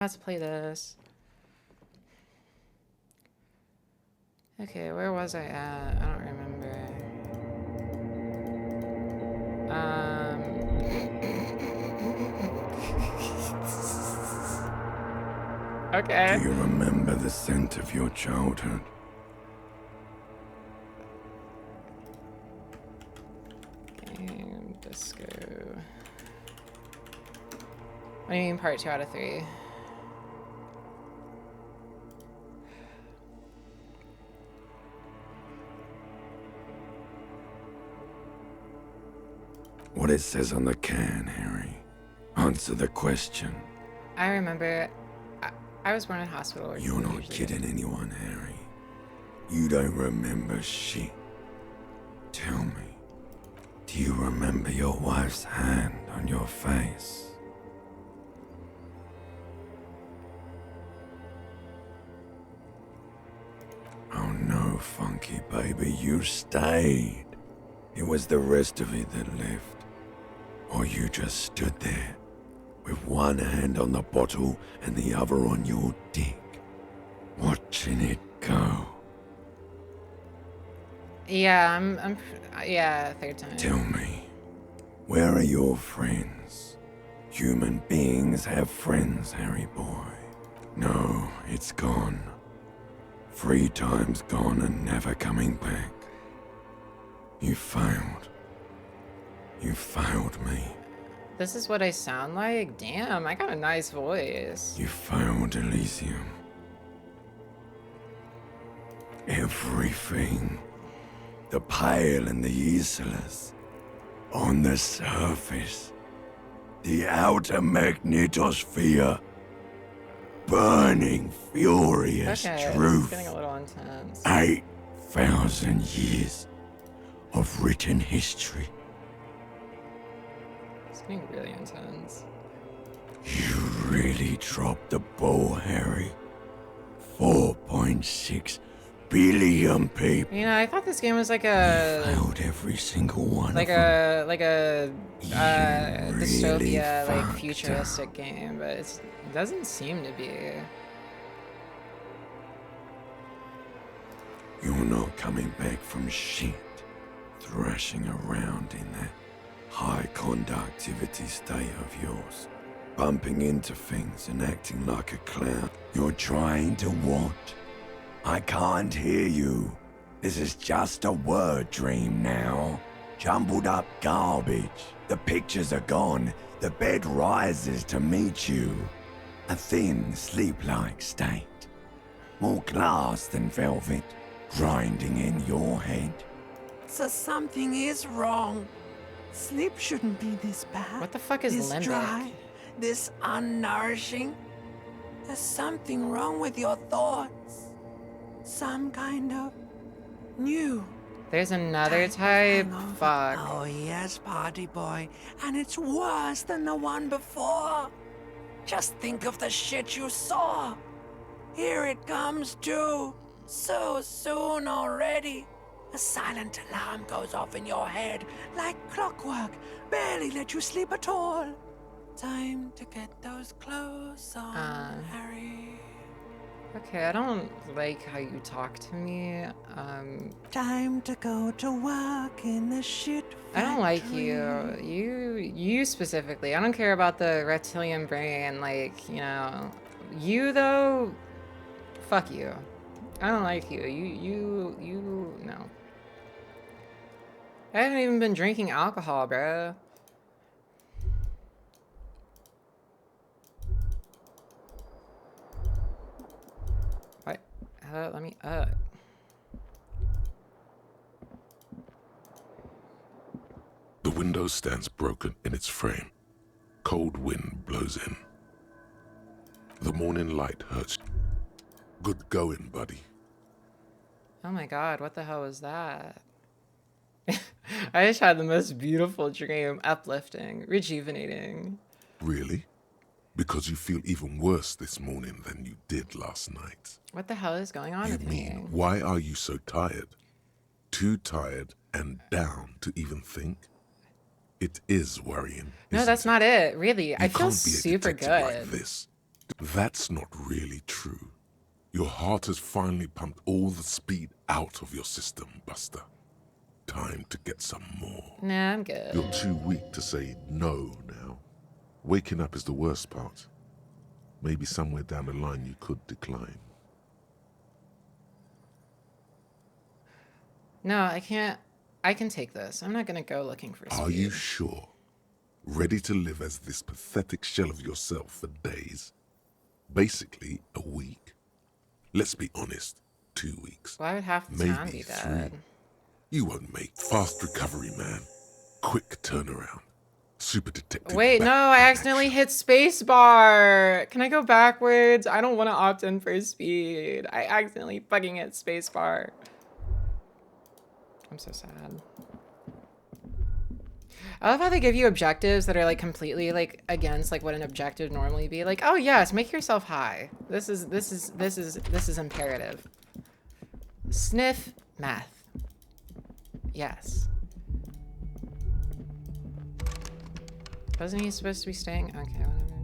Let's play this. Okay, where was I at? I don't remember. Okay. Do you remember the scent of your childhood? Game disco. What do you mean part 2 out of 3? What it says on the can, Harry. Answer the question. I remember. I was born in hospital. You're not kidding anyone, Harry. You don't remember shit. Tell me, do you remember your wife's hand on your face? Oh no, Funky baby, you stayed. It was the rest of it that left. Or you just stood there, with one hand on the bottle and the other on your dick, watching it go. Yeah, yeah, third time. Tell me, where are your friends? Human beings have friends, Harry boy. No, it's gone. 3 times gone and never coming back. You failed. You failed me. This is what I sound like? Damn, I got a nice voice. You failed, Elysium. Everything. The pale and the useless. On the surface. The outer magnetosphere. Burning, furious Okay, truth. this is getting a little intense. 8,000 years of written history. It's getting really intense. You really dropped the ball, Harry. 4.6 billion people. You know, I thought this game was like You a failed every single one like of them. a You really dystopia, like fucked futuristic game, but it doesn't seem to be. You're not coming back from shit. Thrashing around in that high conductivity state of yours. Bumping into things and acting like a clown. You're trying to what? I can't hear you. This is just a word dream now. Jumbled up garbage. The pictures are gone. The bed rises to meet you. A thin, sleep-like state. More glass than velvet. Grinding in your head. So something is wrong. Sleep shouldn't be this bad. What the fuck is this limbic? dry, this unnourishing. There's something wrong with your thoughts. Some kind of new. There's another type? Fuck. Oh yes, party boy. And it's worse than the one before. Just think of the shit you saw. Here it comes too. So soon already. A silent alarm goes off in your head like clockwork. Barely let you sleep at all. Time to get those clothes on, Harry. Okay, I don't like how you talk to me. Time to go to work in the shit factory. I don't like you. You specifically. I don't care about the reptilian brain, like, you know. You, though, fuck you. I don't like you. You, no. I haven't even been drinking alcohol, bro. What? Let me, The window stands broken in its frame. Cold wind blows in. The morning light hurts. Good going, buddy. Oh my god, what the hell was that? I just had the most beautiful dream, uplifting, rejuvenating. Really? Because you feel even worse this morning than you did last night. What the hell is going on You with me? mean, why are you so tired? Too tired and down to even think? It is worrying. No, isn't that's it? not it. Really, I You feel can't be a super detective good. like this. That's not really true. Your heart has finally pumped all the speed out of your system, Buster. Time to get some more. Nah, I'm good. You're too weak to say no now. Waking up is the worst part. Maybe somewhere down the line you could decline. No, I can't. I can take this. I'm not gonna go looking for speed. Are you sure? Ready to live as this pathetic shell of yourself for days? Basically, a week. Let's be honest, 2 weeks. Why would half the town Maybe be 3. dead? You won't make fast recovery, man. Quick turnaround. Super detective. Wait, no, I accidentally hit spacebar. Can I go backwards? I don't want to opt in for speed. I accidentally fucking hit spacebar. I'm so sad. I love how they give you objectives that are like completely like against like what an objective normally be. Like, oh yes, make yourself high. This is imperative. Sniff meth. Yes. Wasn't he supposed to be staying? Okay, whatever.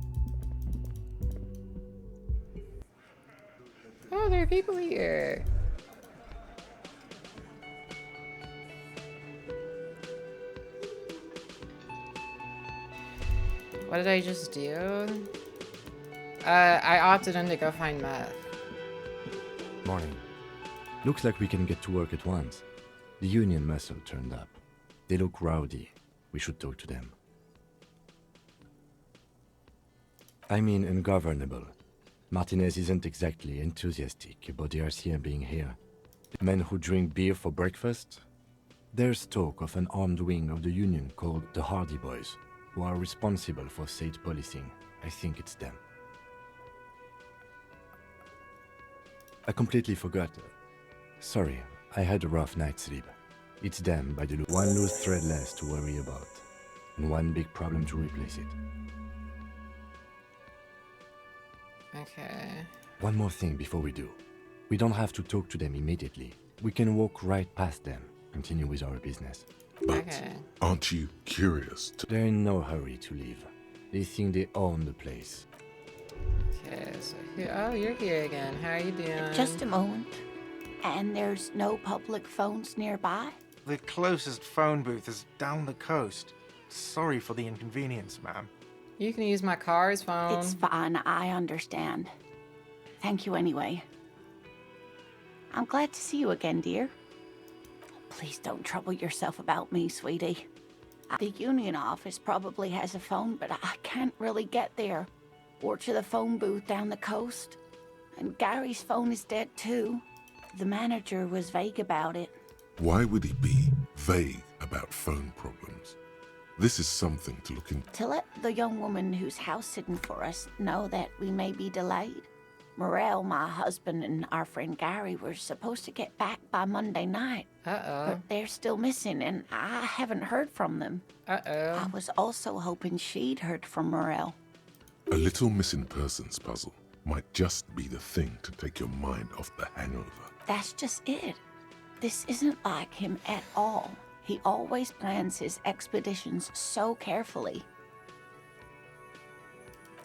Oh, there are people here. What did I just do? I opted in to go find meth. Morning. Looks like we can get to work at once. The union muscle turned up. They look rowdy. We should talk to them. I mean ungovernable. Martinez isn't exactly enthusiastic about the RCM being here. Men who drink beer for breakfast? There's talk of an armed wing of the union called the Hardy Boys, who are responsible for state policing. I think it's them. I completely forgot. Sorry, I had a rough night's sleep. It's them by the look. One loose thread less to worry about, and one big problem to replace it. Okay. One more thing before we do. We don't have to talk to them immediately. We can walk right past them, continue with our business. But Okay. aren't you curious to... They're in no hurry to leave. They think they own the place. Okay, so here, oh, you're here again. How are you doing? Just a moment. And there's no public phones nearby? The closest phone booth is down the coast. Sorry for the inconvenience, ma'am. You can use my car's phone. It's fine, I understand. Thank you anyway. I'm glad to see you again, dear. Please don't trouble yourself about me, sweetie. The union office probably has a phone, but I can't really get there. Or to the phone booth down the coast. And Gary's phone is dead too. The manager was vague about it. Why would he be vague about phone problems? This is something to look into. To let the young woman who's house sitting for us know that we may be delayed. Morel, my husband, and our friend Gary were supposed to get back by Monday night. Uh-oh. But they're still missing, and I haven't heard from them. I Uh-oh. was also hoping she'd heard from Morel. A little missing persons puzzle might just be the thing to take your mind off the hangover. That's just it. This isn't like him at all. He always plans his expeditions so carefully.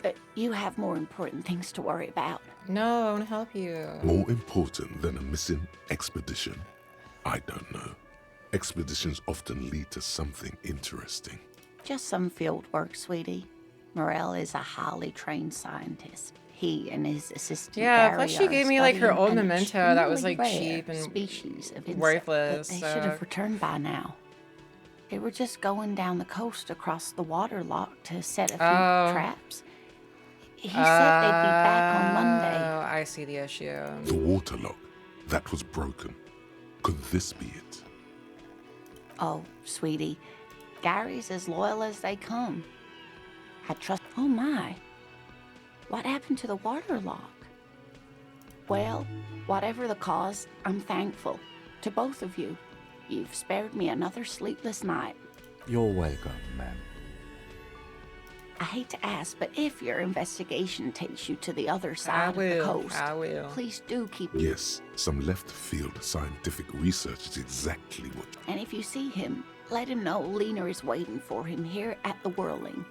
But you have more important things to worry about. No, I want to help you. More important than a missing expedition? I don't know. Expeditions often lead to something interesting. Just some field work, sweetie. Morel is a highly trained scientist. He and his assistant Yeah, Gary plus she are gave me, like, her studying old an memento that was, like, extremely cheap rare and species of insect, worthless, But they so- should have returned by now. They were just going down the coast across the water lock to set a few Oh. traps. He said they'd be back on Monday. Oh, I see the issue. The water lock, that was broken. Could this be it? Oh, sweetie, Gary's as loyal as they come. I trust. Oh my. What happened to the water lock? Well, whatever the cause, I'm thankful. To both of you. You've spared me another sleepless night. You're welcome, ma'am. I hate to ask, but if your investigation takes you to the other I side of the will. coast, I will. please do keep. Yes, some left-field scientific research is exactly what... And if you see him, let him know Lena is waiting for him here at the Whirling.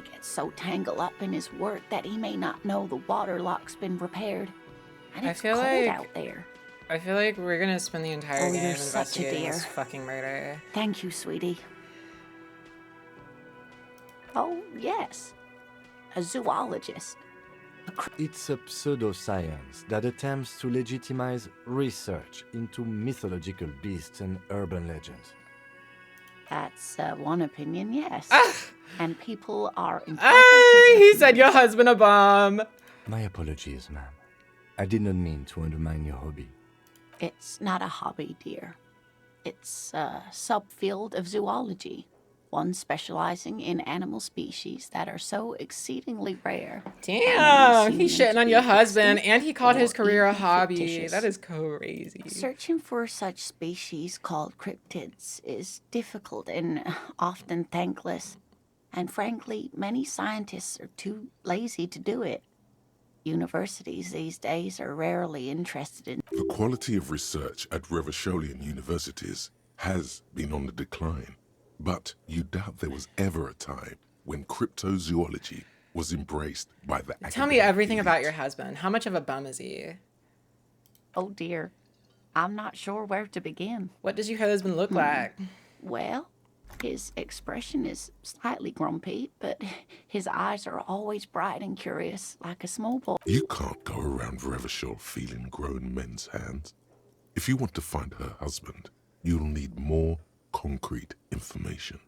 He gets so tangled up in his work that he may not know the water lock's been repaired. And I it's feel cold like- out there. I feel like we're gonna spend the entire Oh, game you're such a investigating dear. this fucking murder. Thank you, sweetie. Oh, yes. A zoologist. It's a pseudoscience that attempts to legitimize research into mythological beasts and urban legends. That's one opinion, yes. Ah! And people are entitled Ah, to their he said your opinions. husband a bum. My apologies, ma'am. I did not mean to undermine your hobby. It's not a hobby, dear. It's a subfield of zoology, one specializing in animal species that are so exceedingly rare. Damn, and he's seem shitting to on be your husband, extinct and he called his or career a even hobby. fictitious. That is crazy. Searching for such species called cryptids is difficult and often thankless. And frankly, many scientists are too lazy to do it. Universities these days are rarely interested in. The quality of research at Revacholian universities has been on the decline, but you doubt there was ever a time when cryptozoology was embraced by the Tell me academic everything about elite. your husband. How much of a bum is he? Oh dear, I'm not sure where to begin. What does your husband look like? Well, his expression is slightly grumpy, but his eyes are always bright and curious, like a small boy. You can't go around Revachol feeling grown men's hands. If you want to find her husband, you'll need more concrete information.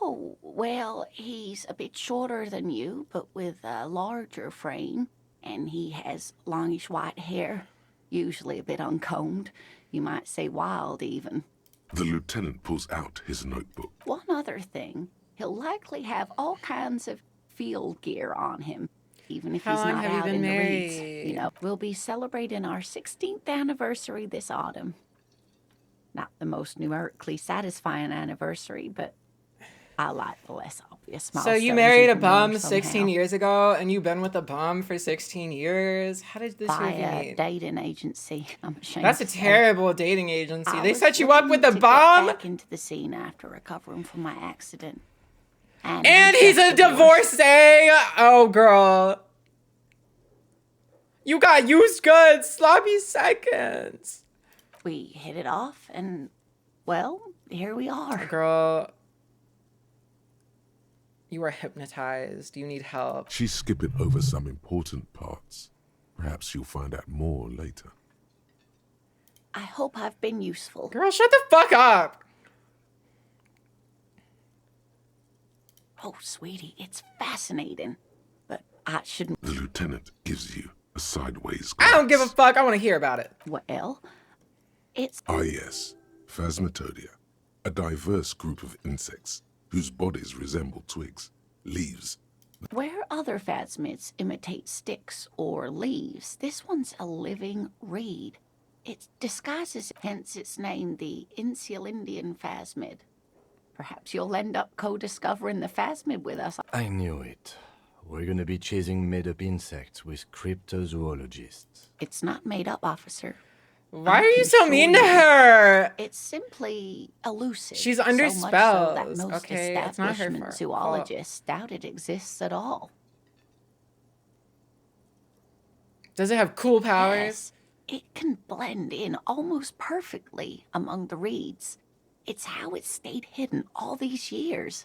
Oh, well, he's a bit shorter than you, but with a larger frame, and he has longish white hair, usually a bit uncombed. You might say wild, even. The lieutenant pulls out his notebook. One other thing, he'll likely have all kinds of field gear on him, even if How he's long not have you out been in the reeds. married? You know, we'll be celebrating our 16th anniversary this autumn. Not the most numerically satisfying anniversary, but I like the less obvious So milestones. you married a even bum more 16 somehow. years ago, and you've been with a bum for 16 years? How did this By movie a meet? dating agency. I'm ashamed That's a to say. terrible dating agency. I They was set you up with a looking to get bum? back into the scene after recovering from my accident. And he he's a just divorced. divorcee! Oh, girl. You got used goods, sloppy seconds. We hit it off, and, well, here we are. Girl, you are hypnotized. You need help. She's skipping over some important parts. Perhaps you'll find out more later. I hope I've been useful. Girl, shut the fuck up. Oh, sweetie, it's fascinating. But I shouldn't. The lieutenant gives you a sideways I don't give a glance. fuck. I want to hear about it. Well, it's. Ah yes, Phasmatodea, a diverse group of insects whose bodies resemble twigs, leaves. Where other phasmids imitate sticks or leaves, this one's a living reed. It disguises, hence its name, the Insulindian phasmid. Perhaps you'll end up co-discovering the phasmid with us. I knew it. We're gonna be chasing made-up insects with cryptozoologists. It's not made up, officer. Why I are you can so show mean to you. her? It's simply elusive. She's under so much so that spells, most okay? It's not her establishment fault. zoologists doubt it exists at all. Does it have cool powers? Yes, it can blend in almost perfectly among the reeds. It's how it stayed hidden all these years.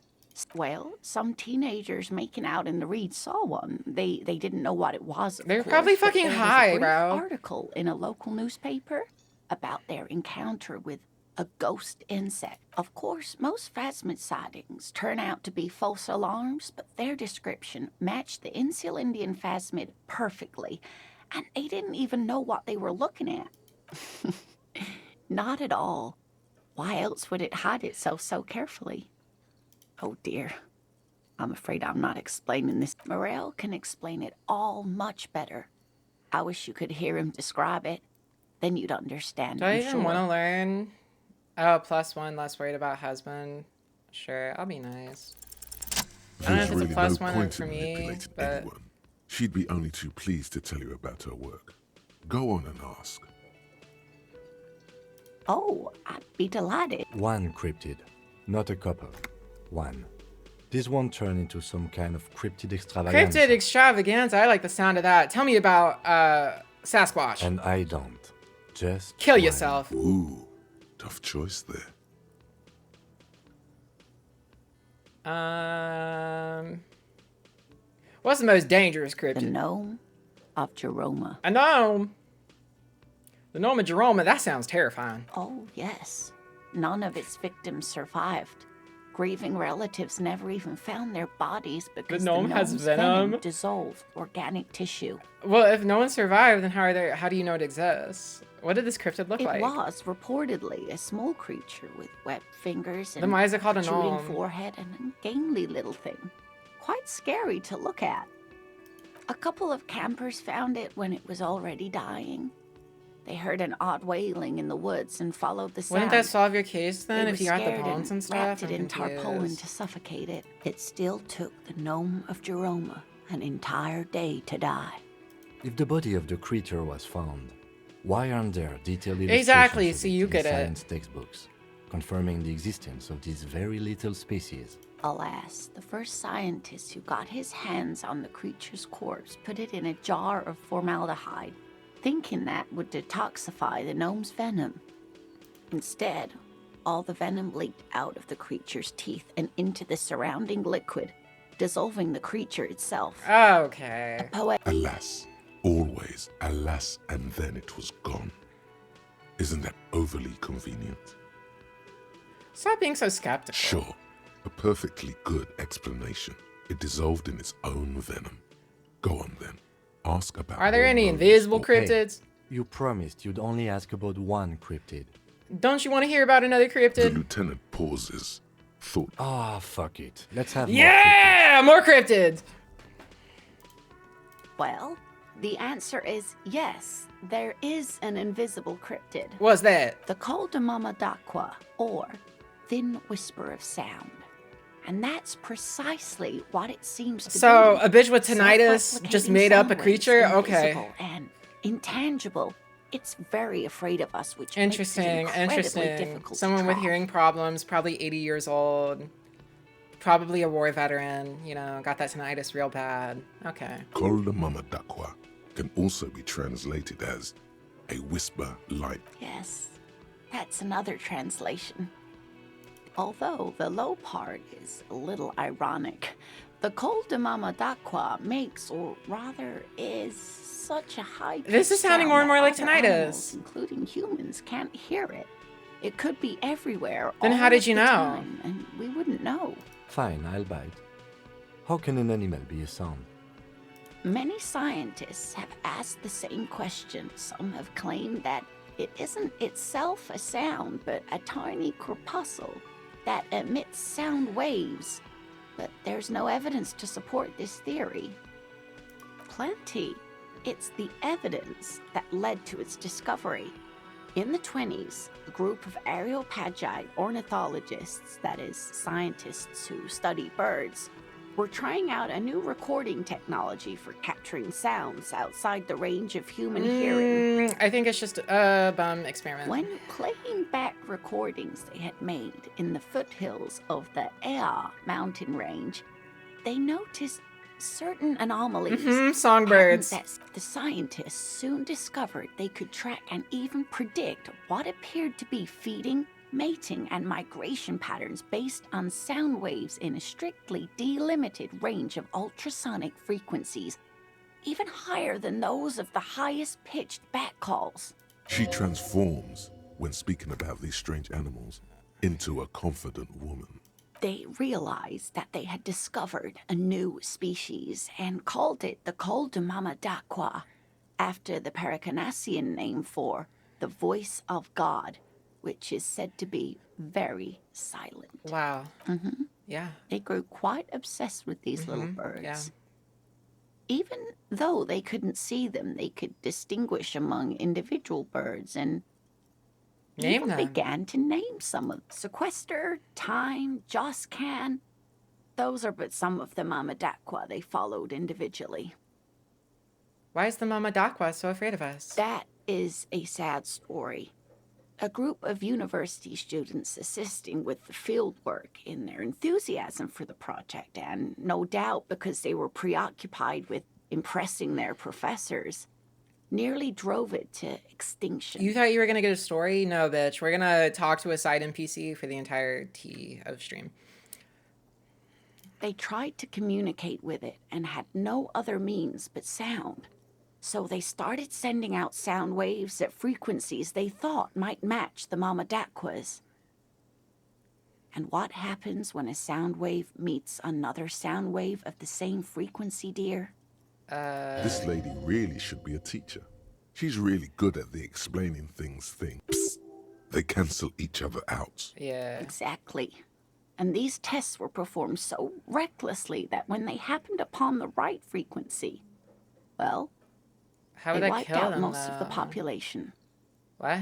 Well, some teenagers making out in the reeds saw one. They didn't know what it was. Of They're course, probably but fucking there was a high, brief bro. article in a local newspaper about their encounter with a ghost insect. Of course, most phasmid sightings turn out to be false alarms, but their description matched the Insulindian phasmid perfectly, and they didn't even know what they were looking at. Not at all. Why else would it hide itself so carefully? Oh dear. I'm afraid I'm not explaining this. Morel can explain it all much better. I wish you could hear him describe it. Then you'd understand, Do I I'm even sure. want to learn? Oh, +1, less worried about husband. Sure, I'll be nice. I don't know There's if it's a really plus no one point for in me, manipulating but- anyone. She'd be only too pleased to tell you about her work. Go on and ask. Oh, I'd be delighted. One cryptid, not a couple. One. This won't turn into some kind of cryptid extravaganza. Cryptid extravaganza. I like the sound of that. Tell me about Sasquatch. And I don't. Just Kill one. yourself. Ooh, tough choice there. What's the most dangerous The cryptid? gnome of Jeroma. A gnome. The gnome of Jeroma. That sounds terrifying. Oh, yes. None of its victims survived. Grieving relatives never even found their bodies because gnome has gnome's venom? dissolved organic tissue. Well, if no one survived, then how do you know it exists? What did this cryptid look It like? was reportedly a small creature with webbed fingers and Then why is it called a protruding gnome? forehead and a gangly little thing. Quite scary to look at. A couple of campers found it when it was already dying. They heard an odd wailing in the woods and followed the sound. Wouldn't that solve your case then They if were you got the scared bones and stuff? wrapped it I'm in tarpaulin confused. to suffocate it. It still took the gnome of Jeroma an entire day to die. If the body of the creature was found, why aren't there detailed Exactly, illustrations of so it you in get it. science textbooks, confirming the existence of this very little species? Alas, the first scientist who got his hands on the creature's corpse put it in a jar of formaldehyde, thinking that would detoxify the gnome's venom. Instead, all the venom leaked out of the creature's teeth and into the surrounding liquid, dissolving the creature itself. Okay. Alas, always alas, and then it was gone. Isn't that overly convenient? Stop being so skeptical. Sure, a perfectly good explanation. It dissolved in its own venom. Go on then. Ask about. Are there more any gnomes invisible or- cryptids? You promised you'd only ask about one cryptid. Don't you want to hear about another The cryptid? lieutenant pauses. Thought. Ah, fuck it. Let's have Yeah, more cryptids. Well, the answer is yes, there is an invisible cryptid. What's that? The Col de Mama d'Aqua, or Thin Whisper of Sound. And that's precisely what it seems to So, be. a bitch with tinnitus Self-replicating just made up a sound waves, creature? Okay. invisible and intangible. It's very afraid of us, which Interesting, makes it incredibly interesting. difficult Someone to with track. hearing problems, probably 80 years old. Probably a war veteran, you know, got that tinnitus real bad. Okay. Col de Mamadakwa can also be translated as a whisper light. Yes, that's another translation. Although the low part is a little ironic. The Col de Mama d'Aqua makes, or rather is, such a high This is sounding more and more like tinnitus. including humans, can't hear it. It could be everywhere. Then all how did of you the know? time, and we wouldn't know. Fine, I'll bite. How can an animal be a sound? Many scientists have asked the same question. Some have claimed that it isn't itself a sound, but a tiny corpuscle that emits sound waves. But there's no evidence to support this theory. Plenty. It's the evidence that led to its discovery. In the 20s, a group of Areopagi ornithologists, that is, scientists who study birds, were trying out a new recording technology for capturing sounds outside the range of human hearing. I think it's just a bum experiment. When playing back recordings they had made in the foothills of the Ea mountain range, they noticed certain anomalies. Songbirds. Patterns that the scientists soon discovered they could track and even predict what appeared to be feeding, mating, and migration patterns based on sound waves in a strictly delimited range of ultrasonic frequencies, even higher than those of the highest pitched bat calls. She transforms, when speaking about these strange animals, into a confident woman. They realized that they had discovered a new species and called it the Col de Mama d'Aqua, after the Paracanassian name for the voice of God, which is said to be very silent. Wow. Yeah. They grew quite obsessed with these little birds. yeah. Even though they couldn't see them, they could distinguish among individual birds and Name even them. began to name some of them. Sequester, Time, Joscan. Those are but some of the Mamadaqua they followed individually. Why is the Mama Dakwa so afraid of us? That is a sad story. a group of university students assisting with the field work in their enthusiasm for the project, and no doubt because they were preoccupied with impressing their professors, nearly drove it to extinction. You thought you were gonna get a story? No, bitch. We're gonna talk to a side NPC for the entirety of stream. They tried to communicate with it and had no other means but sound. So they started sending out sound waves at frequencies they thought might match the Mamadakwas. And what happens when a sound wave meets another sound wave of the same frequency, dear? This lady really should be a teacher. She's really good at the explaining things thing. Psst. They cancel each other out. Yeah. Exactly. And these tests were performed so recklessly that when they happened upon the right frequency, well, How would they that wiped kill out them, most of the though? population. What?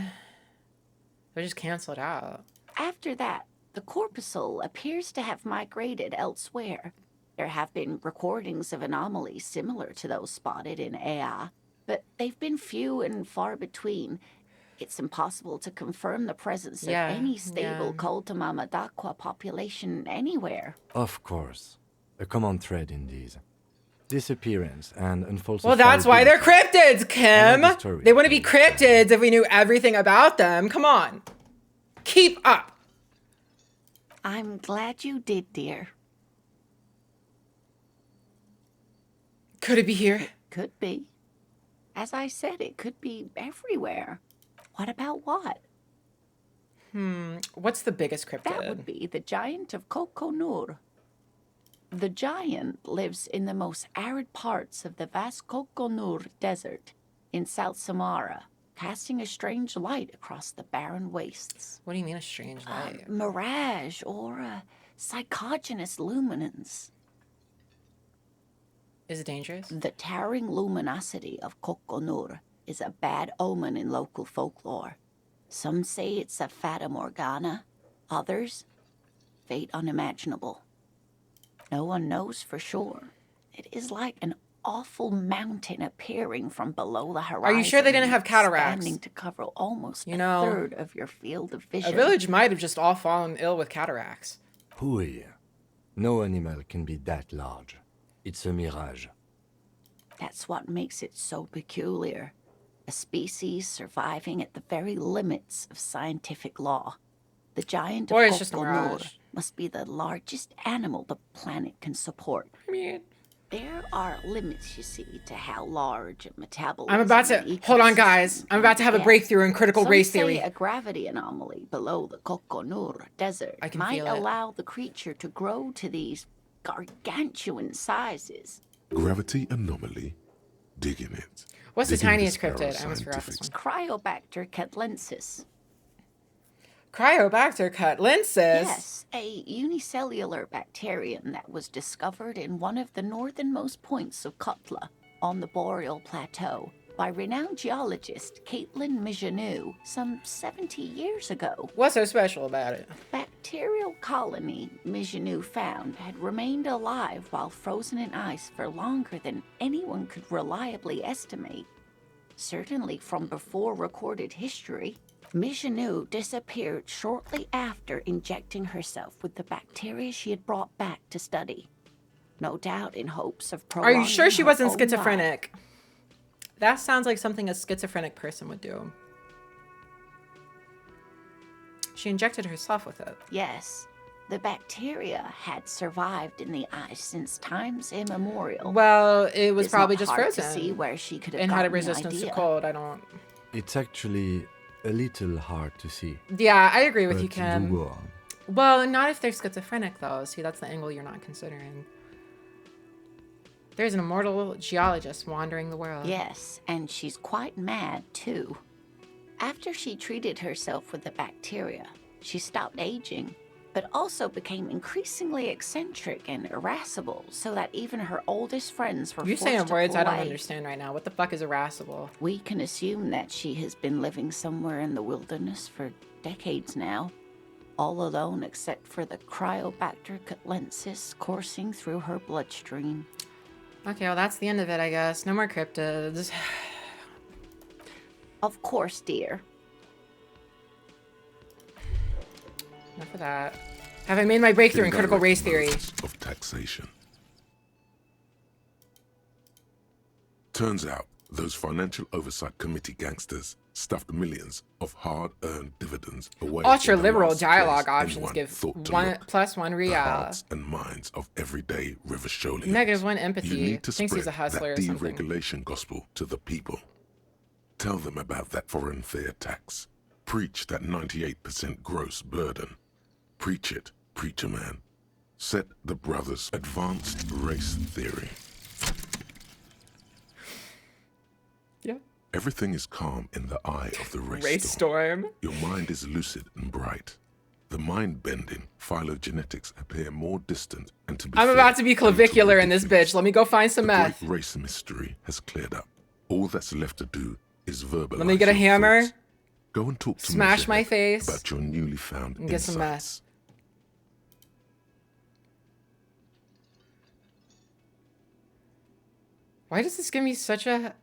They're just canceled out. After that, the corpuscle appears to have migrated elsewhere. There have been recordings of anomalies similar to those spotted in Ea, but they've been few and far between. It's impossible to confirm the presence of any stable Kulta Mamadakwa population anywhere. Of course. A common thread in these. Disappearance and unfalsifiability. Well, that's why they're cryptids, Kim! Another story. They wouldn't be cryptids if we knew everything about them. Come on. Keep up. I'm glad you did, dear. Could it be here? Could be. As I said, it could be everywhere. What about what? What's the biggest cryptid? That would be the giant of Kokonur. The giant lives in the most arid parts of the vast Kokonur Desert in South Samara, casting a strange light across the barren wastes. What do you mean a strange light? Mirage or a psychogenous luminance. Is it dangerous? The towering luminosity of Kokonur is a bad omen in local folklore. Some say it's a fata morgana, others, fate unimaginable. No one knows for sure. It is like an awful mountain appearing from below the horizon. Are you sure they didn't have cataracts? Expanding to cover almost You a know, third of your field of vision. A village might have just all fallen ill with cataracts. Hui. No animal can be that large. It's a mirage. That's what makes it so peculiar. A species surviving at the very limits of scientific law. The giant of Or it's just a Kokonur mirage. must be the largest animal the planet can support. I mean, There are limits, you see, to how large a metabolism. I'm about to and hold on, guys. ecosystem I'm about to have a can breakthrough in critical Some race say theory. a gravity anomaly below the Kokonur desert I can might feel it. allow the creature to grow to these gargantuan sizes. Gravity anomaly? Digging it. What's the Digging tiniest this cryptid? I almost forgot this scientific one. Cryobacter catlensis. Cryobacter cutlensis. Yes, a unicellular bacterium that was discovered in one of the northernmost points of Kutla on the Boreal Plateau by renowned geologist Caitlin Mijanou some 70 years ago. What's so special about it? Bacterial colony Mijanou found had remained alive while frozen in ice for longer than anyone could reliably estimate. Certainly from before recorded history, Mijanou disappeared shortly after injecting herself with the bacteria she had brought back to study. No doubt in hopes of Are prolonging you sure she her wasn't own schizophrenic? That sounds like something a schizophrenic person would do. She injected herself with it. life. Yes, the bacteria had survived in the ice since times immemorial. Well, it was It's probably not just hard frozen. to see where she could have And had a gotten the resistance to idea. cold. I don't. It's actually a little hard to see. Yeah, I agree with you, But Kim. do go on. Well, not if they're schizophrenic, though. See, that's the angle you're not considering. There's an immortal geologist wandering the world. Yes, and she's quite mad, too. After she treated herself with the bacteria, she stopped aging, but also became increasingly eccentric and irascible, so that even her oldest friends were You're forced saying to words pull I don't away. understand right now. What the fuck is irascible? We can assume that she has been living somewhere in the wilderness for decades now, all alone except for the Cryobacter catlensis coursing through her bloodstream. Okay, well, that's the end of it, I guess. No more cryptids. Of course, dear. Enough of that. Have I made my breakthrough in critical race theory? Of taxation. Turns out those financial oversight committee gangsters stuffed millions of hard-earned dividends away. Ultra-liberal dialogue options give +1 the real. hearts and minds of everyday Rivisholians. -1 empathy. You need to Thinks he's a spread hustler that or something. deregulation gospel to the people. Tell them about that foreign fair tax. Preach that 98% gross burden. Preach it, preacher man. Set the brothers' advanced race theory. Yeah. Everything is calm in the eye of the race, Race storm. storm. Your mind is lucid and bright. The mind-bending phylogenetics appear more distant and to be I'm fair, about to be a little clavicular in this ridiculous. bitch. Let me go find some The meth. great race mystery has cleared up. All that's left to do is verbalize. Let me get a your hammer. thoughts. Go and talk to Smash my Mujahid face, about your newly found and get some meth. insights. Why does this give me such a...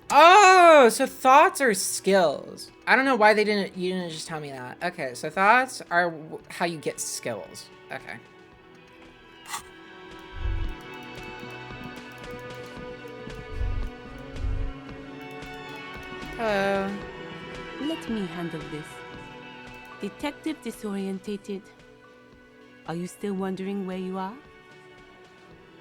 Oh, so thoughts are skills. I don't know why you didn't just tell me that. Okay, so thoughts are how you get skills. Okay. Hello. Let me handle this. Detective disorientated. Are you still wondering where you are?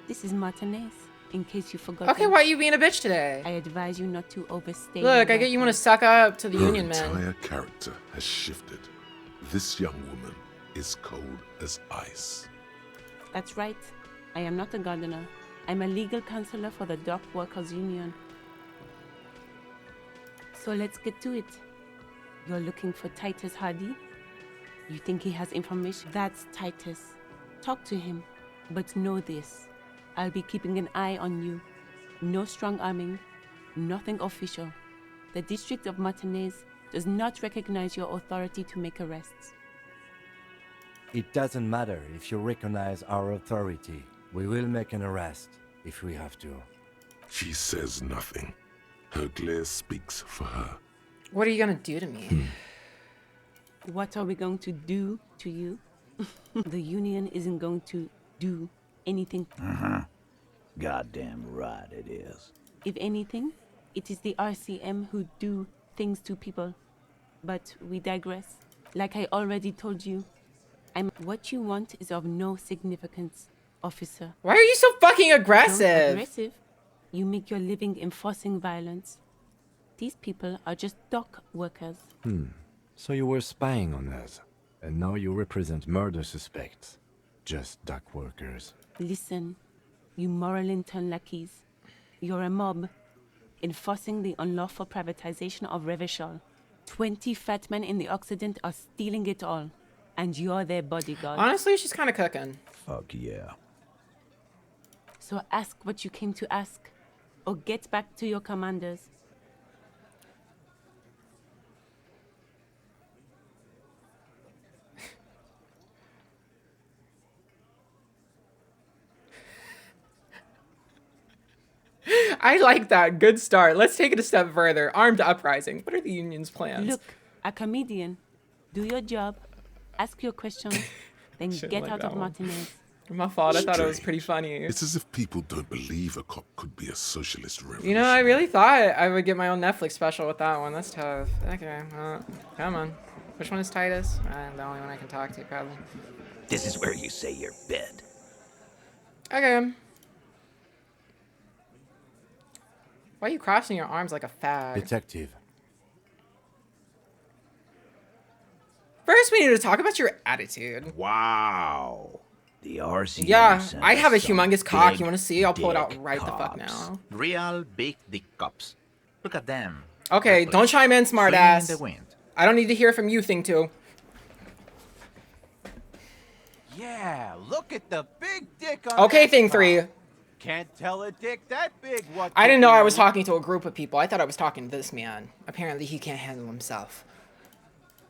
This is Martinez, in case you forgot. Okay, why are you being a bitch today? I advise you not to overstay. Look, your I get you want to welcome. suck up to the Her Union men. entire character has shifted. This young woman is cold as ice. That's right. I am not a gardener. I'm a legal counselor for the Dock Workers Union. So let's get to it. You're looking for Titus Hardy? You think he has information? That's Titus. Talk to him. But know this. I'll be keeping an eye on you. No strong arming. Nothing official. The District of Martinez does not recognize your authority to make arrests. It doesn't matter if you recognize our authority. We will make an arrest if we have to. She says nothing. Her glare speaks for her. What are you gonna do to me? What are we going to do to you? The Union isn't going to do anything. Goddamn right it is. If anything, it is the RCM who do things to people. But we digress. Like I already told you, what you want is of no significance, officer. Why are you so fucking Don't aggressive? aggressive. You make your living enforcing violence. These people are just dock workers. So you were spying on us, and now you represent murder suspects. Just dock workers. Listen, you moral intern lackeys. You're a mob, enforcing the unlawful privatization of Revachol. 20 fat men in the Occident are stealing it all, and you're their bodyguard. Honestly, she's kind of cooking. Fuck yeah. So ask what you came to ask, or get back to your commanders. I like that. Good start. Let's take it a step further. Armed uprising. What are the Union's plans? Look, a comedian. Do your job, ask your questions, then Shouldn't get like out that of one. Martinez. My fault. I thought it was Strange. pretty funny. It's as if people don't believe a cop could be a socialist revolution. You know, I really thought I would get my own Netflix special with that one. That's tough. Okay, come on. Which one is Titus? The only one I can talk to, probably. This is where you say your bed. Okay. Why are you crossing your arms like a fag? Detective, First, we need to talk about your attitude. Wow. The RCM Yeah, sent I have a us some humongous cock. big You want to see? I'll pull it out dick right the fuck cops. now. Real big dick cops. Look at them. Okay, Reckless. don't chime in, Swinging smartass. in the wind. I don't need to hear from you, Thing 2. Yeah, look at the big dick on Okay, that Thing cock. 3. Can't tell a dick that big what I to didn't know I do. was talking to a group of people. I thought I was talking to this man. Apparently, he can't handle himself.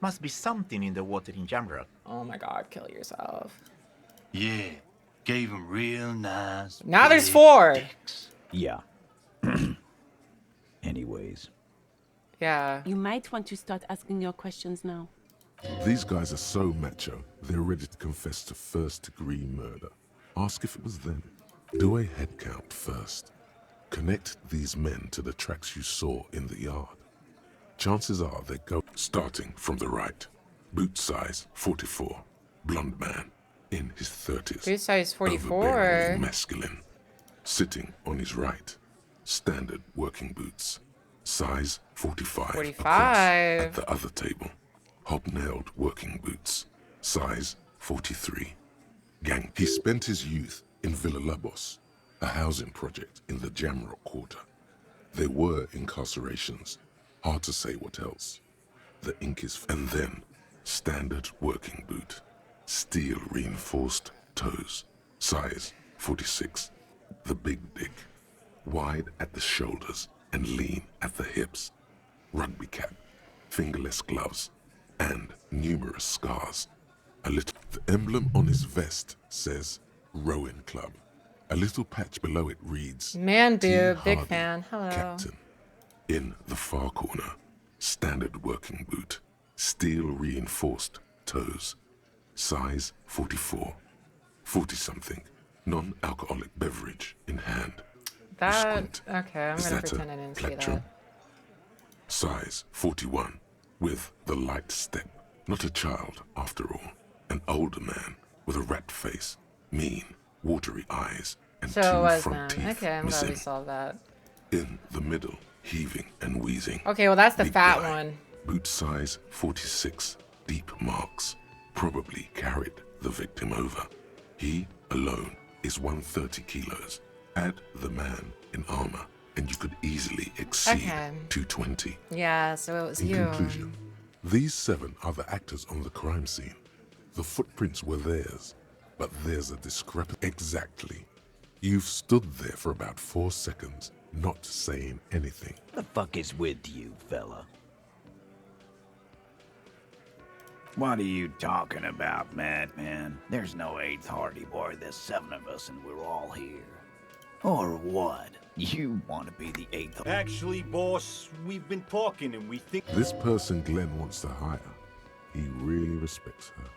Must be something in the water in Jamrock. Oh my god, kill yourself. Yeah. Gave him real nice. Now there's big 4. dicks. Yeah. Anyways. Yeah. You might want to start asking your questions now. These guys are so macho, they're ready to confess to first-degree murder. Ask if it was them. Do a head count first. Connect these men to the tracks you saw in the yard. Chances are they go starting from the right. Boot size 44. Blonde man in his 30s. Boot size 44. Overbearingly masculine. Sitting on his right. Standard working boots. Size 45. 45. Across at the other table. Hobnailed working boots. Size 43. Gang. He spent his youth in Villa Labos, a housing project in the Jamrock Quarter. There were incarcerations. Hard to say what else. The ink is... And then, standard working boot. Steel reinforced toes. Size 46. The big dick. Wide at the shoulders and lean at the hips. Rugby cap. Fingerless gloves. And numerous scars. The emblem on his vest says Rowing Club. A little patch below it reads Man, dude, T. big Hardy, fan. Hello. Captain. In the far corner, standard working boot, steel reinforced toes, size 44, 40-something, non-alcoholic beverage in hand. That, okay, I'm Is gonna that pretend a I didn't see plectrum? that. Size 41, with the light step. Not a child, after all. An older man with a rat face, mean, watery eyes, and So it two was front them. teeth Okay, I'm glad we missing. solved that. In the middle, heaving and wheezing. Okay, well that's the Big fat guy, one. Boot size 46, deep marks. Probably carried the victim over. He alone is 130 kilos. Add the man in armor, and you could easily exceed Okay. 220. Yeah, so it was In you. conclusion, these 7 are the actors on the crime scene. The footprints were theirs, but there's a discrepancy. Exactly. You've stood there for about 4 seconds, not saying anything. The fuck is with you, fella? What are you talking about, madman? There's no 8th Hardy Boy, there's 7 of us and we're all here. Or what? You want to be the 8th? Actually, boss, we've been talking and we think... This person Glenn wants to hire, he really respects her.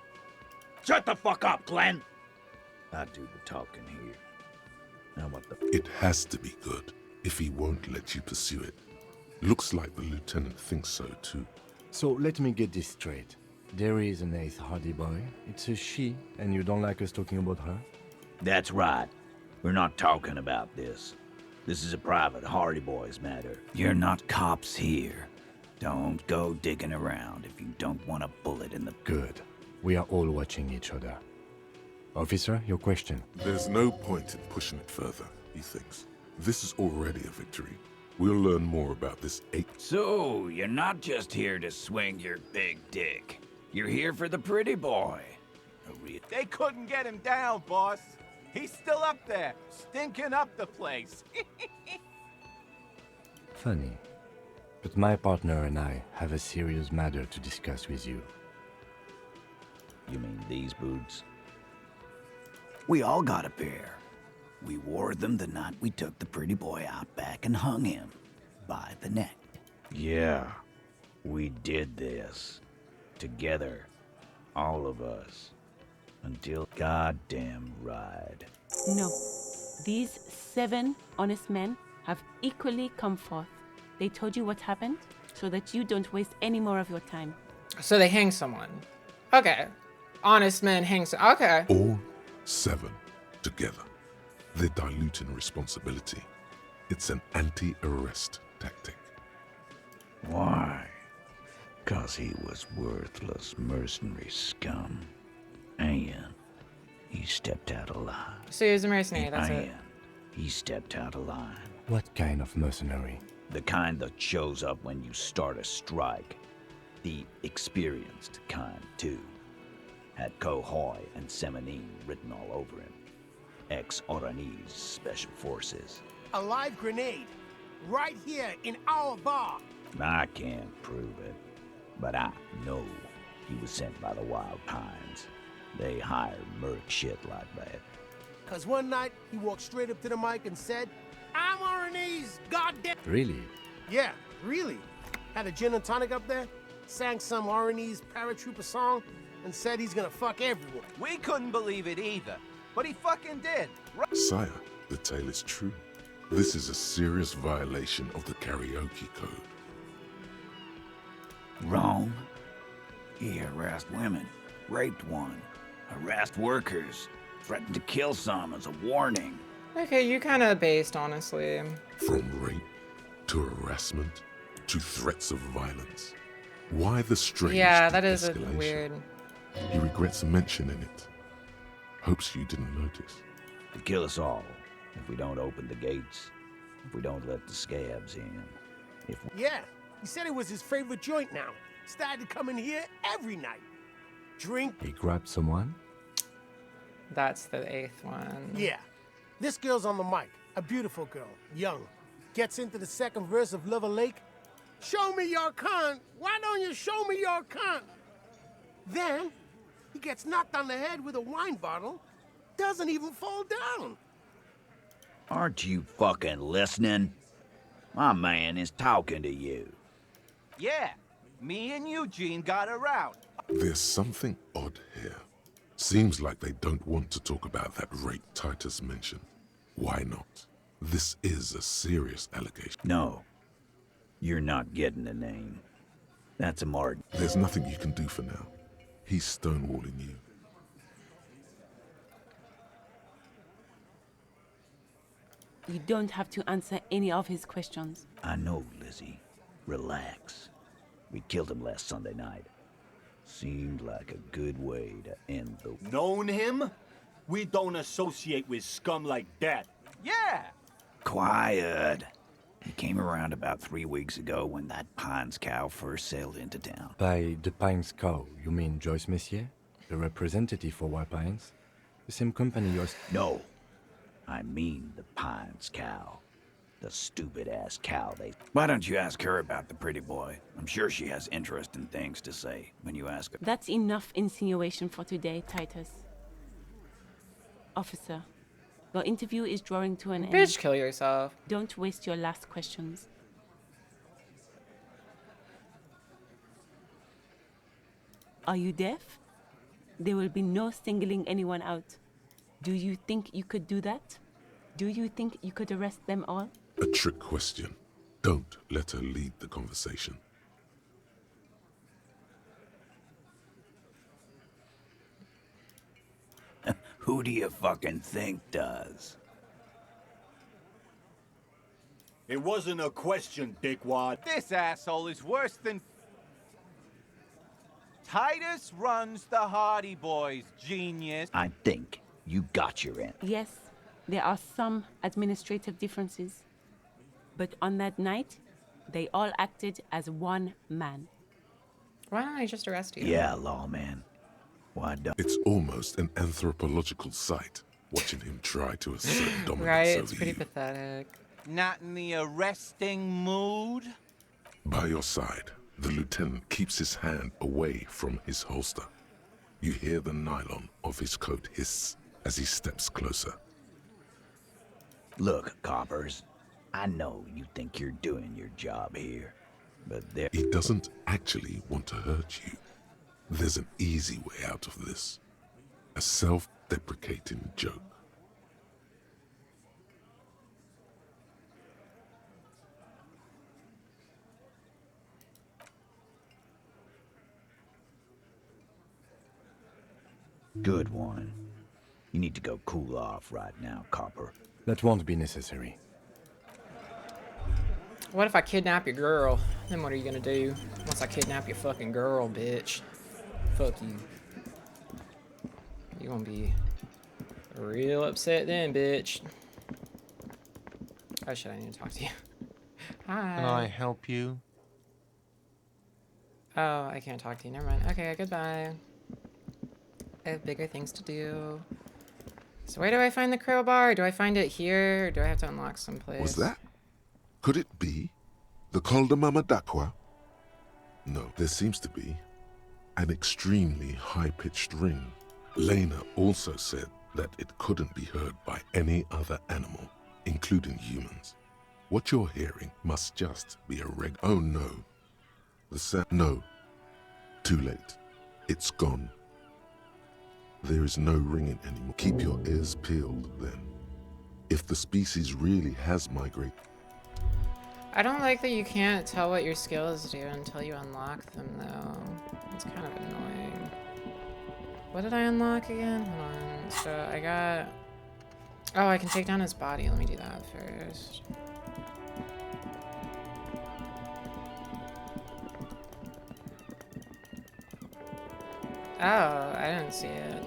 Shut the fuck up, Glenn! I do the talking here. Now what the... It has to be good, if he won't let you pursue it. Looks like the lieutenant thinks so too. So let me get this straight. There is an 8th Hardy Boy. It's a she, and you don't like us talking about her? That's right. We're not talking about this. This is a private Hardy Boys matter. You're not cops here. Don't go digging around if you don't want a bullet in the... Good. We are all watching each other. Officer, your question. There's no point in pushing it further, he thinks. This is already a victory. We'll learn more about this 8th... So, you're not just here to swing your big dick. You're here for the pretty boy. They couldn't get him down, boss. He's still up there, stinking up the place. Funny. But my partner and I have a serious matter to discuss with you. You mean these boots? We all got a pair. We wore them the night we took the pretty boy out back and hung him by the neck. Yeah, we did this. Together. All of us. Until goddamn ride. No. These 7 honest men have equally come forth. They told you what happened so that you don't waste any more of your time. So they hang someone. Okay. Honest men hang someone. Okay. All 7 together. They're diluting responsibility. It's an anti-arrest tactic. Why? 'Cause he was worthless mercenary scum. And he stepped out of line. So he was a mercenary, that's it. And he stepped out of line. What kind of mercenary? The kind that shows up when you start a strike. The experienced kind, too. Had Kohoy and Semenine written all over him. Ex-Oranese Special Forces. A live grenade, right here in our bar. I can't prove it, but I know he was sent by the Wild Pines. They hire merc shit like that. Cause one night, he walked straight up to the mic and said, I'm RNA's goddamn... Really? Yeah, really. Had a gin and tonic up there, sang some RNA's paratrooper song, and said he's gonna fuck everyone. We couldn't believe it either, but he fucking did. Sire, the tale is true. This is a serious violation of the karaoke code. Wrong. He harassed women, raped one, harassed workers, threatened to kill some as a warning. Okay, you kind of based, honestly. From rape to harassment to threats of violence. Why the strange Yeah, that is escalation? weird. He regrets mentioning it. Hopes you didn't notice. To kill us all if we don't open the gates, if we don't let the scabs in. Yeah, he said it was his favorite joint now. Started to come in here every night. Drink. He grabbed someone? That's the 8th one. Yeah. This girl's on the mic. A beautiful girl. Young. Gets into the second verse of Lover Lake. Show me your cunt. Why don't you show me your cunt? Then, he gets knocked on the head with a wine bottle. Doesn't even fall down. Aren't you fucking listening? My man is talking to you. Yeah, me and Eugene got around. There's something odd here. Seems like they don't want to talk about that rape Titus mentioned. Why not? This is a serious allegation. No. You're not getting the name. That's a Martin. There's nothing you can do for now. He's stonewalling you. You don't have to answer any of his questions. I know, Lizzie. Relax. We killed him last Sunday night. Seemed like a good way to end the... Known him? We don't associate with scum like that. Yeah! Quiet. He came around about 3 weeks ago when that Pines cow first sailed into town. By the Pines cow, you mean Joyce Messier? The representative for White Pines? The same company yours... No. I mean the Pines cow. The stupid-ass cow they... Why don't you ask her about the pretty boy? I'm sure she has interesting things to say when you ask her. That's enough insinuation for today, Titus. Officer, your interview is drawing to an end. Bitch, kill yourself. Don't waste your last questions. Are you deaf? There will be no singling anyone out. Do you think you could do that? Do you think you could arrest them all? A trick question. Don't let her lead the conversation. Who do you fucking think does? It wasn't a question, dickwad. This asshole is worse than... Titus runs the Hardy Boys, genius. I think you got your end. Yes, there are some administrative differences. But on that night, they all acted as one man. Why don't I just arrest you? Yeah, lawman. Why don't... It's almost an anthropological sight, watching him try to assert dominance Right, over it's pretty you. pathetic. Not in the arresting mood? By your side, the lieutenant keeps his hand away from his holster. You hear the nylon of his coat hiss as he steps closer. Look, coppers. I know you think you're doing your job here, but there... He doesn't actually want to hurt you. There's an easy way out of this. A self-deprecating joke. Good one. You need to go cool off right now, copper. That won't be necessary. What if I kidnap your girl? Then what are you gonna do? Once I kidnap your fucking girl, bitch. Fuck you. You gonna be real upset then, bitch. Oh shit, I need to talk to you. Hi. Can I help you? Oh, I can't talk to you. Never mind. Okay, goodbye. I have bigger things to do. So where do I find the crowbar? Do I find it here? Or do I have to unlock someplace? Was that? Could it be the Col de Mamadakwa? No, there seems to be an extremely high-pitched ring. Lena also said that it couldn't be heard by any other animal, including humans. What you're hearing must just be a oh no. The sound. No. Too late. It's gone. There is no ringing anymore. Keep your ears peeled, then. If the species really has migrated... I don't like that you can't tell what your skills do until you unlock them, though. It's kind of annoying. What did I unlock again? Hold on. So I got... Oh, I can take down his body. Let me do that first. Oh, I didn't see it.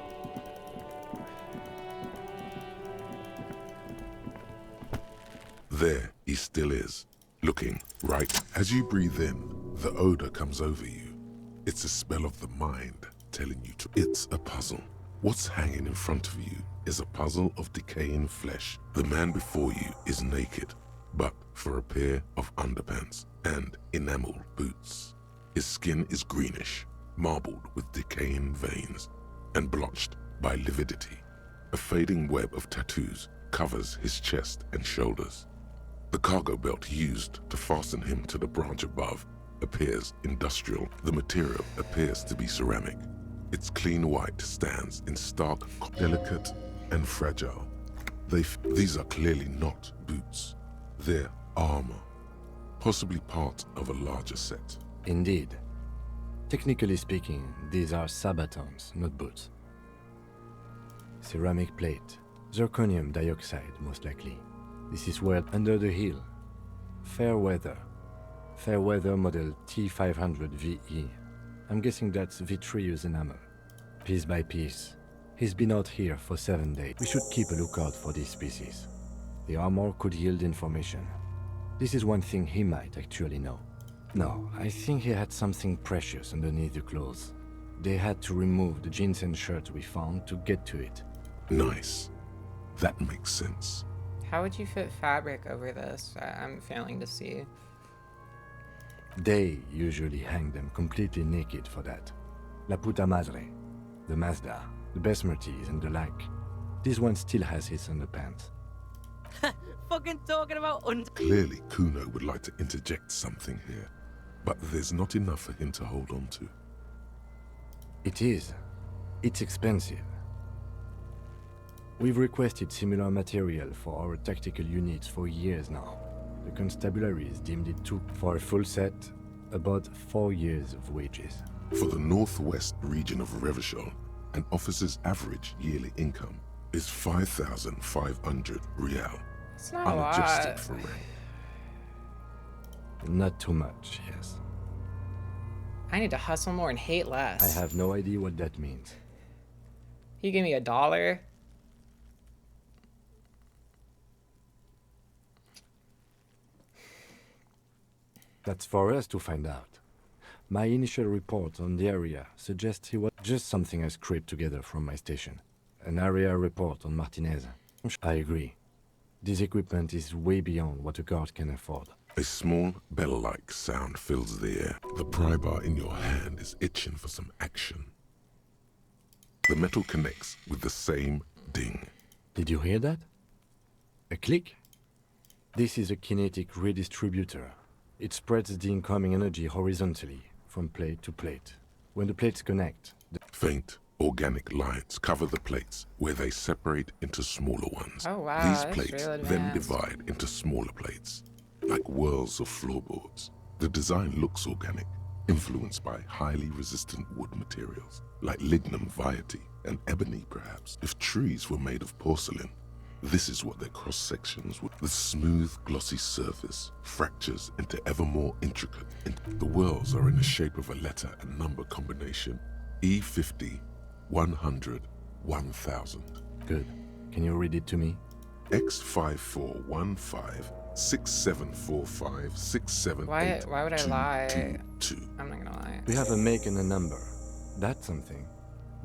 There he still is, looking right. As you breathe in, the odor comes over you. It's a spell of the mind telling you to... It's a puzzle. What's hanging in front of you is a puzzle of decaying flesh. The man before you is naked, but for a pair of underpants and enameled boots. His skin is greenish, marbled with decaying veins, and blotched by lividity. A fading web of tattoos covers his chest and shoulders. The cargo belt used to fasten him to the branch above appears industrial. The material appears to be ceramic. Its clean white stands in stark, delicate, and fragile. These are clearly not boots. They're armor, possibly part of a larger set. Indeed. Technically speaking, these are sabatons, not boots. Ceramic plate. Zirconium dioxide, most likely. This is where under the hill. Fair weather. Fair weather model T500VE. I'm guessing that's vitreous enamel. Piece by piece. He's been out here for 7 days. We should keep a lookout for this species. The armor could yield information. This is one thing he might actually know. No, I think he had something precious underneath the clothes. They had to remove the jeans and shirts we found to get to it. Nice. That makes sense. How would you fit fabric over this? I'm failing to see. They usually hang them completely naked for that. La puta madre, the Mazda, the Besmerties and the like. This one still has his underpants. Fucking talking about Clearly, Kuno would like to interject something here, but there's not enough for him to hold on to. It is. It's expensive. We've requested similar material for our tactical units for years now. The constabularies deemed it took, for a full set, about 4 years of wages. For the northwest region of Revachol, an officer's average yearly income is 5,500 real. It's not a unadjusted lot. for rank. Not too much, yes. I need to hustle more and hate less. I have no idea what that means. You give me $1? That's for us to find out. My initial report on the area suggests he was just something I scraped together from my station. An area report on Martinez. I agree. This equipment is way beyond what a guard can afford. A small bell-like sound fills the air. The pry bar in your hand is itching for some action. The metal connects with the same ding. Did you hear that? A click? This is a kinetic redistributor. It spreads the incoming energy horizontally, from plate to plate. When the plates connect... Faint, organic lines cover the plates, where they separate into smaller ones. Oh wow, These that's plates real then advanced. divide into smaller plates, like whirls of floorboards. The design looks organic, influenced by highly resistant wood materials, like lignum vitae and ebony perhaps. If trees were made of porcelain, this is what their cross-sections would... The smooth, glossy surface fractures into ever more intricate... The whirls are in the shape of a letter and number combination. E50, 100, 1000. Good. Can you read it to me? X5415 6745 678. Why would I lie? I'm not gonna lie. We have a make and a number. That's something.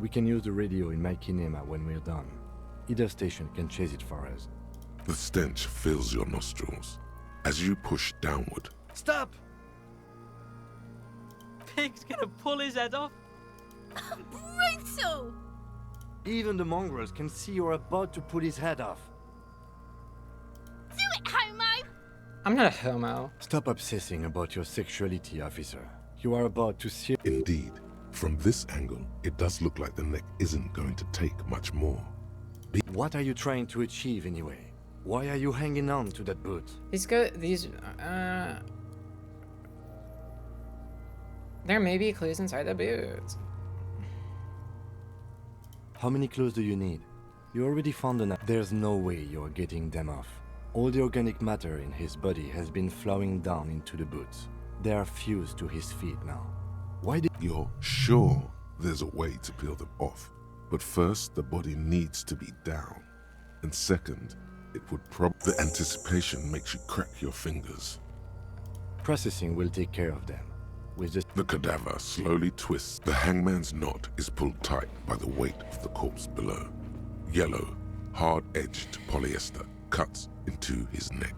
We can use the radio in my kinema when we're done. Either station can chase it for us. The stench fills your nostrils. As you push downward, Stop! Pig's gonna pull his head off. Brutal! Even the mongrels can see you're about to pull his head off. Do it, homo! I'm not a homo. Stop obsessing about your sexuality, officer. You are about to see. Indeed, from this angle, it does look like the neck isn't going to take much more. What are you trying to achieve anyway? Why are you hanging on to that boot? There may be clues inside the boot. How many clues do you need? You already found enough. There's no way you're getting them off. All the organic matter in his body has been flowing down into the boots. They are fused to his feet now. Why did... You're sure there's a way to peel them off, but first the body needs to be down. And second, it would the anticipation makes you crack your fingers. Processing will take care of them. With the cadaver slowly twists. The hangman's knot is pulled tight by the weight of the corpse below. Yellow, hard-edged polyester cuts into his neck.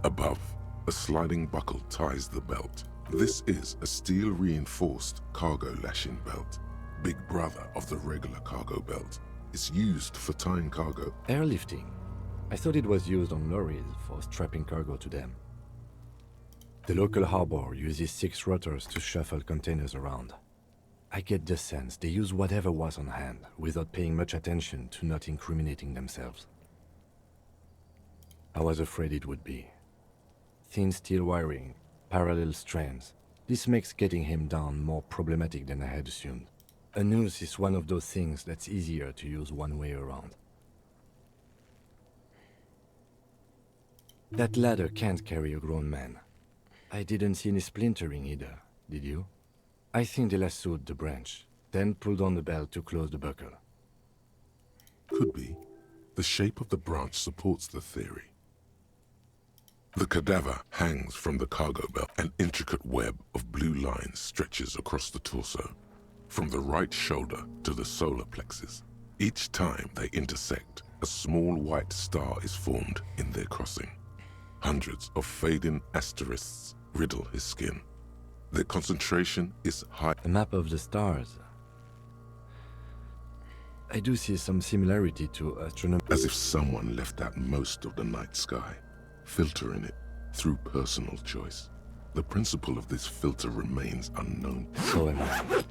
Above, a sliding buckle ties the belt. This is a steel-reinforced cargo lashing belt. Big brother of the regular cargo belt. It's used for tying cargo. Airlifting. I thought it was used on lorries for strapping cargo to them. The local harbor uses 6 rotors to shuffle containers around. I get the sense they use whatever was on hand, without paying much attention to not incriminating themselves. I was afraid it would be. Thin steel wiring, parallel strands. This makes getting him down more problematic than I had assumed. A noose is one of those things that's easier to use one way around. That ladder can't carry a grown man. I didn't see any splintering either, did you? I think they lassoed the branch, then pulled on the belt to close the buckle. Could be. The shape of the branch supports the theory. The cadaver hangs from the cargo belt. An intricate web of blue lines stretches across the torso, from the right shoulder to the solar plexus. Each time they intersect, a small white star is formed in their crossing. Hundreds of fading asterisks riddle his skin. Their concentration is high. A map of the stars. I do see some similarity to astronomy. As if someone left out most of the night sky, filtering it through personal choice. The principle of this filter remains unknown. So am I.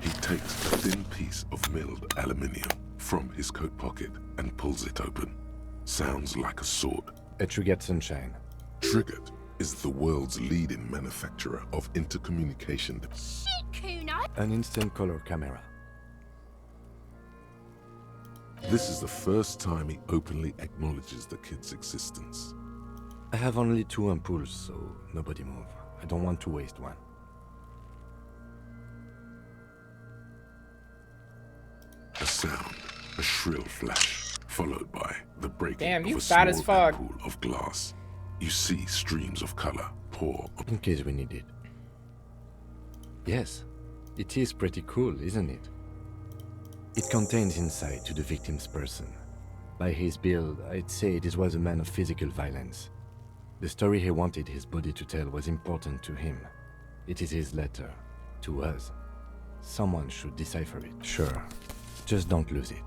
He takes a thin piece of milled aluminium from his coat pocket and pulls it open. Sounds like a sword. A Trigger Sunshine. Trigger is the world's leading manufacturer of intercommunication. Shit, Kuno! An instant color camera. This is the first time he openly acknowledges the kid's existence. I have only 2 ampoules, so nobody move. I don't want to waste one. A sound, a shrill flash, followed by the breaking Damn, of you a fat as small fuck. ampoule of glass. You see streams of color pour up. In case we need it. Yes, it is pretty cool, isn't it? It contains insight to the victim's person. By his build, I'd say this was a man of physical violence. The story he wanted his body to tell was important to him. It is his letter, to us. Someone should decipher it, sure. Just don't lose it.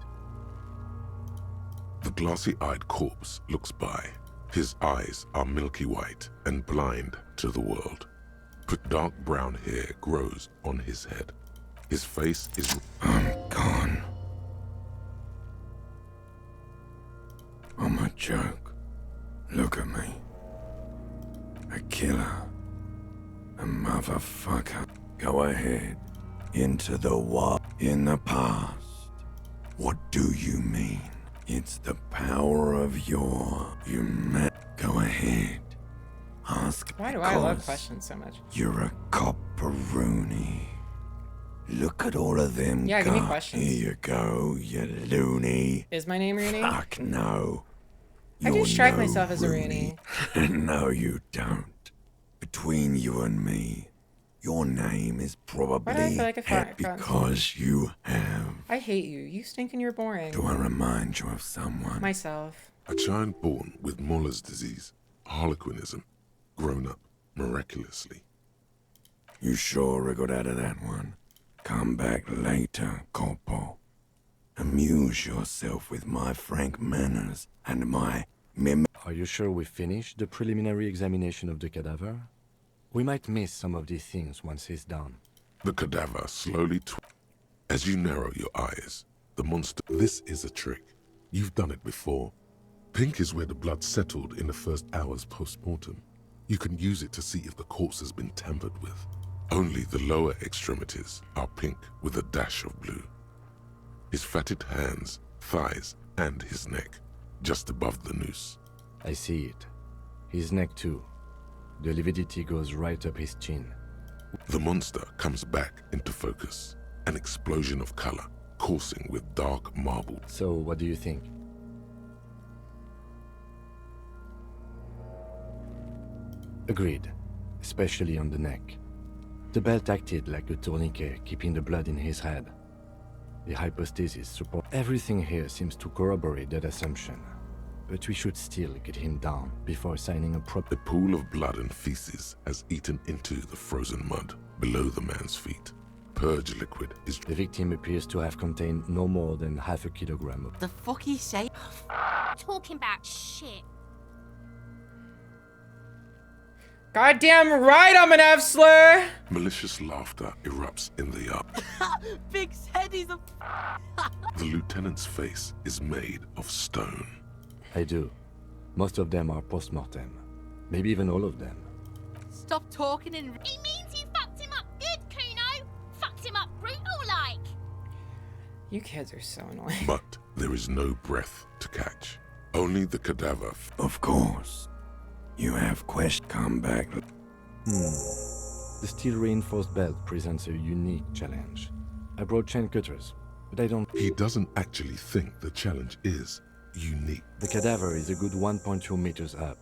The glassy-eyed corpse looks by. His eyes are milky white and blind to the world. But dark brown hair grows on his head. His face is... I'm gone. I'm a joke. Look at me. A killer. A motherfucker. Go ahead. Into the what? In the past. What do you mean? It's the power of your... Go ahead. Ask. Why do I love because questions so much? You're a copperoonie. Look at all of them. Yeah, give me guys. questions. Here you go, you loony. Is my name Rooney? Fuck no. I do You're strike no myself as a Rooney. No, you don't. Between you and me, your name is probably Why do I feel like a Het fat cunt? because you have. I hate you. You stink and you're boring. Do I remind you of someone? Myself. A child born with Muller's disease, harlequinism, grown up miraculously. You sure got out of that one? Come back later, Corpo. Amuse yourself with my frank manners and my Are you sure we finished the preliminary examination of the cadaver? We might miss some of these things once he's done. The cadaver slowly as you narrow your eyes, the monster... This is a trick. You've done it before. Pink is where the blood settled in the first hours post-mortem. You can use it to see if the corpse has been tampered with. Only the lower extremities are pink with a dash of blue. His fatted hands, thighs, and his neck, just above the noose. I see it. His neck too. The lividity goes right up his chin. The monster comes back into focus. An explosion of color, coursing with dark marble. So, what do you think? Agreed, especially on the neck. The belt acted like a tourniquet, keeping the blood in his head. The hypostasis support. Everything here seems to corroborate that assumption. But we should still get him down before signing a prop. The pool of blood and feces has eaten into the frozen mud below the man's feet. Purge liquid is... The victim appears to have contained no more than half a kilogram of... The fuck he say? Talking about shit. Goddamn right I'm an F-slur! Malicious laughter erupts in the yard. Big said he's a... The lieutenant's face is made of stone. I do. Most of them are post-mortem. Maybe even all of them. Stop talking and... He means you fucked him up good, Kuno. Fucked him up brutal like. You kids are so annoying. But there is no breath to catch. Only the cadaver. Of course. You have quest come back. The steel-reinforced belt presents a unique challenge. I brought chain cutters, but I don't... He doesn't actually think the challenge is unique. The cadaver is a good 1.2 meters up.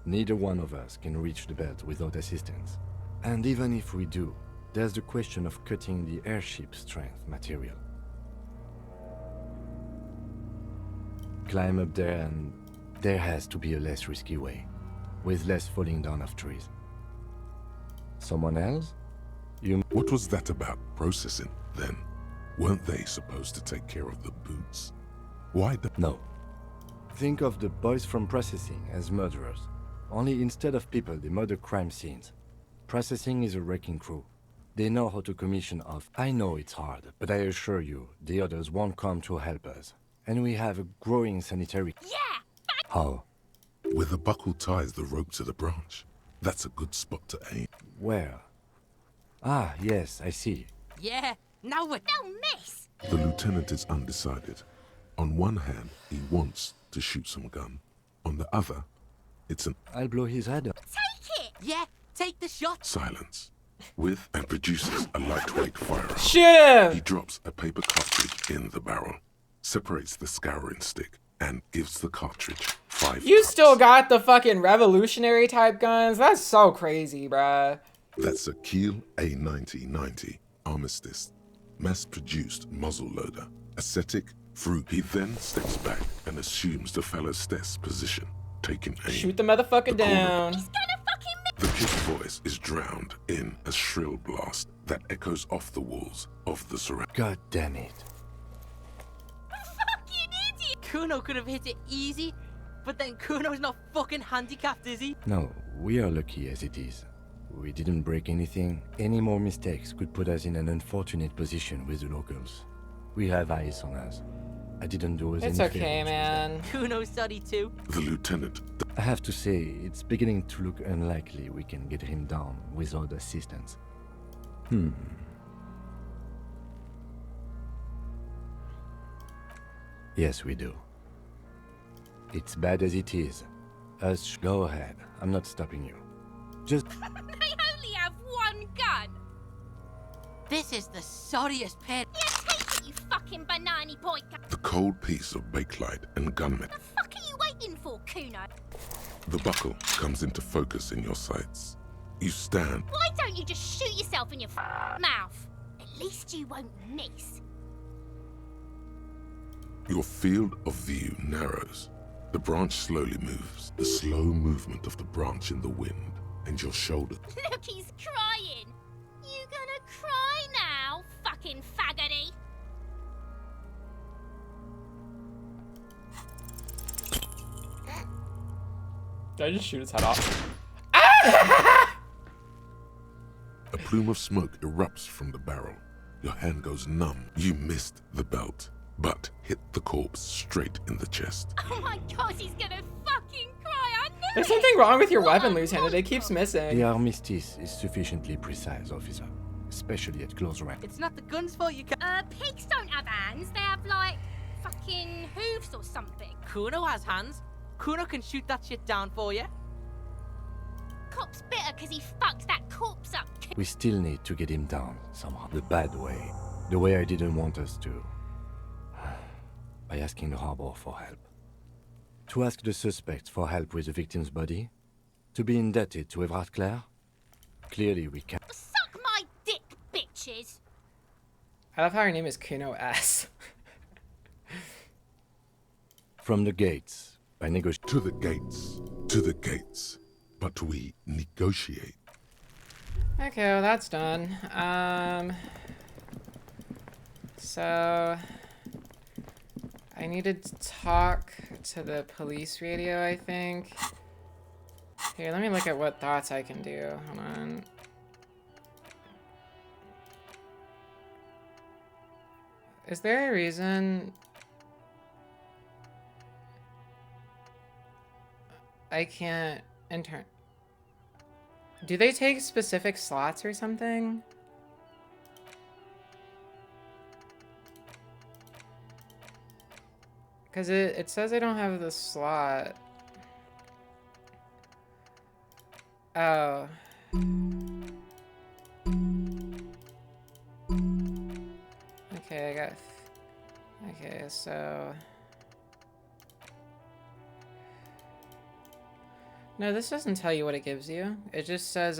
Neither one of us can reach the belt without assistance. And even if we do, there's the question of cutting the airship strength material. Climb up there and there has to be a less risky way, with less falling down of trees. Someone else? What was that about processing, then? Weren't they supposed to take care of the boots? Why the... No. Think of the boys from processing as murderers. Only instead of people, they murder crime scenes. Processing is a wrecking crew. They know how to commission off. I know it's hard, but I assure you, the others won't come to help us. And we have a growing sanitary... Yeah! How? Where the buckle ties the rope to the branch. That's a good spot to aim. Where? Ah, yes, I see. Yeah, now what? No miss! The lieutenant is undecided. On one hand, he wants to shoot some gun. On the other, it's an... I'll blow his head up. Take it! Yeah, take the shot. Silence. With and produces a lightweight firearm. Shoot him! He drops a paper cartridge in the barrel, separates the scouring stick, and gives the cartridge 5 You cuts. still got the fucking revolutionary type guns? That's so crazy, bruh. That's a Kiel A9090 Armistice, mass-produced muzzle-loader. Ascetic, fruit. He then steps back and assumes the fellow's desk position, taking aim. Shoot the motherfucker down. He's gonna fucking miss! The kid's voice is drowned in a shrill blast that echoes off the walls of the surround. God damn it. Fucking idiot! Kuno could have hit it easy, but then Kuno's not fucking handicapped, is he? No, we are lucky as it is. We didn't break anything. Any more mistakes could put us in an unfortunate position with the locals. We have eyes on us. I didn't do us It's any okay, favors. man. Kuno's sorry too. The lieutenant. I have to say, it's beginning to look unlikely we can get him down without assistance. Yes, we do. It's bad as it is. Go ahead. I'm not stopping you. Just... They only have one gun! This is the sorriest pet. Yeah, take it, you fucking banana point. The cold piece of bakelite and gunmetal. The fuck are you waiting for, Kuno? The buckle comes into focus in your sights. You stand. Why don't you just shoot yourself in your mouth? At least you won't miss. Your field of view narrows. The branch slowly moves. The slow movement of the branch in the wind and your shoulder. Look, he's crying. You gonna cry now, fucking Did I just shoot his head off? A plume of smoke erupts from the barrel. Your hand goes numb. You missed the belt, but hit the corpse straight in the chest. Oh my god, he's gonna fucking cry. I knew There's it. something wrong with your weapon, Lieutenant. It keeps missing. The armistice is sufficiently precise, officer, especially at close range. It's not the gun's fault you can't. Pigs don't have hands. They have, like, fucking hooves or something. Kuno has hands. Kuno can shoot that shit down for you. Cop's bitter because he fucked that corpse up. We still need to get him down somehow. The bad way. The way I didn't want us to. By asking the harbor for help. To ask the suspects for help with the victim's body. To be indebted to Everard Clare. Clearly we can't. Suck my dick, bitches. I love how her name is Kuno S. From the gates. By negotiating. To the gates. To the gates. But we negotiate. Okay, well that's done. So I needed to talk to the police radio, I think. Here, let me look at what thoughts I can do. Hold on. Is there a reason I can't enter? Do they take specific slots or something? Because it says I don't have the slot. Oh. Okay, I got... Okay, so... No, this doesn't tell you what it gives you. It just says,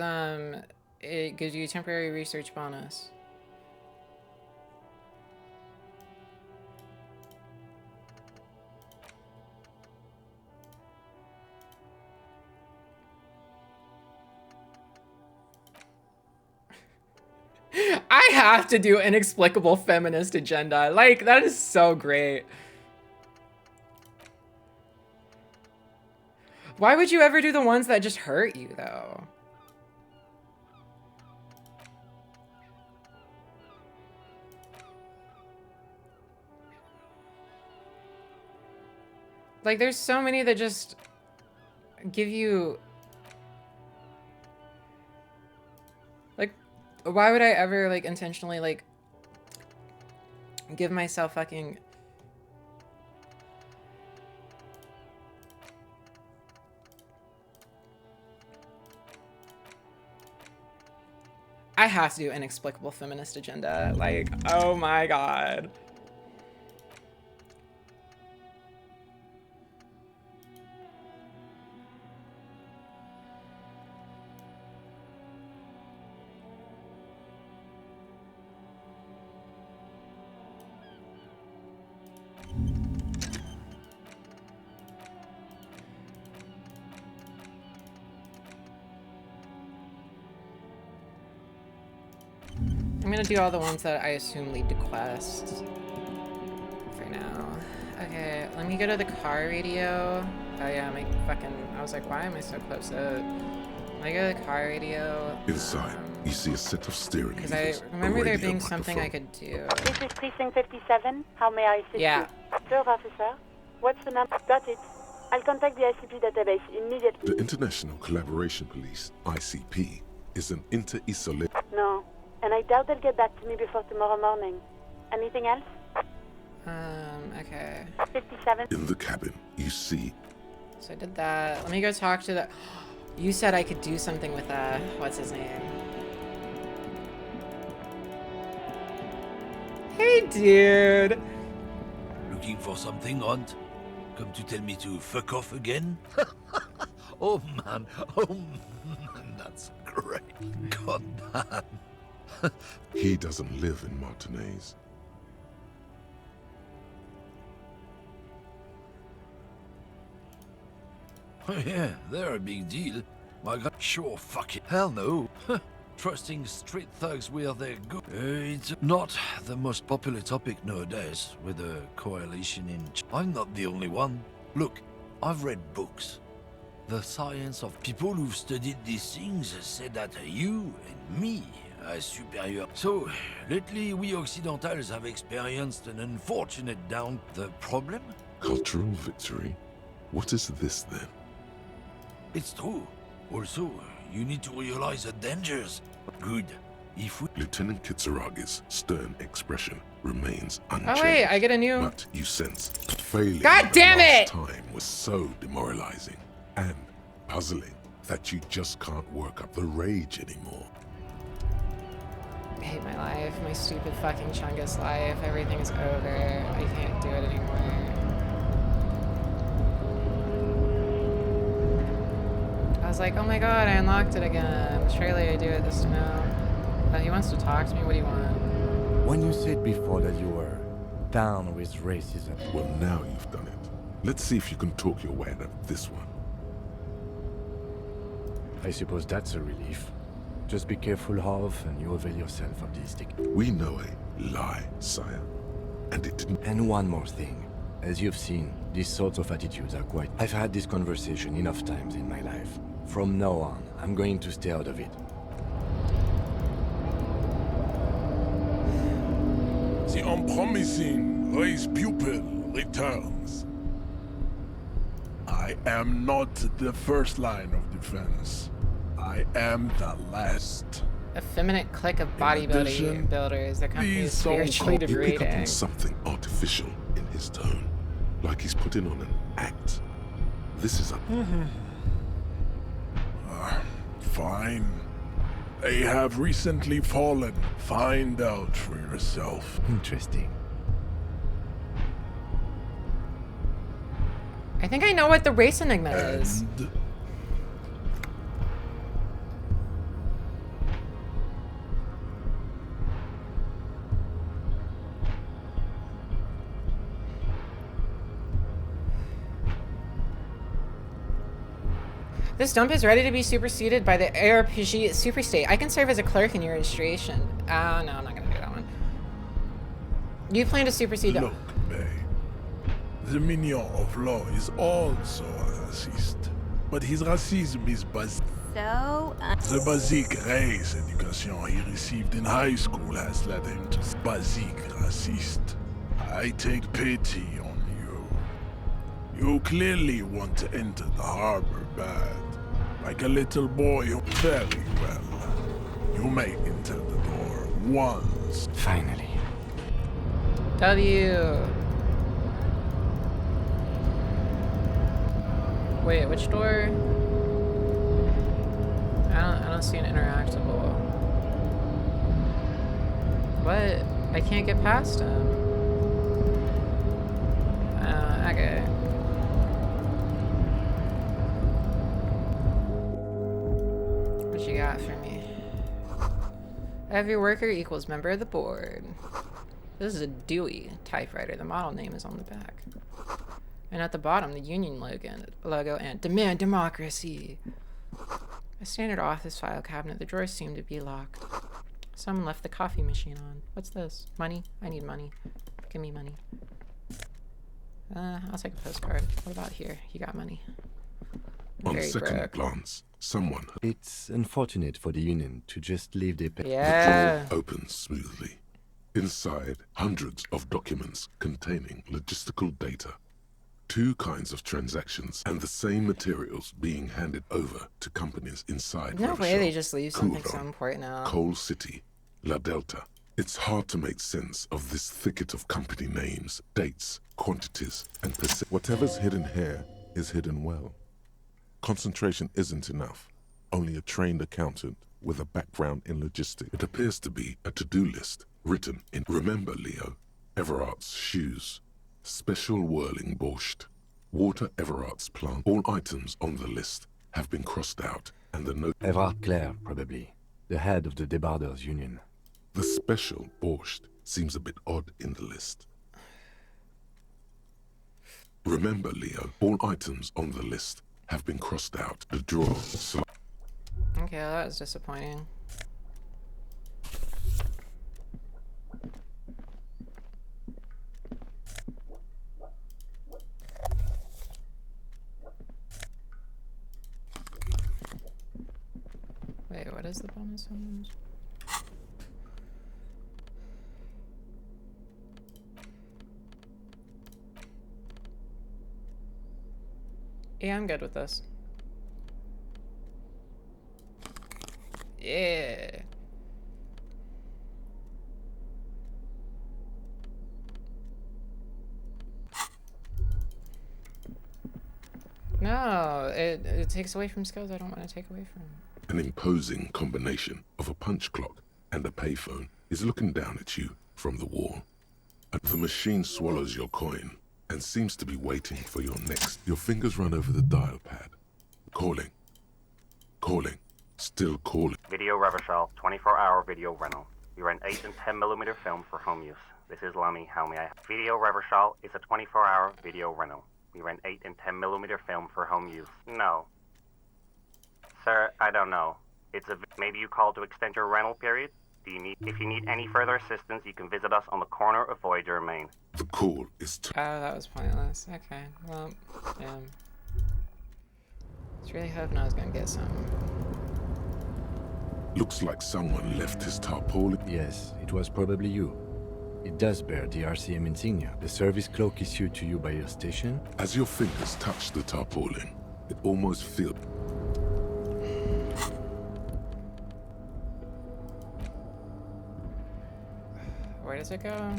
it gives you a temporary research bonus. I have to do inexplicable feminist agenda. Like, that is so great. Why would you ever do the ones that just hurt you, though? Like, there's so many that just give you... Like, why would I ever, like, intentionally, like, give myself fucking... I have to do inexplicable feminist agenda. Like, oh my god. I'm gonna do all the ones that I assume lead to quests for now. Okay, let me go to the car radio. Oh yeah, I was like, why am I so close to it? Let me go to the car radio. Inside, you see a set of steering Because I wheels, remember a there radio being something I microphone. could do. This is Precinct 57. How may I assist Yeah. you? Sir, officer. What's the number? Got it. I'll contact the ICP database immediately. The International Collaboration Police, ICP, is an inter-isolate... No. And I doubt they'll get back to me before tomorrow morning. Anything else? Okay. 57. In the cabin, you see... So I did that. Let me go talk to the... You said I could do something with, what's his name? Hey, dude! Looking for something, Hunt? Come to tell me to fuck off again? Oh man, that's great. God damn. He doesn't live in Martinez. Oh yeah, they're a big deal. My God, sure, fuck it. Hell no. Trusting street thugs where they're good. It's not the most popular topic nowadays, with a coalition in... I'm not the only one. Look, I've read books. The science of people who've studied these things said that you and me are superior. So, lately we Occidentals have experienced an unfortunate down. The problem? Cultural victory? What is this then? It's true. Also, you need to realize the dangers. Good. If we... Lieutenant Kitsuragi's stern expression remains unchanged. Oh wait, I get a new... But you sense failing God damn it! time was so demoralizing and puzzling that you just can't work up the rage anymore. I hate my life, my stupid fucking Chungus life. Everything's over. I can't do it anymore. I was like, oh my god, I unlocked it again. Surely I do it this now. He wants to talk to me. What do you want? When you said before that you were down with racism. Well, now you've done it. Let's see if you can talk your way out of this one. I suppose that's a relief. Just be careful, Harv, and you avail yourself of these tickets. We know a lie, sire. And it didn't... And one more thing. As you've seen, these sorts of attitudes are quite... I've had this conversation enough times in my life. From now on, I'm going to stay out of it. The unpromising race pupil returns. I am not the first line of defense. I am the last. Effeminate clique of bodybuilding builders. Their company is spiritually You pick up degrading. on something artificial in his tone. Like he's putting on an act. This is a... Fine. They have recently fallen. Find out for yourself. Interesting. I think I know what the race enigma is. This dump is ready to be superseded by the ARPG Superstate. I can serve as a clerk in your administration. No, I'm not gonna do that one. You plan to supersede... Look, May. The minion of law is also a racist. But his racism is basic. So, The basic race education he received in high school has led him to basic racist. I take pity on you. You clearly want to enter the harbor bad. Like a little boy. Very well. You may enter the door once. Finally. W. Wait, which door? I don't see an interactable. What? I can't get past him. Okay. What you got for me? Every worker equals member of the board. This is a Dewey typewriter. The model name is on the back. And at the bottom, the union logo and demand democracy. A standard office file cabinet. The drawers seem to be locked. Someone left the coffee machine on. What's this? Money? I need money. Give me money. I'll take a postcard. What about here? You got money. On Very second broke. glance, someone... It's unfortunate for the Union to just leave their... Yeah. The drawer opens smoothly. Inside, hundreds of documents containing logistical data. 2 kinds of transactions and the same materials being handed over to companies inside. No way Revachol, they just leave something so Coulon, important out. Coal City, La Delta. It's hard to make sense of this thicket of company names, dates, quantities, and whatever's hidden here is hidden well. Concentration isn't enough. Only a trained accountant with a background in logistics. It appears to be a to-do list written in Remember, Leo, Everart's shoes. Special whirling borscht. Water Everart's plant. All items on the list have been crossed out, and the note... Everard Clare, probably. The head of the Debarders Union. The special borscht seems a bit odd in the list. Remember, Leo, all items on the list have been crossed out. The drawer... Okay, well, that was disappointing. is the bonus on those? Yeah, I'm good with this. Yeah. No, it takes away from skills I don't want to take away from. An imposing combination of a punch clock and a payphone is looking down at you from the wall. The machine swallows your coin and seems to be waiting for your next. Your fingers run over the dial pad. Calling. Calling. Still calling. Video Reversal, 24-hour video rental. We rent 8 and 10mm film for home use. This is Lummy. How may I help? Video Reversal is a 24-hour video rental. We rent 8 and 10mm film for home use. No. Sir, I don't know. Maybe you called to extend your rental period? If you need any further assistance, you can visit us on the corner of Voyager and Main. The call is Oh, that was pointless. Okay, well, yeah. I was really hoping I was gonna get some. Looks like someone left his tarpaulin. Yes, it was probably you. It does bear the RCM insignia. The service cloak issued to you by your station. As your fingers touch the tarpaulin, it almost feels... Where does it go?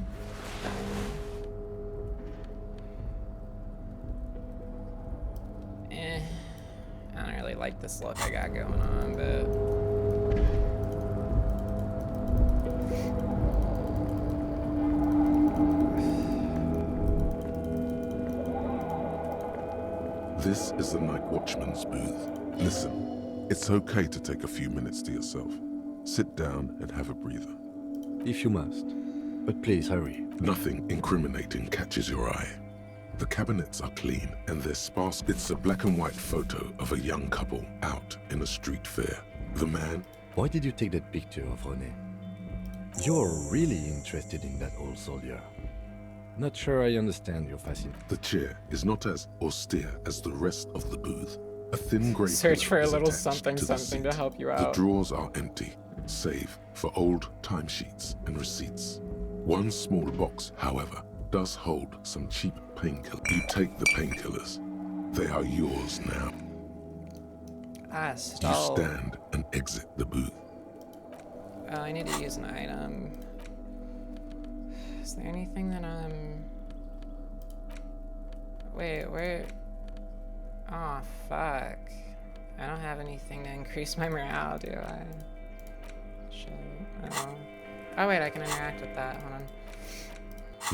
I don't really like this look I got going on, but... This is the Night Watchman's booth. Listen, it's okay to take a few minutes to yourself. Sit down and have a breather. If you must. But please hurry. Nothing incriminating catches your eye. The cabinets are clean and they're sparse. It's a black and white photo of a young couple out in a street fair. The man... Why did you take that picture of René? You're really interested in that old soldier. Not sure I understand your fascination. The chair is not as austere as the rest of the booth. A thin grey Search for a pillow is little attached something to the something seat. to help you The out. drawers are empty, save for old timesheets and receipts. One small box, however, does hold some cheap painkillers. You take the painkillers. They are yours now. Ah, You stall. stand and exit the booth. Oh, I need to use an item. Is there anything that I'm... Wait, where... Oh, fuck. I don't have anything to increase my morale, do I? Shit. Oh. Oh, wait, I can interact with that. Hold on.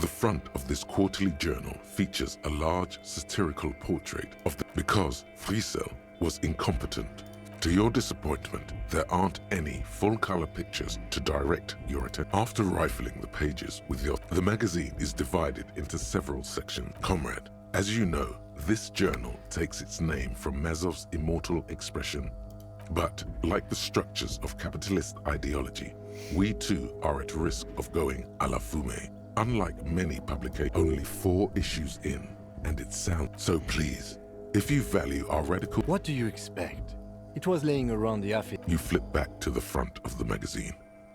The front of this quarterly journal features a large satirical portrait of the... Because Friesel was incompetent. To your disappointment, there aren't any full-color pictures to direct your attention. After rifling the pages with your... The magazine is divided into several sections. Comrade, as you know, this journal takes its name from Mazov's immortal expression. But, like the structures of capitalist ideology, we too are at risk of going à la fumée. Unlike many publications, only 4 issues in, and it sounds... So please, if you value our radical... What do you expect? It was laying around the office. You flip back to the front of the magazine.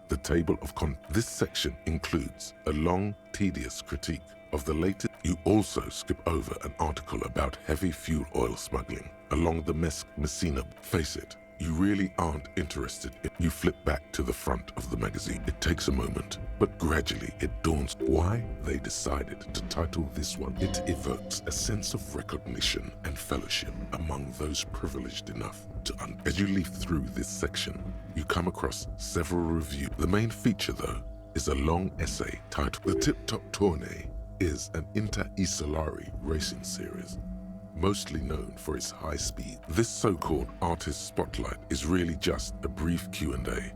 The table of This section includes a long, tedious critique of the latest... You also skip over an article about heavy fuel oil smuggling along the Messina. Face it, you really aren't interested in... You flip back to the front of the magazine. It takes a moment, but gradually it dawns why they decided to title this one. It evokes a sense of recognition and fellowship among those privileged enough to... As you leaf through this section, you come across several reviews. The main feature, though, is a long essay titled The Tip Top Tournée is an inter-Isolari racing series, mostly known for its high speed. This so-called artist spotlight is really just a brief Q&A.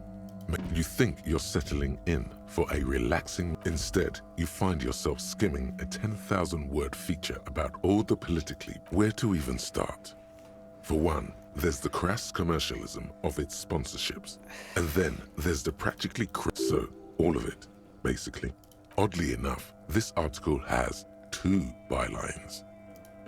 You think you're settling in for a relaxing... Instead, you find yourself skimming a 10,000-word feature about all the politically... Where to even start? For one, there's the crass commercialism of its sponsorships. And then there's the practically... So, all of it, basically. Oddly enough, this article has 2 bylines.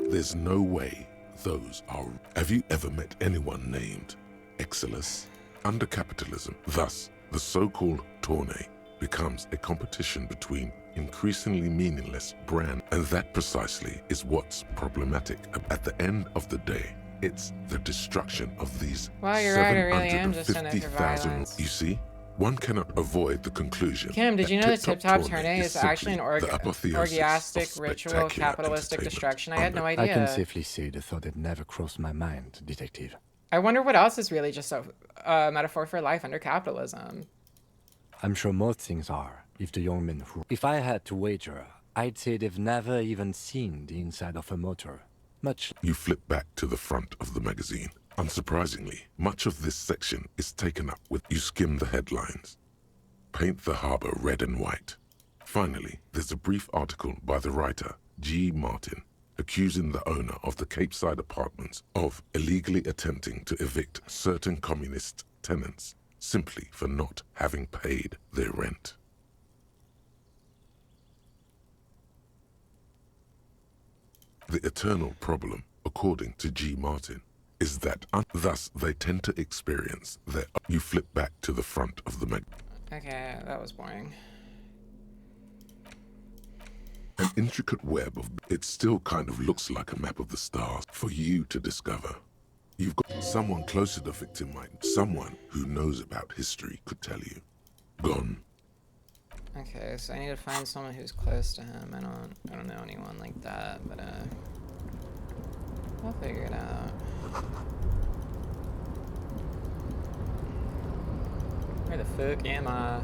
There's no way those are... Have you ever met anyone named Exilus? Under capitalism, thus, the so-called tourney becomes a competition between increasingly meaningless brands, and that precisely is what's problematic. At the end of the day, it's the destruction of these Well, you're right, I really am just in it for 750,000. violence. You see, one cannot avoid the conclusion. Kim, did that you know the Tip-Top Tip-Top Tourney Tourney is actually an simply the apotheosis orgiastic of ritual spectacular capitalistic entertainment destruction? I had no I idea. can safely say the thought had never crossed my mind, Detective. I wonder what else is really just a metaphor for life under capitalism. I'm sure most things are. If the young men who... If I had to wager, I'd say they've never even seen the inside of a motor. Much... You flip back to the front of the magazine. Unsurprisingly, much of this section is taken up with you skim the headlines. Paint the harbor red and white. Finally, there's a brief article by the writer, G. Martin, accusing the owner of the Capeside Apartments of illegally attempting to evict certain communist tenants simply for not having paid their rent. The eternal problem, according to G. Martin, is that thus they tend to experience their... You flip back to the front of the mag... Okay, that was boring. An intricate web of... It still kind of looks like a map of the stars for you to discover. You've got someone close to the victim might... Someone who knows about history could tell you. Gone. Okay, so I need to find someone who's close to him. I don't know anyone like that, but I'll figure it out. Where the fuck am I?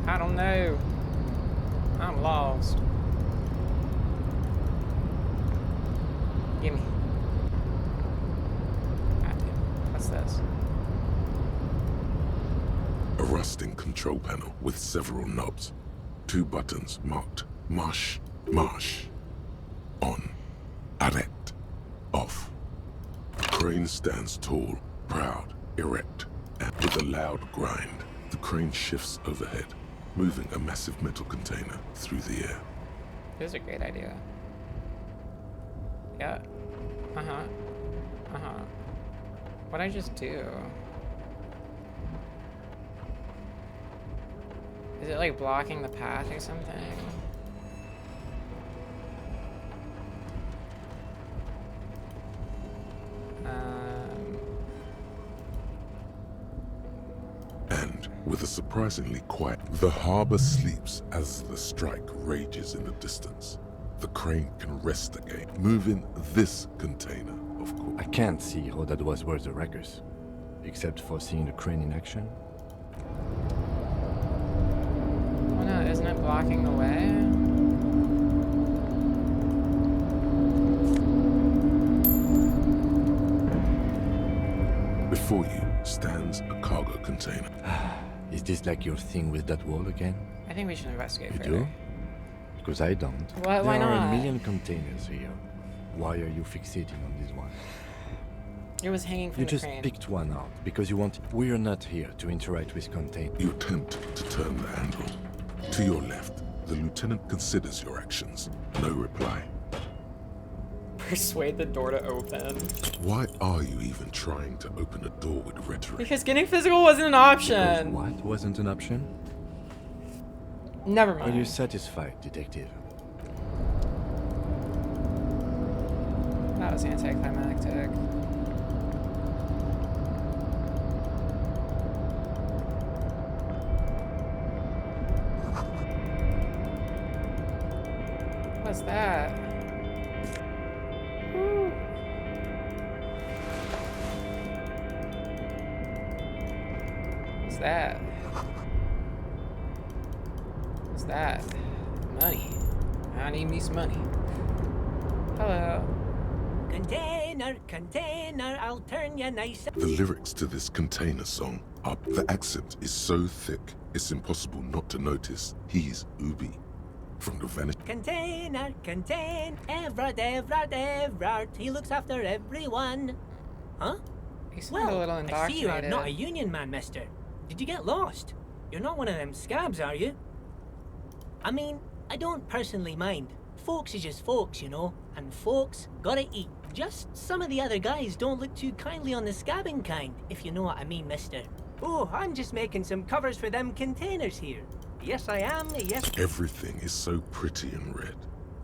I don't know. I'm lost. Gimme. What's this? A rusting control panel with several knobs. 2 buttons marked Marsh, Marsh. On. Arrête. Off. The crane stands tall, proud, erect, and with a loud grind, the crane shifts overhead, moving a massive metal container through the air. This is a great idea. Yeah. What'd I just do? Is it like blocking the path or something? And, with a surprisingly quiet, the harbor sleeps as the strike rages in the distance. The crane can rest again, moving this container, of course. I can't see how that was worth the wreckers, except for seeing the crane in action. Oh no, isn't it blocking the way? Before you stands a cargo container. Is this like your thing with that wall again? I think we should investigate You further. do? Because I don't. Why there are not? a million containers here. Why are you fixating on this one? It was hanging from You the just crane. picked one out because you want... We're not here to interact with containers. You attempt to turn the handle. To your left, the lieutenant considers your actions. No reply. Persuade the door to open. Why are you even trying to open a door with rhetoric? Because getting physical wasn't an option. Because what wasn't an option? Never Are mind. you satisfied, detective? That was anticlimactic. What's that? Woo. What's that? What's that? Money. I need me some money. Hello. Container, container, I'll turn you nice. The lyrics to this container song are... The accent is so thick, it's impossible not to notice he's Ubi. From the vanish... Container, contain, Everard, Everard, Everard. He looks after everyone. Huh? You sound a little I see you are indoctrinated. not a union man, mister. Did you get lost? You're not one of them scabs, are you? I mean, I don't personally mind. folks is just folks, you know, and folks gotta eat. Just some of the other guys don't look too kindly on the scabbing kind, if you know what I mean, mister. Oh, I'm just making some covers for them containers here. Yes, I am, yes. Everything is so pretty and red.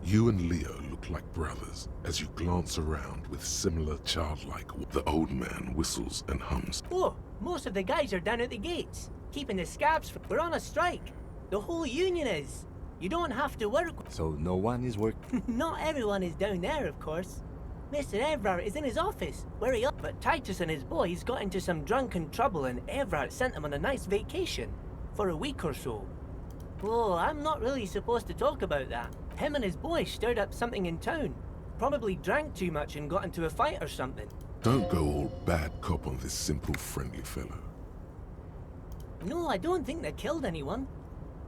You and Leo look like brothers as you glance around with similar childlike. The old man whistles and hums. Oh, most of the guys are down at the gates, keeping the scabs. We're on a strike. The whole union is. You don't have to work. So no one is working? Not everyone is down there, of course. Mr. Evrart is in his office, where he... But Titus and his boys got into some drunken trouble and Evrart sent them on a nice vacation. For a week or so. Oh, I'm not really supposed to talk about that. Him and his boys stirred up something in town. Probably drank too much and got into a fight or something. Don't go all bad cop on this simple, friendly fellow. No, I don't think they killed anyone.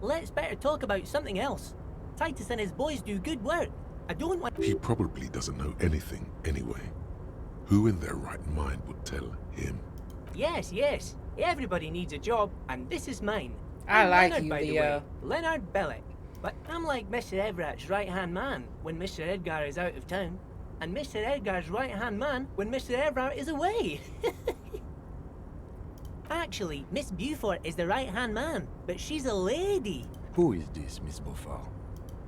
Let's better talk about something else. Titus and his boys do good work. I don't want... He probably doesn't know anything anyway. Who in their right mind would tell him? Yes, yes. Everybody needs a job, and this is mine. I I'm like Leonard, you, by the Leo. way. Leonard Bellick. But I'm like Mr. Everett's right-hand man when Mr. Edgar is out of town, and Mr. Edgar's right-hand man when Mr. Everett is away. Actually, Miss Beaufort is the right-hand man, but she's a lady. Who is this, Miss Beaufort?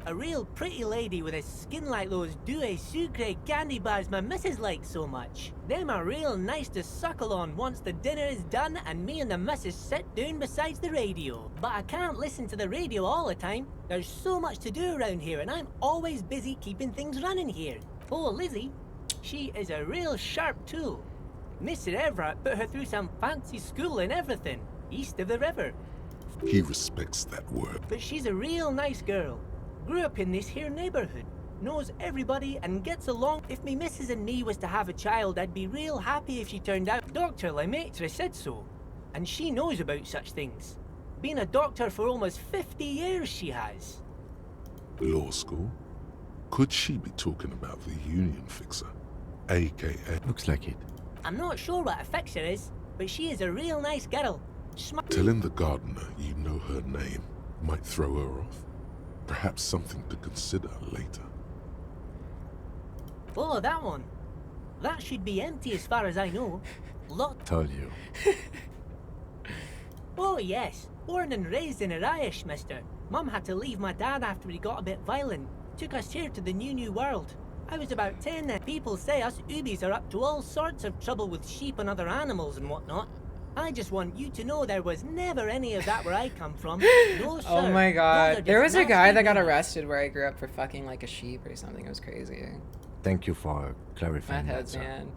A real pretty lady with a skin like those douce sucre candy bars my missus likes so much. Them are real nice to suckle on once the dinner is done and me and the missus sit down beside the radio. But I can't listen to the radio all the time. There's so much to do around here and I'm always busy keeping things running here. Oh, Lizzie, she is a real sharp tool. Mr. Everett put her through some fancy school and everything, east of the river. He respects that word. But she's a real nice girl. Grew up in this here neighborhood, knows everybody and gets along. If me missus and me was to have a child, I'd be real happy if she turned out. Dr. Lemaitre said so, and she knows about such things. Been a doctor for almost 50 years she has. Law school? Could she be talking about the union fixer? AKA... Looks like it. I'm not sure what a fixer is, but she is a real nice girl. Telling the gardener you know her name might throw her off. Perhaps something to consider later. Oh, that one. That should be empty as far as I know. Told you. Oh, yes. Born and raised in Irish, mister. Mum had to leave my dad after he got a bit violent. Took us here to the new world. I was about 10 then. People say us Ubies are up to all sorts of trouble with sheep and other animals and whatnot. I just want you to know there was never any of that where I come from. No, sir. Oh my Those are god. just There was a guy nasty that got humans. arrested where I grew up for fucking like a sheep or something. It was crazy. Thank you for clarifying Meth that, heads, sir. man.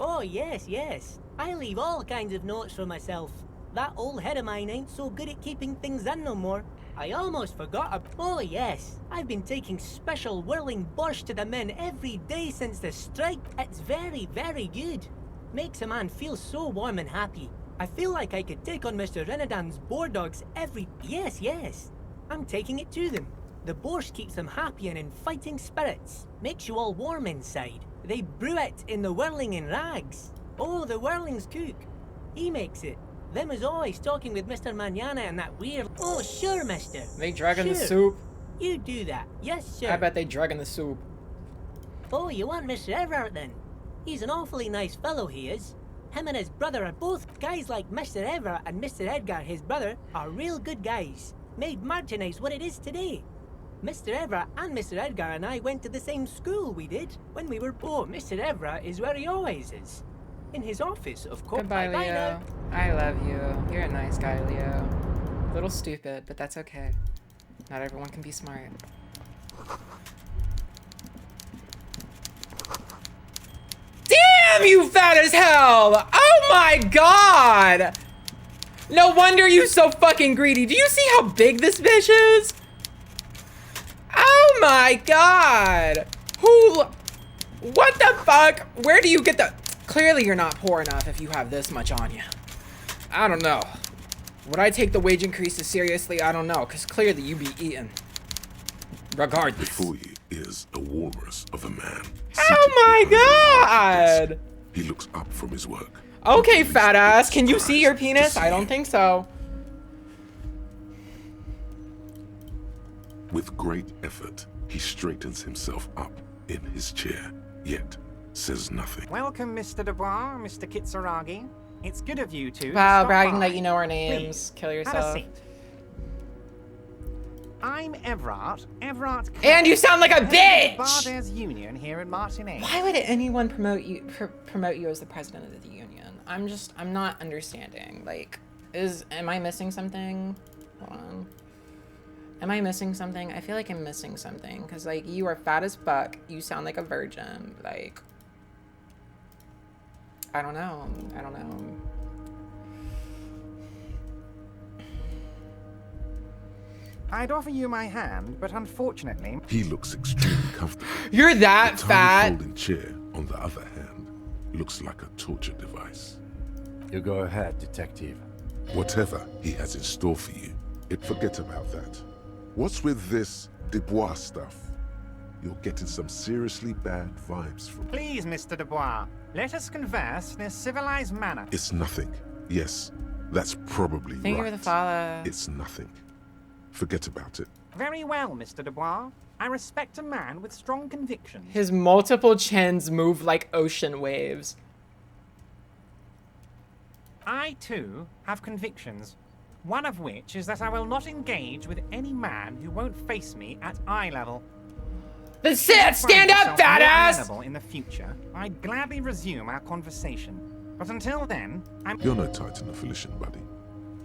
Oh, yes, yes. I leave all kinds of notes for myself. That old head of mine ain't so good at keeping things in no more. I almost forgot. Oh, yes. I've been taking special whirling borscht to the men every day since the strike. It's very, very good. Makes a man feel so warm and happy. I feel like I could take on Mr. Renadan's boar dogs every... Yes, yes. I'm taking it to them. The borscht keeps them happy and in fighting spirits. Makes you all warm inside. They brew it in the whirling in rags. Oh, the whirling's cook. He makes it. Them is always talking with Mr. Manana and that weird... Oh, sure, mister. They drug in the Sure. soup. You do that. Yes, sir. I bet they drug in the soup. Oh, you want Mr. Everett then? He's an awfully nice fellow, he is. Him and his brother are both guys like Mr. Everett and Mr. Edgar, his brother, are real good guys. Made Martinez what it is today. Mr. Everett and Mr. Edgar and I went to the same school, we did, when we were... Oh, Mr. Everett is where he always is. In his office, of course. Goodbye, Bye-bye Leo. now. I love you. You're a nice guy, Leo. A little stupid, but that's okay. Not everyone can be smart. Damn, you fat as hell! Oh my god! No wonder you so fucking greedy. Do you see how big this bitch is? Oh my god! Who... What the fuck? Where do you get the... Clearly you're not poor enough if you have this much on you. I don't know. Would I take the wage increases seriously? I don't know, because clearly you be eating. Regardless. Before you is a walrus of a man. Oh my god! He looks up from his work. Okay, fat ass. Can you see your penis? I don't think so. With great effort, he straightens himself up in his chair, yet says nothing. Welcome, Mr. Dubois, Mr. Kitsuragi. It's good of you two. Wow, to bragging stop by. that you know our names. Please, Kill have a yourself. seat. I'm Everard. Everard. And you sound like a bitch! Bardairs Union here in Martinez. Why would anyone promote you as the president of the union? I'm not understanding. Like, am I missing something? Hold on. Am I missing something? I feel like I'm missing something. Because, like, you are fat as fuck. You sound like a virgin. Like, I don't know. I don't know. I'd offer you my hand, but unfortunately... He looks extremely comfortable. You're that the fat. tiny folding chair, on the other hand, looks like a torture device. You go ahead, detective. Whatever he has in store for you, forget about that. What's with this Dubois stuff? You're getting some seriously bad vibes from... Please, Mr. Dubois, let us converse in a civilized manner. It's nothing. Yes, that's probably Thank you right. for the follow. It's nothing. Forget about it. Very well, Mr. Dubois. I respect a man with strong convictions. His multiple chins move like ocean waves. I, too, have convictions. One of which is that I will not engage with any man who won't face me at eye level. Then stand up, fat ass! In the future, I'd gladly resume our conversation. But until then, I'm... You're no Titan of Felician, buddy.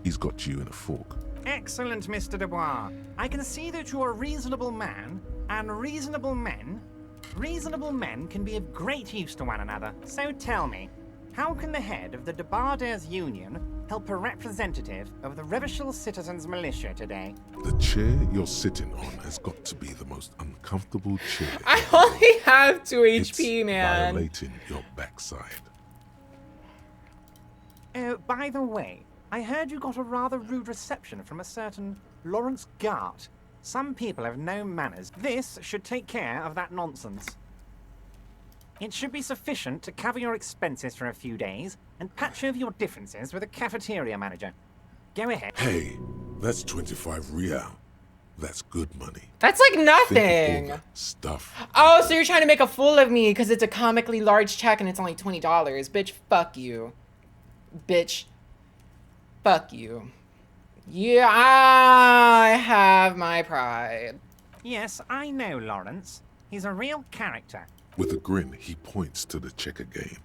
He's got you in a fork. Excellent, Mr. Dubois. I can see that you're a reasonable man, and reasonable men can be of great use to one another. So tell me, how can the head of the Bardairs Union help a representative of the Revachol Citizens Militia today? The chair you're sitting on has got to be the most uncomfortable chair. I only have 2 HP, it's man. Violating your backside. By the way, I heard you got a rather rude reception from a certain Lawrence Gart. Some people have no manners. This should take care of that nonsense. It should be sufficient to cover your expenses for a few days and patch over your differences with a cafeteria manager. Go ahead. Hey, that's 25 real. That's good money. That's like nothing. Think of all that stuff. Oh, so you're trying to make a fool of me because it's a comically large check and it's only $20. Bitch, fuck you. Bitch, fuck you. Yeah, I have my pride. Yes, I know Lawrence. He's a real character. With a grin, he points to the checker game.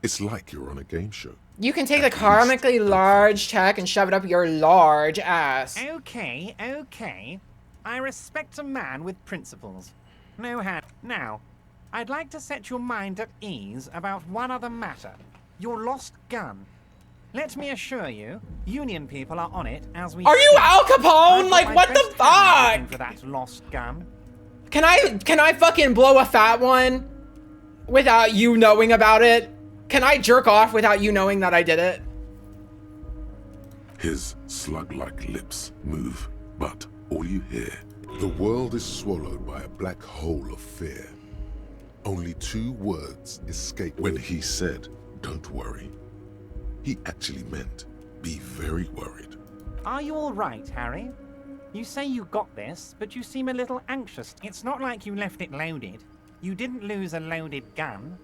It's like you're on a game show. You can take the comically large check and shove it up your large ass. Okay, okay. I respect a man with principles. No hand. Now, I'd like to set your mind at ease about one other matter. Your lost gun. Let me assure you, Union people are on it as we... Are you Al Capone? Like, what the fuck? For that lost gun. Can I fucking blow a fat one without you knowing about it? Can I jerk off without you knowing that I did it? His slug-like lips move, but all you hear, the world is swallowed by a black hole of fear. Only 2 words escape when he said, "Don't worry." He actually meant, be very worried. Are you all right, Harry? You say you got this, but you seem a little anxious. It's not like you left it loaded. You didn't lose a loaded gun.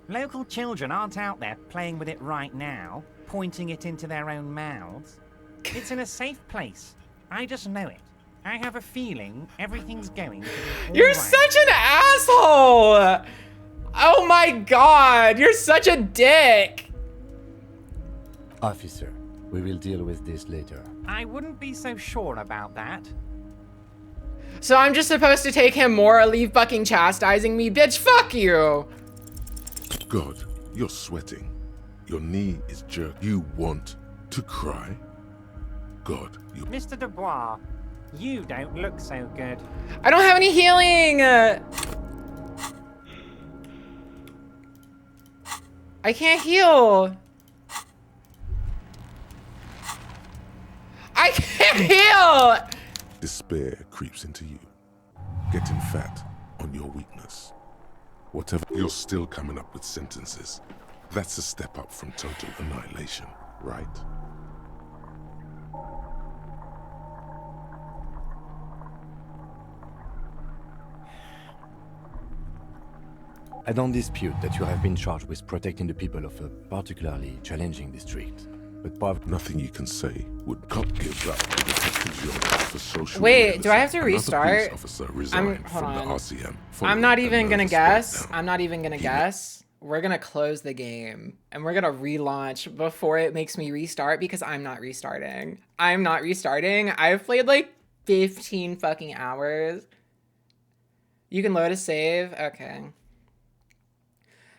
Local children aren't out there playing with it right now, pointing it into their own mouths. It's in a safe place. I just know it. I have a feeling everything's going to be all You're right. such an asshole! Oh my god, you're such a dick! Officer, we will deal with this later. I wouldn't be so sure about that. So I'm just supposed to take him morally fucking chastising me? Bitch, fuck you! God, you're sweating. Your knee is jerked. You want to cry? God, you... Mr. Dubois, you don't look so good. I don't have any healing! I can't heal! I can't heal! Despair creeps into you, getting fat on your weakness. Whatever, you're still coming up with sentences. That's a step up from total annihilation, right? I don't dispute that you have been charged with protecting the people of a particularly challenging district. But nothing you can say would not give up the detective job for social Wait, realism. do I have to Another restart? police officer resigned Hold from on. the RCM I'm not following a even gonna nervous guess. breakdown. I'm not even gonna guess. We're gonna close the game and we're gonna relaunch before it makes me restart because I'm not restarting. I'm not restarting. I've played like 15 fucking hours. You can load a save. Okay.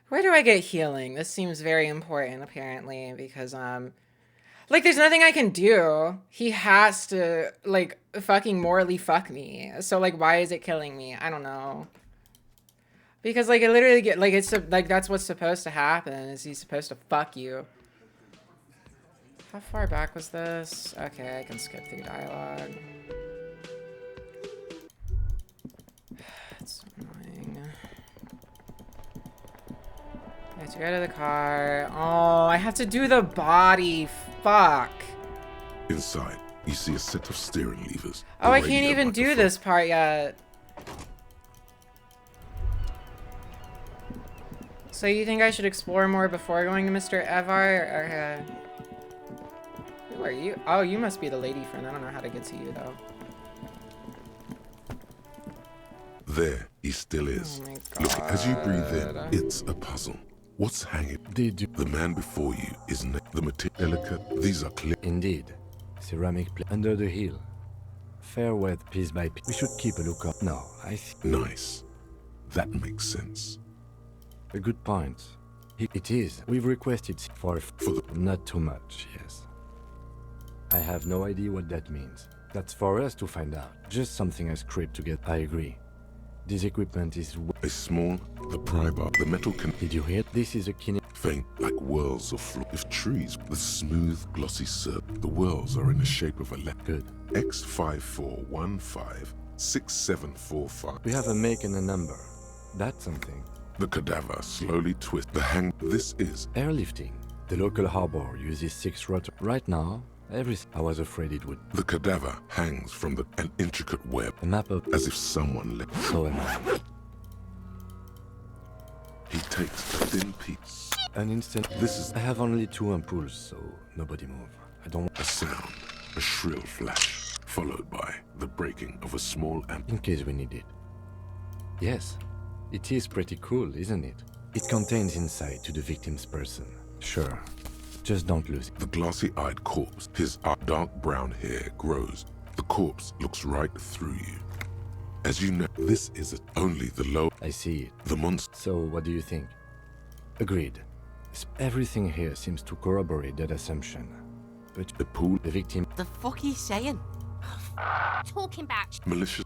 Where do I get healing? This seems very important apparently because like there's nothing I can do. He has to like fucking morally fuck me. So like why is it killing me? I don't know. Because like it literally get like it's like that's what's supposed to happen is he's supposed to fuck you. How far back was this? Okay, I can skip through dialogue. It's annoying. I have to go to the car. Oh, I have to do the body. Fuck. Inside, you see a set of steering levers. Oh, I can't even do this part yet. So you think I should explore more before going to Mr. Evar? Who are you? Oh, you must be the lady friend. I don't know how to get to you, though. There, he still is. Oh my Look, as you breathe in, God. it's a puzzle. What's hanging? The man before you is the material delicate. These are clear. Indeed. Ceramic plate under the heel. Fair wet piece by piece. We should keep a lookout. No, I see. Nice. That makes sense. A good point. It is. We've requested for the... Not too much, yes. I have no idea what that means. That's for us to find out. Just something I scraped to get. I agree. This equipment is... A small, the pry bar, the metal can... Did you hear? This is a faint, like whirls of floor. If trees, the smooth, glossy surface, the whirls are in the shape of a letter. Good. X54156745. We have a make and a number. That's something. The cadaver slowly twists the hang. This is airlifting. The local harbor uses 6 rotor. Right now, I was afraid it would. The cadaver hangs from an intricate web. A map of... As if someone left. So am I. He takes a thin piece. An instant. This is... I have only 2 ampoules, so nobody move. I don't... A sound. A shrill flash. Followed by the breaking of a small amp. In case we need it. Yes. It is pretty cool, isn't it? It contains insight to the victim's person. Sure. Just don't lose it. The glassy-eyed corpse, his dark brown hair grows. The corpse looks right through you. As you know, this is only the low... I see it. The monster... So, what do you think? Agreed. Everything here seems to corroborate that assumption. But the pool... The victim... The fuck are you saying? Talking about... Malicious...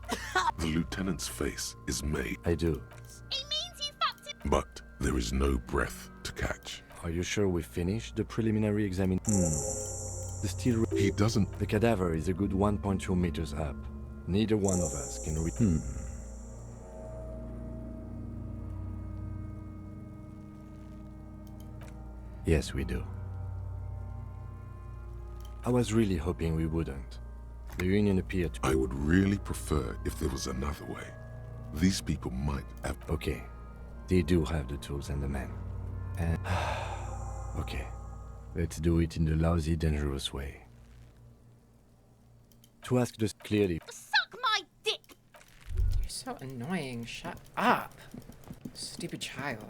The lieutenant's face is made. I do. It means you fucked him. But there is no breath to catch. Are you sure we finished the preliminary examination? The steel... He doesn't... The cadaver is a good 1.2 meters up. Neither one of us can reach... Yes, we do. I was really hoping we wouldn't. The Union appeared to... I would really prefer if there was another way. These people might have... Okay. They do have the tools and the men. And... Okay. Let's do it in the lousy, dangerous way. To ask this clearly... Suck my dick! You're so annoying. Shut up. Stupid child.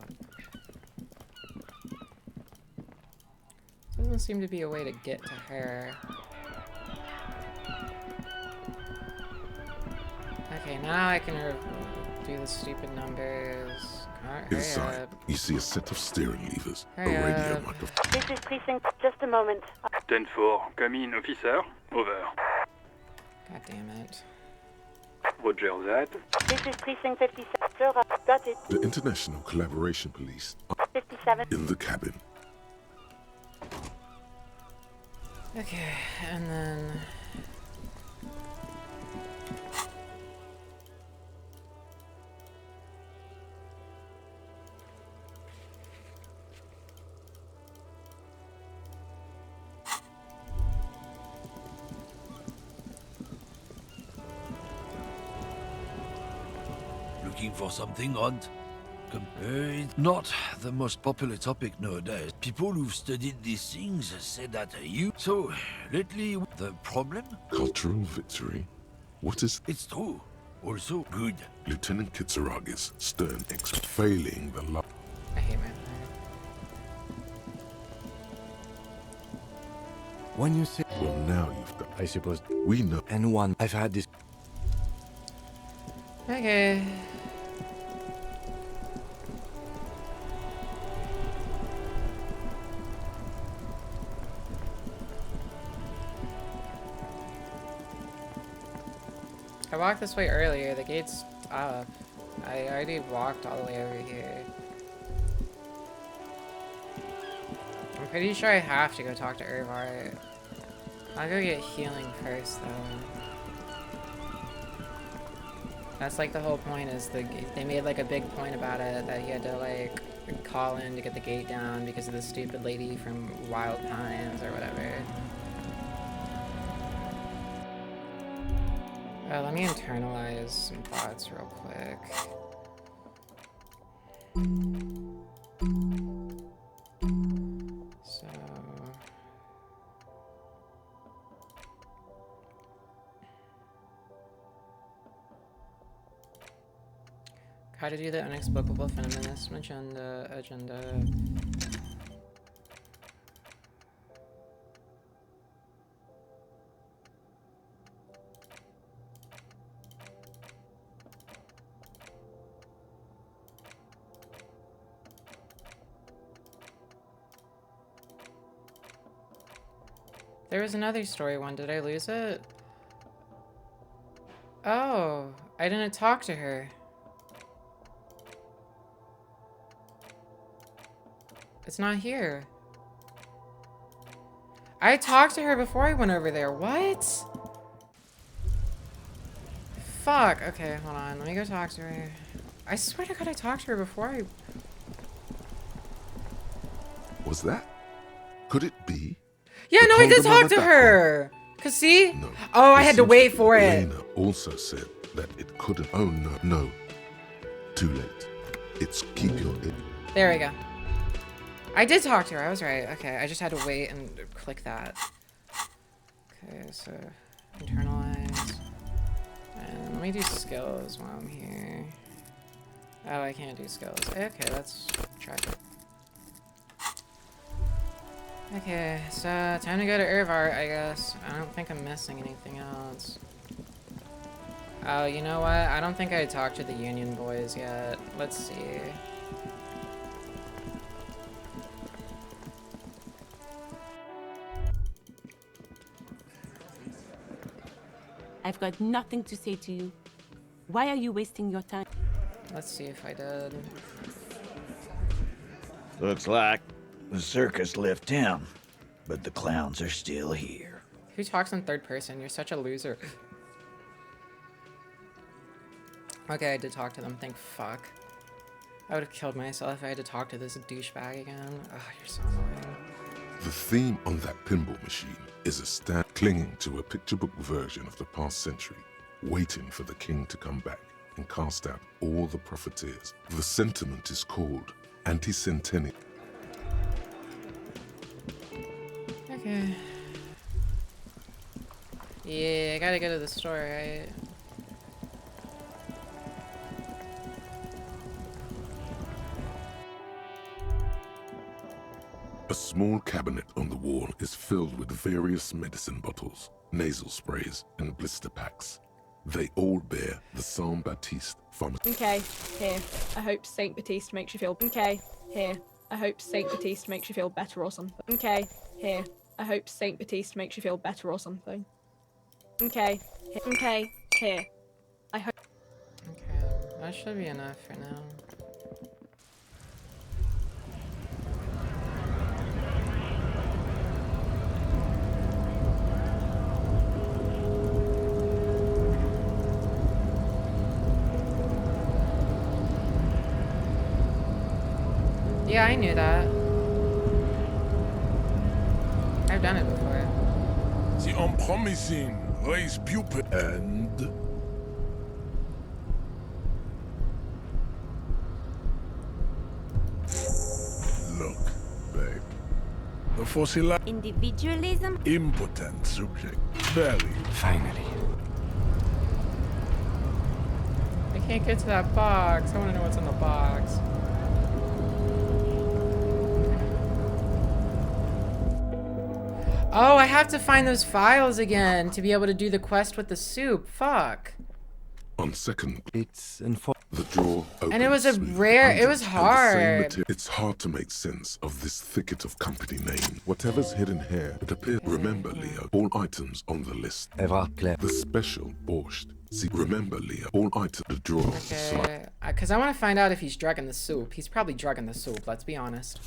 Doesn't seem to be a way to get to her. Okay, now I can do the stupid numbers. Inside, you see a set of steering levers, a Hurry radio up. microphone. This is precinct. Just a moment. 10-4, come in, officer. Over. God damn it. Roger that. This is precinct 57. Sir, got it. The International Collaboration Police are 57. in the cabin. Okay, and then... Looking for something, Hunt? It's not the most popular topic nowadays. People who've studied these things say that you... So, lately, the problem? Cultural victory? What is... It's true. Also good. Lieutenant Kitsaragi's stern failing the law. I hate my When you say... Well, now you've got... I suppose... We know... And one... I've had this... Okay. I walked this way earlier. The gate's up. I already walked all the way over here. I'm pretty sure I have to go talk to Irvar. I'll go get healing first, though. That's like the whole point is they made like a big point about it that he had to like call in to get the gate down because of the stupid lady from Wild Pines or whatever. Let me internalize some thoughts real quick. So... How to do the inexplicable feminism agenda. There was another story one. Did I lose it? Oh, I didn't talk to her. It's not here. I talked to her before I went over there. What? Fuck. Okay, hold on. Let me go talk to her. I swear to God I talked to her before I... Was that? Could it be? Yeah, no, I did talk to her. Cause see? No. Oh, I had to wait for it. Lena also said that it could have... Oh, no, no. Too late. It's keep your... There we go. I did talk to her. I was right. Okay, I just had to wait and click that. Okay, so internalize. And let me do skills while I'm here. Oh, I can't do skills. Okay, let's try it. Okay, so time to go to Irvar, I guess. I don't think I'm missing anything else. Oh, you know what? I don't think I talked to the Union boys yet. Let's see. I've got nothing to say to you. Why are you wasting your time? Let's see if I did. Looks like the circus left town, but the clowns are still here. Who talks in third person? You're such a loser. Okay, I did talk to them, thank fuck. I would have killed myself if I had to talk to this douchebag again. Ugh, you're so annoying. The theme on that pinball machine is a stand clinging to a picture book version of the past century, waiting for the king to come back and cast out all the profiteers. The sentiment is called anti-centennial. Okay. Yeah, I gotta go to the store, right? A small cabinet on the wall is filled with various medicine bottles, nasal sprays, and blister packs. They all bear the Saint Baptiste pharmacy. Okay, here. I hope Saint Baptiste makes you feel... Okay, here. I hope Saint Baptiste makes you feel better or something. Okay, here. I hope Saint Baptiste makes you feel better or something. Okay, okay, here. I hope... Okay, that should be enough for now. Yeah, I knew that. I've done it before. The unpromising raise pupil and... before she left. Individualism? Impotent subject. Very. Finally. I can't get to that box. I want to know what's in the box. Oh, I have to find those files again to be able to do the quest with the soup. Fuck. On second, it's the drawer opens. And it was a rare. It was hard. It's hard to make sense of this thicket of company names. Whatever's hidden here, it appears. Remember, Leo, all items on the list. The special borscht. See, remember, Leo, all items. The drawer. Okay, because I want to find out if he's drugging the soup. He's probably drugging the soup. Let's be honest.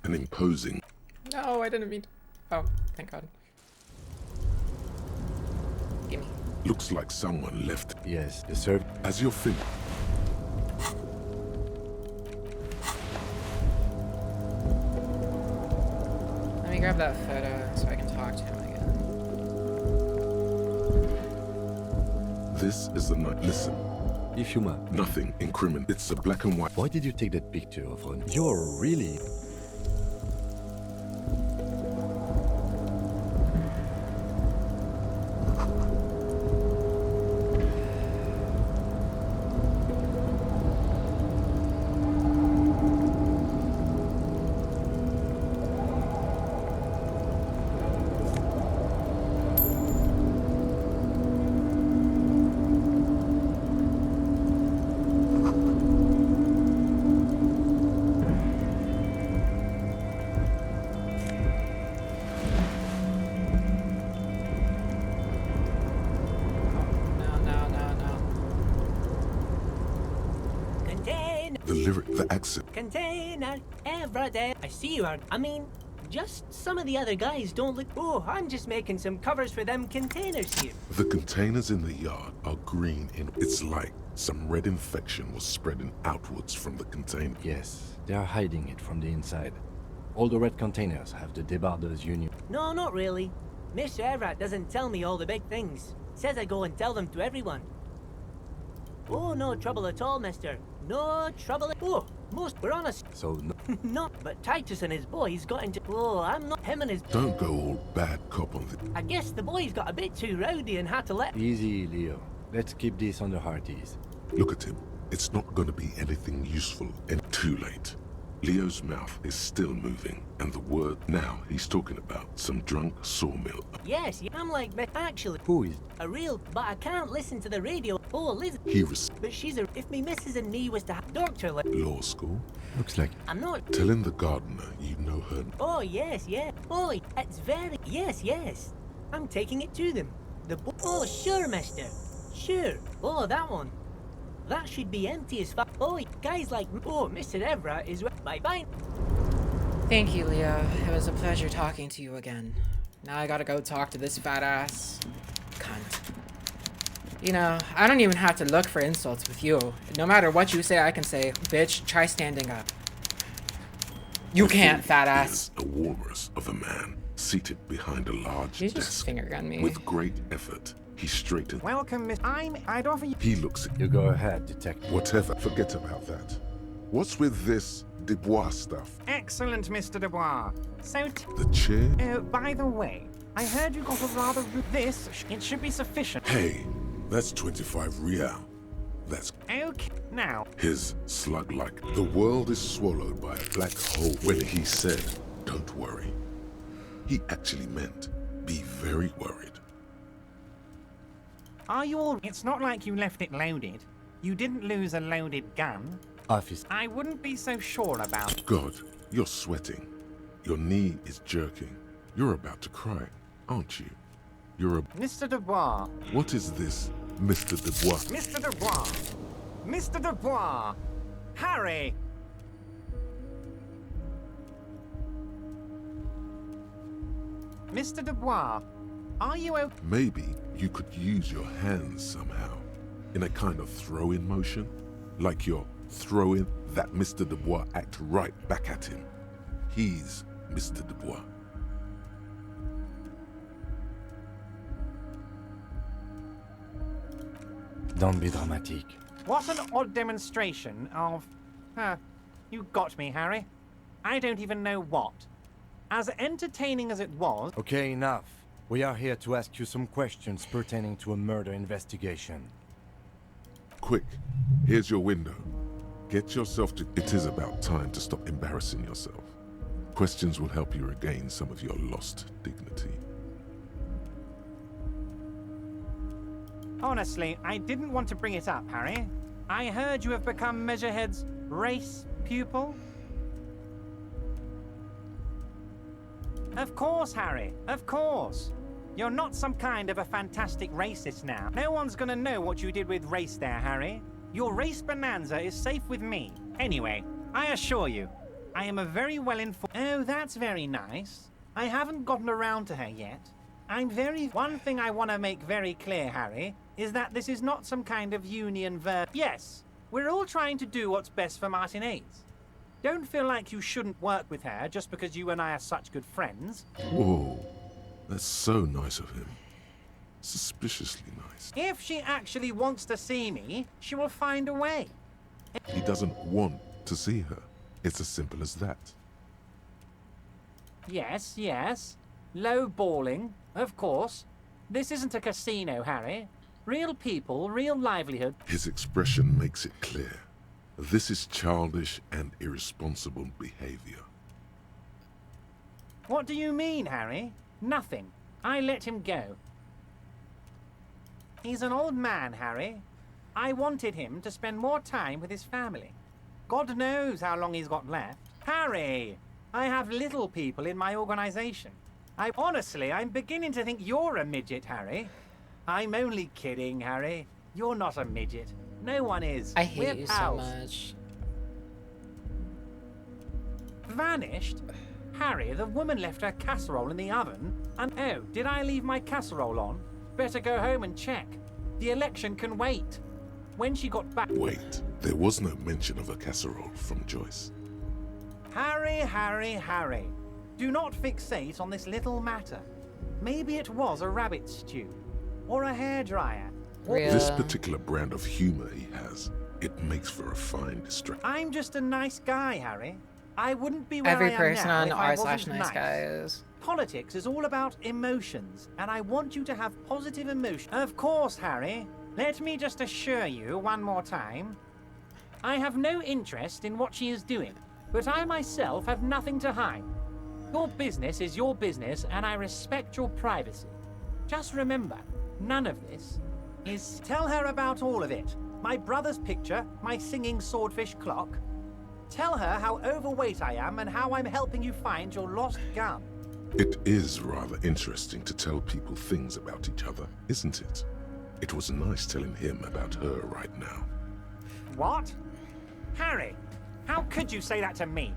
An imposing. No, I didn't mean. Oh, thank God. Gimme. Looks like someone left. Yes, the serve. As you're finished. Let me grab that photo so I can talk to him again. This is the night. Listen. If you mind. Nothing incriminating. It's a black and white. Why did you take that picture of her? You're really. Container every day. I see you are. I mean, just some of the other guys don't look. Oh, I'm just making some covers for them containers here. The containers in the yard are green. It's like some red infection was spreading outwards from the container. Yes, they are hiding it from the inside. All the red containers have the Debarders Union. No, not really. Mr. Everett doesn't tell me all the big things. Says I go and tell them to everyone. Oh, no trouble at all, mister. No trouble. Oh, most were honest. So, no. Not, but Titus and his boys got into. Oh, I'm not him and his. Don't go all bad cop on the. I guess the boys got a bit too rowdy and had to let. Easy, Leo. Let's keep this on the heart ease. Look at him. It's not going to be anything useful and too late. Leo's mouth is still moving, and the word now he's talking about some drunk sawmill. Yes, I'm like, actually. Who is? A real, but I can't listen to the radio. Oh, Liz. But she's a. If me missus and me was to have doctor like. Law school? Looks like. I'm not. Telling the gardener you know her. Oh, yes, yeah. Oh, it's very. Yes, yes. I'm taking it to them. Oh, sure, mister. Sure. Oh, that one. That should be empty as fuck. Oh, guys like. Oh, Mr. Evra is. Bye-bye. Thank you, Leo. It was a pleasure talking to you again. Now I gotta go talk to this fat ass cunt. You know, I don't even have to look for insults with you. No matter what you say, I can say, bitch, try standing up. You can't, fat ass. A walrus of a man seated behind a large He's desk. just finger gun me. With great effort, he straightened. Welcome, Miss. I'd offer you. He looks at you. Go ahead, detective. Whatever. Forget about that. What's with this Dubois stuff? Excellent, Mr. Dubois. So. The chair? Oh, by the way, I heard you got a rather. This. It should be sufficient. Hey, that's 25 real. That's. Okay, now. His slug-like. The world is swallowed by a black hole. When he said, "Don't worry," he actually meant, "Be very worried." Are you all? It's not like you left it loaded. You didn't lose a loaded gun. Office. I wouldn't be so sure about. God, you're sweating. Your knee is jerking. You're about to cry, aren't you? You're a... Mr. Dubois. What is this, Mr. Dubois? Mr. Dubois. Mr. Dubois. Harry. Mr. Dubois, are you okay? Maybe you could use your hands somehow, in a kind of throw-in motion, like you're throwing that Mr. Dubois act right back at him. He's Mr. Dubois. Don't be dramatic. What an odd demonstration of... you got me, Harry. I don't even know what. As entertaining as it was... Okay, enough. We are here to ask you some questions pertaining to a murder investigation. Quick, here's your window. Get yourself to... It is about time to stop embarrassing yourself. Questions will help you regain some of your lost dignity. Honestly, I didn't want to bring it up, Harry. I heard you have become Measurehead's race pupil. Of course, Harry, of course. You're not some kind of a fantastic racist now. No one's gonna know what you did with race there, Harry. Your race bonanza is safe with me. Anyway, I assure you, I am a very well-informed... Oh, that's very nice. I haven't gotten around to her yet. One thing I want to make very clear, Harry, is that this is not some kind of union Yes, we're all trying to do what's best for Martinez. Don't feel like you shouldn't work with her just because you and I are such good friends. Whoa, that's so nice of him. Suspiciously nice. If she actually wants to see me, she will find a way. He doesn't want to see her. It's as simple as that. Yes, yes. Low-balling, of course. This isn't a casino, Harry. Real people, real livelihood. His expression makes it clear. This is childish and irresponsible behavior. What do you mean, Harry? Nothing. I let him go. He's an old man, Harry. I wanted him to spend more time with his family. God knows how long he's got left. Harry! I have little people in my organization. Honestly, I'm beginning to think you're a midget, Harry. I'm only kidding, Harry. You're not a midget. No one is. I hate We're you pals. so much. Vanished? Harry, the woman left her casserole in the oven. And oh, did I leave my casserole on? Better go home and check. The election can wait. When she got back... Wait, there was no mention of a casserole from Joyce. Harry, Harry, Harry. Do not fixate on this little matter. Maybe it was a rabbit stew. Or a hairdryer. This particular brand of humor he has, it makes for a fine distraction. I'm just a nice guy, Harry. I wouldn't be where Every I am person now on if I r/nice wasn't guy is. Politics is all about emotions, and I want you to have positive emotion. Of course, Harry. Let me just assure you one more time. I have no interest in what she is doing, but I myself have nothing to hide. Your business is your business, and I respect your privacy. Just remember, none of this is... Tell her about all of it. My brother's picture, my singing swordfish clock. Tell her how overweight I am and how I'm helping you find your lost gun. It is rather interesting to tell people things about each other, isn't it? It was nice telling him about her right now. What? Harry, how could you say that to me?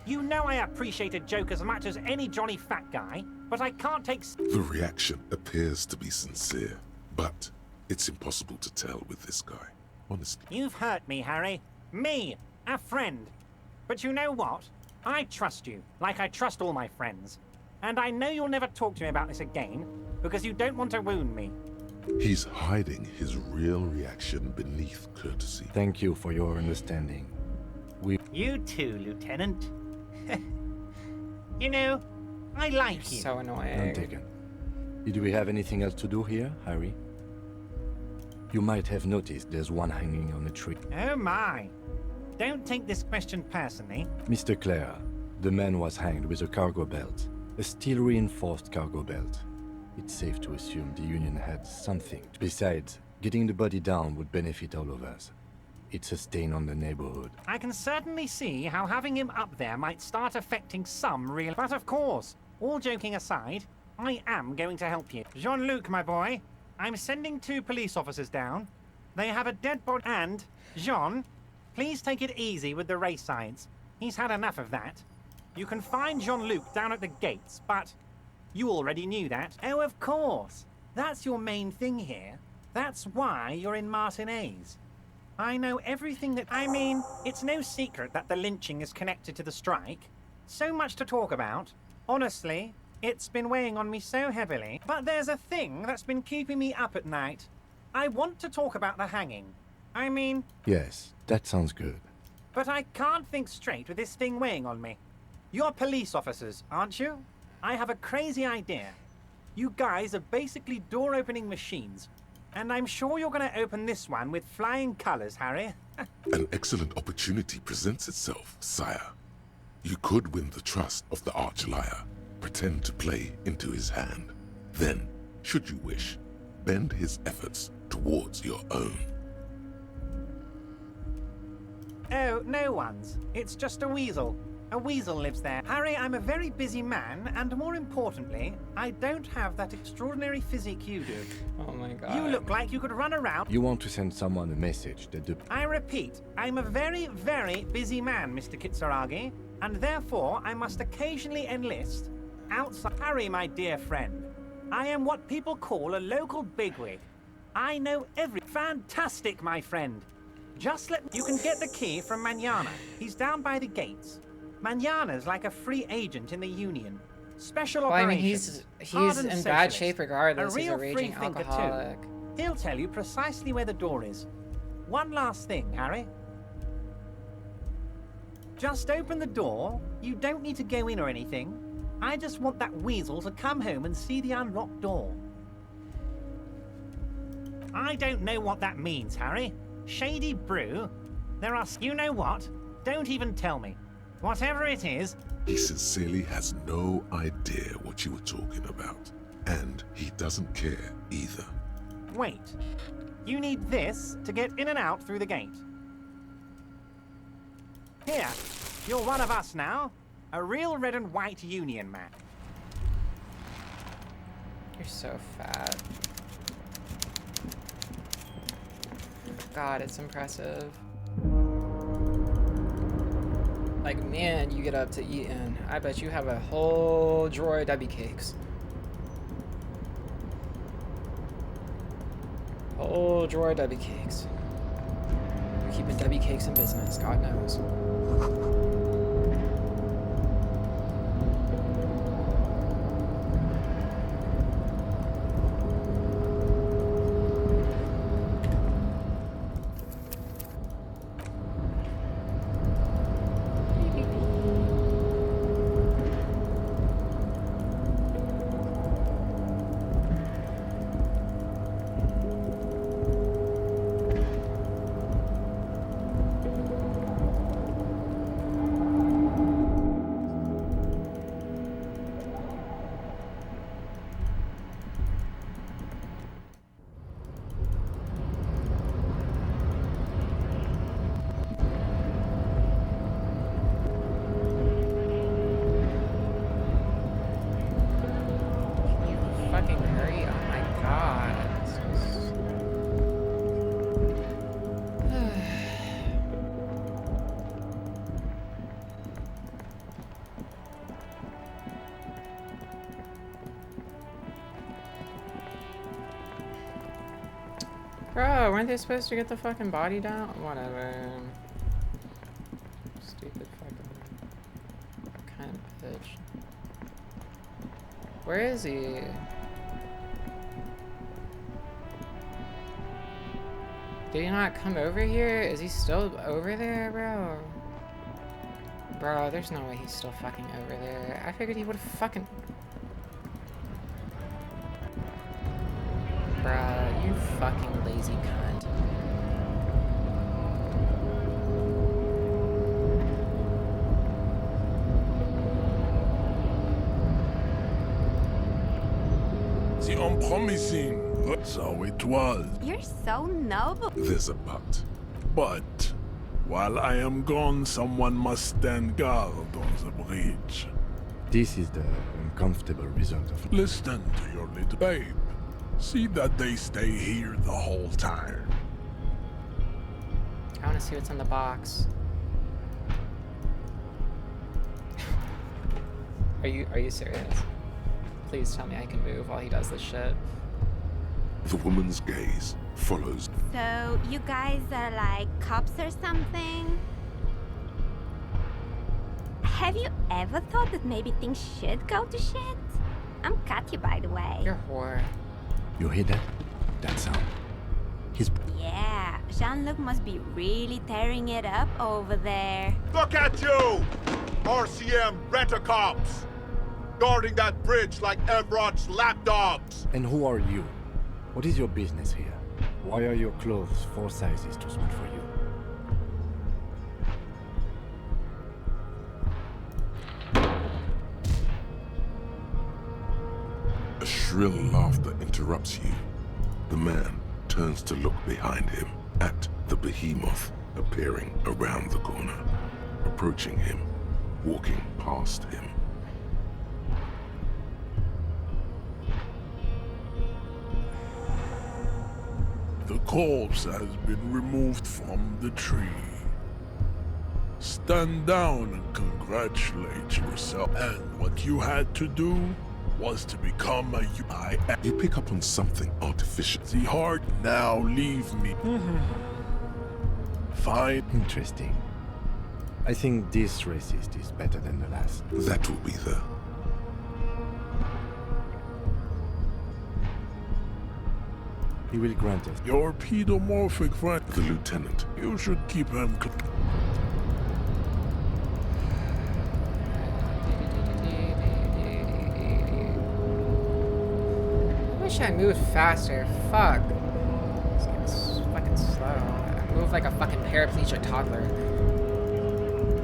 You know I appreciate a joke as much as any Johnny Fat Guy, but I can't take... The reaction appears to be sincere, but it's impossible to tell with this guy, honestly. You've hurt me, Harry. Me, a friend. But you know what? I trust you, like I trust all my friends. And I know you'll never talk to me about this again, because you don't want to wound me. He's hiding his real reaction beneath courtesy. Thank you for your understanding. You too, Lieutenant. You know, I like you. So annoying. None taken. Did we have anything else to do here, Harry? You might have noticed there's one hanging on a tree. Oh my. Don't take this question personally. Mr. Clare, the man was hanged with a cargo belt. A steel-reinforced cargo belt. It's safe to assume the Union had something. Besides, getting the body down would benefit all of us. It's a stain on the neighborhood. I can certainly see how having him up there might start affecting some real... But of course, all joking aside, I am going to help you. Jean-Luc, my boy, I'm sending 2 police officers down. They have a dead body and... Jean, please take it easy with the race science. He's had enough of that. You can find Jean-Luc down at the gates, but... You already knew that. Oh, of course. That's your main thing here. That's why you're in Martinez. I know everything that... I mean, it's no secret that the lynching is connected to the strike. So much to talk about. Honestly, it's been weighing on me so heavily. But there's a thing that's been keeping me up at night. I want to talk about the hanging. I mean... Yes, that sounds good. But I can't think straight with this thing weighing on me. You're police officers, aren't you? I have a crazy idea. You guys are basically door-opening machines. And I'm sure you're going to open this one with flying colors, Harry. An excellent opportunity presents itself, sire. You could win the trust of the arch-liar, pretend to play into his hand. Then, should you wish, bend his efforts towards your own. Oh, no one's. It's just a weasel. A weasel lives there. Harry, I'm a very busy man, and more importantly, I don't have that extraordinary physique you do. Oh my god. You look like you could run around. You want to send someone a message that the... I repeat, I'm a very, very busy man, Mr. Kitsuragi, and therefore I must occasionally enlist outside. Harry, my dear friend, I am what people call a local bigwig. I know every... Fantastic, my friend. Just let... You can get the key from Manana. He's down by the gates. Manana's like a free agent in the Union. Special operations. I mean, he's in bad shape regardless. He's a raging alcoholic. Too. He'll tell you precisely where the door is. One last thing, Harry. Just open the door. You don't need to go in or anything. I just want that weasel to come home and see the unlocked door. I don't know what that means, Harry. Shady brew? There are... You know what? Don't even tell me. Whatever it is... He sincerely has no idea what you were talking about. And he doesn't care either. Wait. You need this to get in and out through the gate. Here. You're one of us now. A real red and white Union man. You're so fat. God, it's impressive. Like, man, you get up to eating. I bet you have a whole drawer of Debbie cakes. Whole drawer of Debbie cakes. You're keeping Debbie cakes in business, God knows. Bro, weren't they supposed to get the fucking body down? Whatever. Stupid fucking kind of bitch. Where is he? Did he not come over here? Is he still over there, bro? Bro, there's no way he's still fucking over there. I figured he would have fucking... Bruh, you fucking lazy cunt. The unpromising. So it was. You're so noble. There's a but. But while I am gone, someone must stand guard on the bridge. This is the uncomfortable result of... Listen to your little babe. See that they stay here the whole time. I want to see what's in the box. Are you serious? Please tell me I can move while he does this shit. The woman's gaze follows. So, you guys are like cops or something? Have you ever thought that maybe things should go to shit? I'm Katya, by the way. You're a whore. You hear that? That sound? His... Yeah, Jean-Luc must be really tearing it up over there. Look at you! RCM rent-a-cops! Guarding that bridge like Emerald's lapdogs! And who are you? What is your business here? Why are your clothes 4 sizes too small for you? A shrill laughter interrupts you. The man turns to look behind him at the behemoth appearing around the corner, approaching him, walking past him. The corpse has been removed from the tree. Stand down and congratulate yourself. And what you had to do was to become a You pick up on something artificial. The heart now leave me. Fine. Interesting. I think this racist is better than the last. That will be the... He will grant us. Your pedomorphic friend. The lieutenant. You should keep him I wish I moved faster. Fuck. This game's fucking slow. I move like a fucking paraplegic toddler.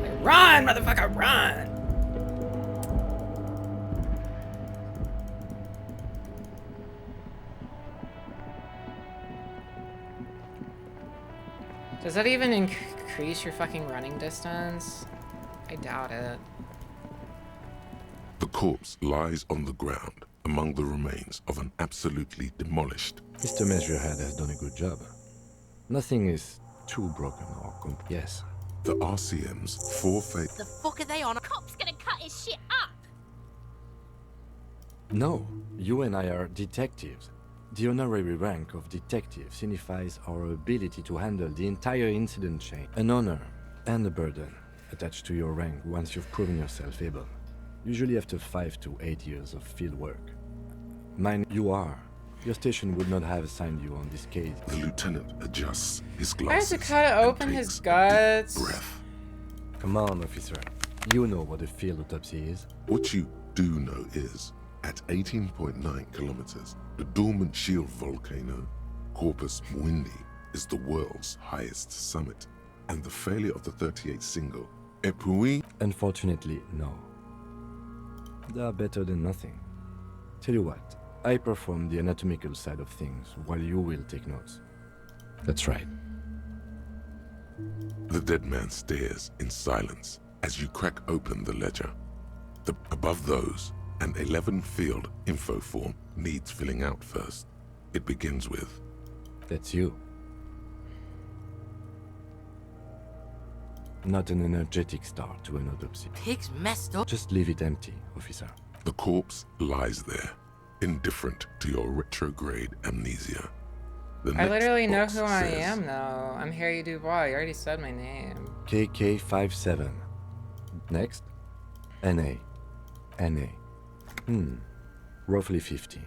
Like, run, motherfucker, run! Does that even increase your fucking running distance? I doubt it. The corpse lies on the ground among the remains of an absolutely demolished... Mr. Measurehead has done a good job. Nothing is too broken or yes. The RCM's forfeit... The fuck are they on? A cop's gonna cut his shit up! No, you and I are detectives. The honorary rank of detective signifies our ability to handle the entire incident chain. An honor and a burden attached to your rank once you've proven yourself able. Usually after 5 to 8 years of field work. Mine, you are. Your station would not have assigned you on this case. The lieutenant adjusts his I have glasses. to cut open his guts. Breath. Come on, officer. You know what a field autopsy is. What you do know is, at 18.9 kilometers, the dormant shield volcano, Corpus Mundi, is the world's highest summit. And the failure of the 38 single, Epui... Unfortunately, no. They are better than nothing. Tell you what, I perform the anatomical side of things while you will take notes. That's right. The dead man stares in silence as you crack open the ledger. Above those, an 11-field info form needs filling out first. It begins with... That's you. Not an energetic start to an autopsy. Pig's messed up. Just leave it empty, officer. The corpse lies there, indifferent to your retrograde amnesia. I literally know who I am, though. I'm Harry Dubois. You already said my name. KK57. Next. NA. NA. Roughly 50.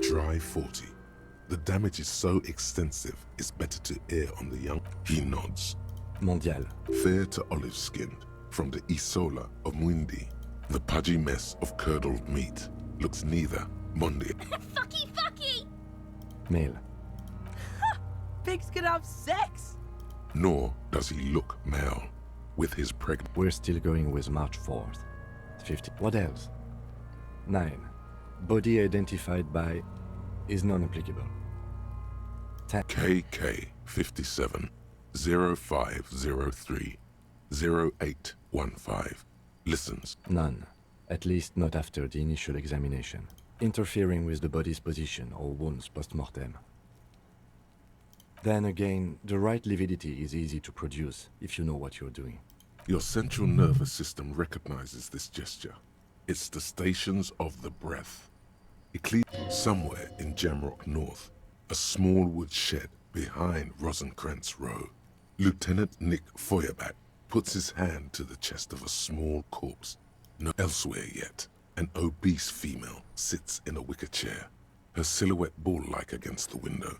Dry 40. The damage is so extensive, it's better to err on the young. He nods. Mondial. Fair to olive-skinned, from the Isola of Mundi. The pudgy mess of curdled meat looks neither Mundi. Fucky! Male. Pigs can have sex! Nor does he look male, with his pregnant... We're still going with March 4th. 50. What else? 9. Body identified by is non-applicable. 10. KK57 0503 0815. Listens. None. At least not after the initial examination. Interfering with the body's position or wounds post-mortem. Then again, the right lividity is easy to produce if you know what you're doing. Your central nervous system recognizes this gesture. It's the stations of the breath. Somewhere in Jamrock North, a small wood shed behind Rosenkrantz Row, Lieutenant Nick Feuerbach puts his hand to the chest of a small corpse. No elsewhere yet, an obese female sits in a wicker chair, her silhouette bull-like against the window.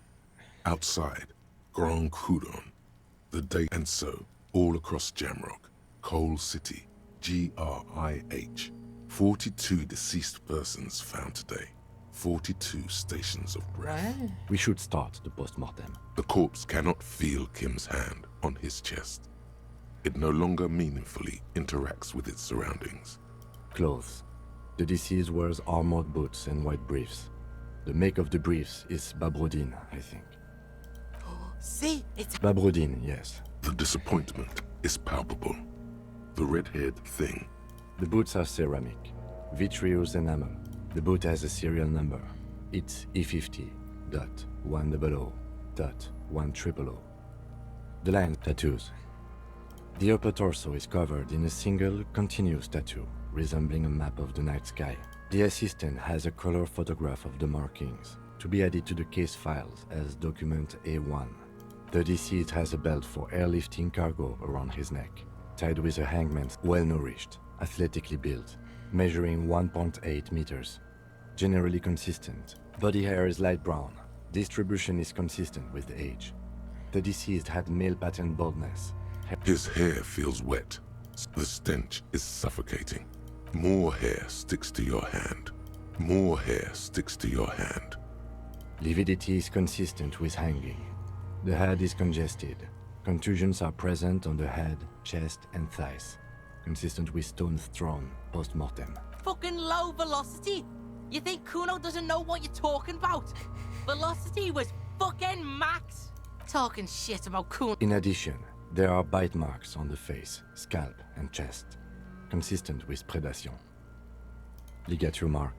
Outside, Grand Coudon, the day, and so, all across Jamrock, Coal City, GRIH, 42 deceased persons found today. 42 stations of breath. What? We should start the post-mortem. The corpse cannot feel Kim's hand on his chest. It no longer meaningfully interacts with its surroundings. Clothes. The deceased wears armored boots and white briefs. The make of the briefs is Babrodine, I think. See, it's Babrodine, yes. The disappointment is palpable. The red-haired thing. The boots are ceramic, vitreous enamel. The boot has a serial number. It's E50.100.100. The line tattoos. The upper torso is covered in a single, continuous tattoo, resembling a map of the night sky. The assistant has a color photograph of the markings, to be added to the case files as document A1. The deceased has a belt for airlifting cargo around his neck, tied with a hangman, well-nourished, athletically built, measuring 1.8 meters. Generally consistent. Body hair is light brown. Distribution is consistent with age. The deceased had male pattern baldness. His hair feels wet. The stench is suffocating. More hair sticks to your hand. More hair sticks to your hand. Lividity is consistent with hanging. The head is congested. Contusions are present on the head, chest, and thighs, consistent with stones thrown post-mortem. fucking low velocity. You think Kuno doesn't know what you're talking about? Velocity was fucking max. Talking shit about Kuno. In addition, there are bite marks on the face, scalp, and chest, consistent with predation. Ligature mark.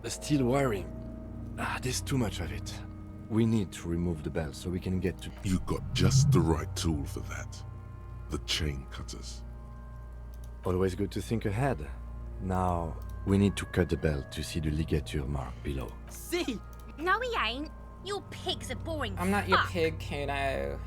The steel wiring. There's too much of it. We need to remove the belt so we can get to... You got just the right tool for that. The chain cutters. Always good to think ahead. Now, we need to cut the belt to see the ligature mark below. See? No, he ain't. Your pig's a boring I'm not your fuck. pig, Kuno.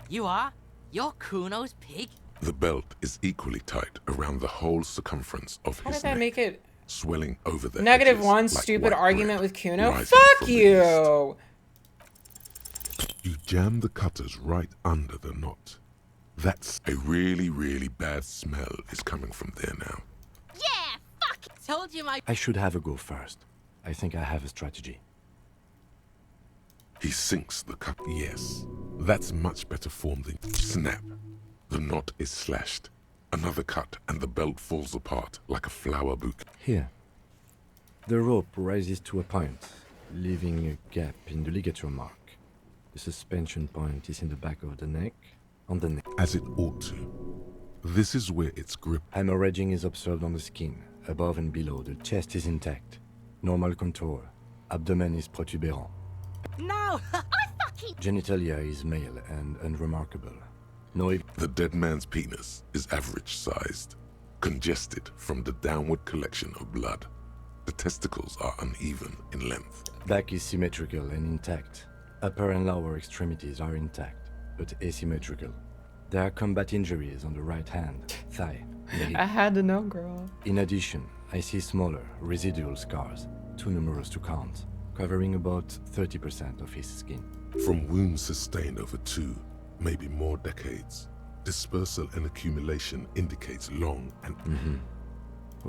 You are? You're Kuno's pig? The belt is equally tight around the whole circumference of How his did that neck, make it... swelling over the Negative edges one like stupid white argument bread with Kuno? rising Fuck from the you! You jam the cutters right under the knot. That's a really, really bad smell is coming from there now. Yeah, fuck! Told you my... I should have a go first. I think I have a strategy. He sinks the cut. Yes, that's much better form than snap. The knot is slashed. Another cut and the belt falls apart like a flower bouquet. Here. The rope rises to a point, leaving a gap in the ligature mark. The suspension point is in the back of the neck, on the neck. As it ought to. This is where its grip... Hemorrhaging is observed on the skin. Above and below, the chest is intact. Normal contour. Abdomen is protuberant. No! I fucking... Genitalia is male and unremarkable. No... The dead man's penis is average-sized, congested from the downward collection of blood. The testicles are uneven in length. Back is symmetrical and intact. Upper and lower extremities are intact, but asymmetrical. There are combat injuries on the right hand, thigh, and hip. I had to know, girl. In addition, I see smaller, residual scars, too numerous to count, covering about 30% of his skin. From wounds sustained over 2, maybe more decades, dispersal and accumulation indicates long and...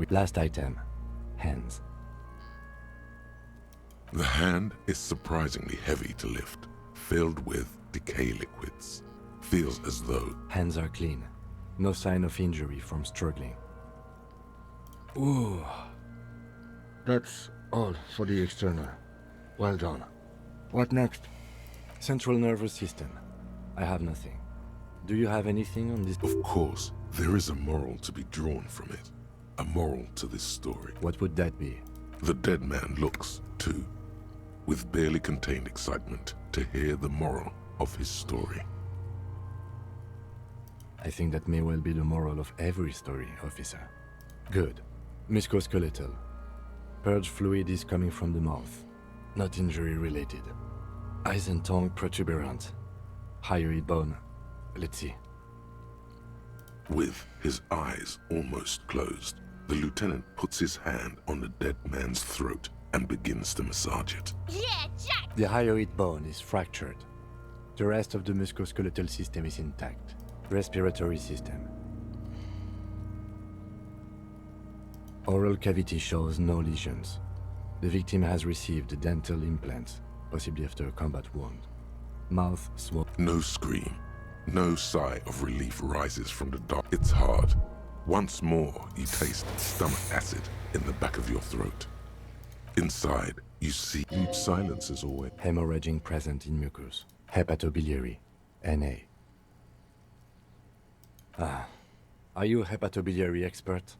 Last item, hands. The hand is surprisingly heavy to lift, filled with decay liquids. Feels as though... Hands are clean. No sign of injury from struggling. Ooh. That's all for the external. Well done. What next? Central nervous system. I have nothing. Do you have anything on this? Of course, there is a moral to be drawn from it. A moral to this story. What would that be? The dead man looks, too, with barely contained excitement to hear the moral of his story. I think that may well be the moral of every story, officer. Good. Musculoskeletal. Purge fluid is coming from the mouth. Not injury-related. Eyes and tongue protuberant. Hyoid bone. Let's see. With his eyes almost closed, the lieutenant puts his hand on the dead man's throat and begins to massage it. Yeah, Jack! The hyoid bone is fractured. The rest of the musculoskeletal system is intact. Respiratory system. Oral cavity shows no lesions. The victim has received dental implants, possibly after a combat wound. Mouth swollen. No scream. No sigh of relief rises from the dark. It's hard. Once more, you taste stomach acid in the back of your throat. Inside, you see deep silence as always. Hemorrhaging present in mucus. Hepatobiliary. Na. Are you a hepatobiliary expert?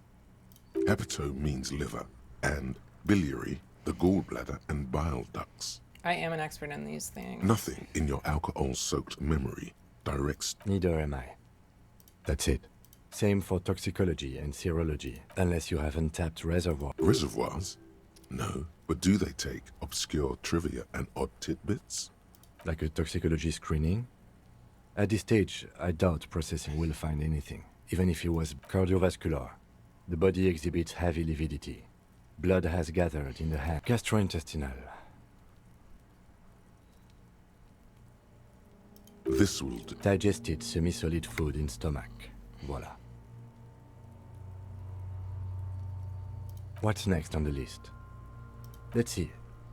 Hepato means liver, and biliary, the gallbladder and bile ducts. I am an expert in these things. Nothing in your alcohol-soaked memory directs... Neither am I. That's it. Same for toxicology and serology, unless you have untapped reservoir. Reservoirs? No, but do they take obscure trivia and odd tidbits? Like a toxicology screening? At this stage, I doubt processing will find anything, even if it was cardiovascular. The body exhibits heavy lividity. Blood has gathered in the hand. Gastrointestinal. This will digested semi-solid food in stomach. Voila. What's next on the list? Let's see.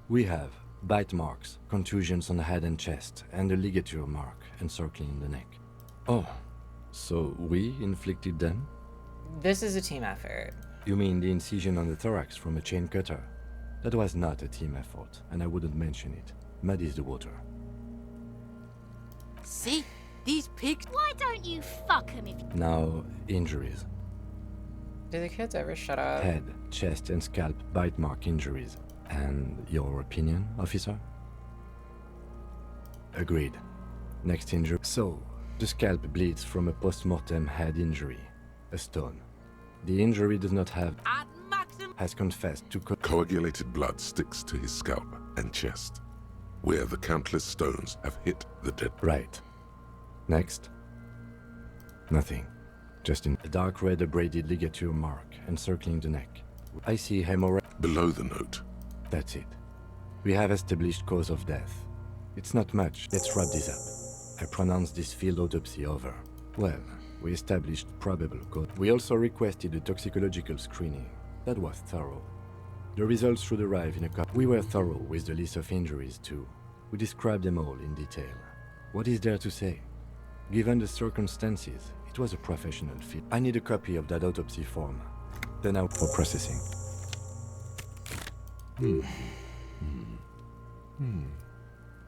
We have bite marks, contusions on the head and chest, and a ligature mark encircling the neck. Oh, so we inflicted them? This is a team effort. You mean the incision on the thorax from a chain cutter? That was not a team effort, and I wouldn't mention it. Muddies the water. See? These pigs... Why don't you fuck him if you... Now, injuries. Do the kids ever shut up? Head, chest, and scalp bite mark injuries. And your opinion, officer? Agreed. Next injury. So, the scalp bleeds from a post-mortem head injury. A stone. The injury does not have... At maximum... Has confessed to... Coagulated blood sticks to his scalp and chest, where the countless stones have hit the dead... Right. Next. Nothing. Just in a dark red abraded ligature mark encircling the neck. I see hemorrhage... Below the note. That's it. We have established cause of death. It's not much. Let's wrap this up. I pronounce this field autopsy over. Well, we established probable cause. We also requested a toxicological screening. That was thorough. The results should arrive in a couple. We were thorough with the list of injuries too. We described them all in detail. What is there to say? Given the circumstances, it was a professional fit. I need a copy of that autopsy form. Then out for processing.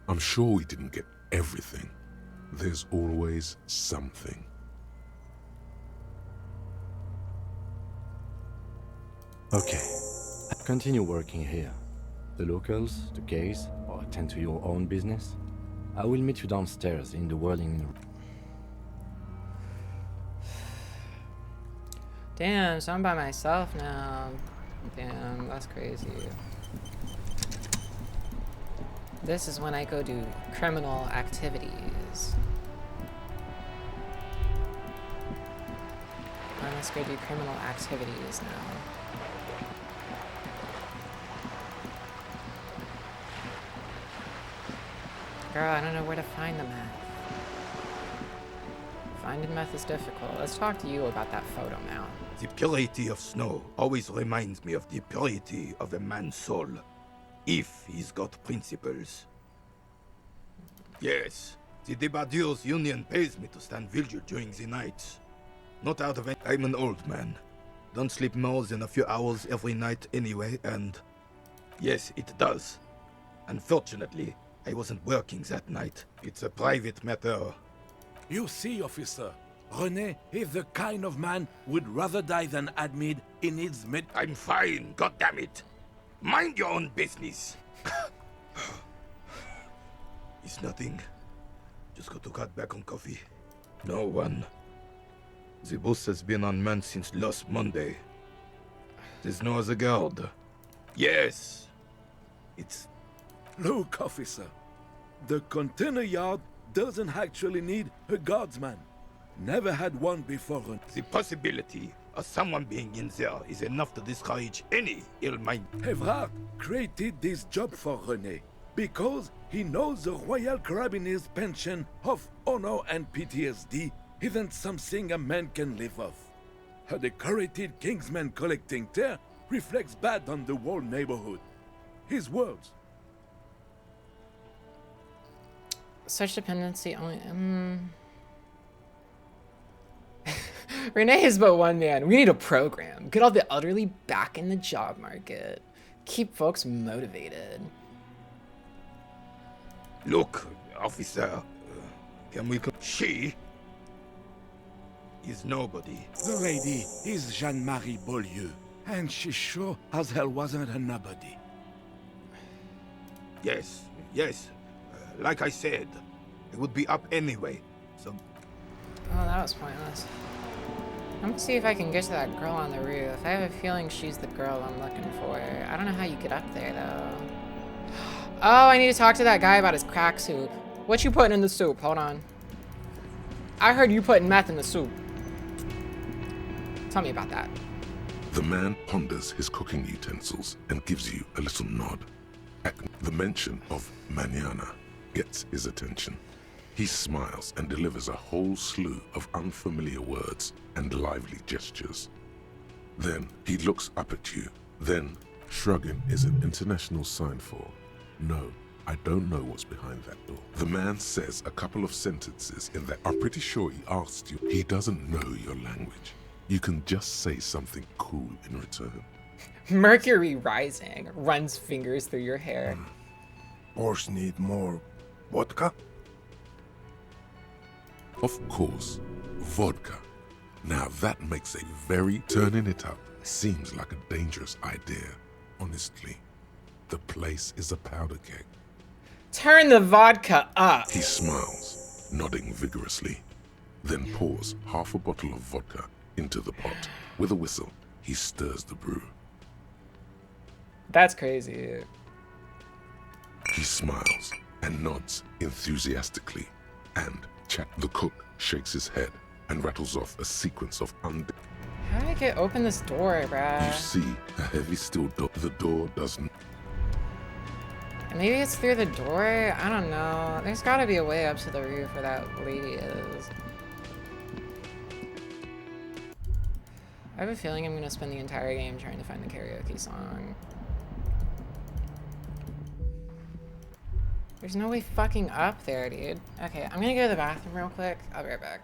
I'm sure we didn't get everything. There's always something. Okay. Continue working here. The locals, the case, or attend to your own business. I will meet you downstairs in the whirling... Damn, so I'm by myself now. Damn, that's crazy. This is when I go do criminal activities. Let's go do criminal activities now. Girl, I don't know where to find the meth. Finding meth is difficult. Let's talk to you about that photo now. The purity of snow always reminds me of the purity of a man's soul, if he's got principles. Yes, the Debardeurs Union pays me to stand vigil during the nights. Not out of any... I'm an old man. Don't sleep more than a few hours every night anyway, and... Yes, it does. Unfortunately, I wasn't working that night. It's a private matter. You see, officer, René is the kind of man would rather die than admit he needs I'm fine, goddammit. Mind your own business. It's nothing. Just got to cut back on coffee. No one. The bus has been unmanned since last Monday. There's no other guard. Yes. It's... Look, officer. The container yard doesn't actually need a guardsman. Never had one before. The possibility of someone being in there is enough to discourage any ill mind. Evrard created this job for René because he knows the royal carabinier's pension of honor and PTSD isn't something a man can live off. A decorated kingsman collecting tear reflects bad on the whole neighborhood. His words. Such dependency only. Renee is but one man. We need a program. Get all the elderly back in the job market. Keep folks motivated. Look, officer, can we... She is nobody. The lady is Jeanne-Marie Beaulieu, and she sure as hell wasn't a nobody. Yes, yes. Like I said, it would be up anyway, so... Oh, that was pointless. I'm gonna see if I can get to that girl on the roof. I have a feeling she's the girl I'm looking for. I don't know how you get up there, though. Oh, I need to talk to that guy about his crack soup. What you putting in the soup? Hold on. I heard you putting meth in the soup. Tell me about that. The man ponders his cooking utensils and gives you a little nod. The mention of mañana gets his attention. He smiles and delivers a whole slew of unfamiliar words and lively gestures. Then he looks up at you. Then, shrugging is an international sign for, no, I don't know what's behind that door. The man says a couple of sentences in that I'm pretty sure he asked you. He doesn't know your language. You can just say something cool in return. Mercury rising. Runs fingers through your hair. Boss need more vodka? Of course, vodka. Now that makes a very turning it up. Seems like a dangerous idea. Honestly, the place is a powder keg. Turn the vodka up. He smiles, nodding vigorously, then pours half a bottle of vodka into the pot. With a whistle, he stirs the brew. That's crazy. He smiles and nods enthusiastically, and the cook shakes his head and rattles off a sequence of How do I open this door, bruh? You see a heavy steel door. The door doesn't. Maybe it's through the door? I don't know. There's gotta be a way up to the roof where that lady is. I have a feeling I'm gonna spend the entire game trying to find the karaoke song. There's no way fucking up there, dude. Okay, I'm gonna go to the bathroom real quick. I'll be right back.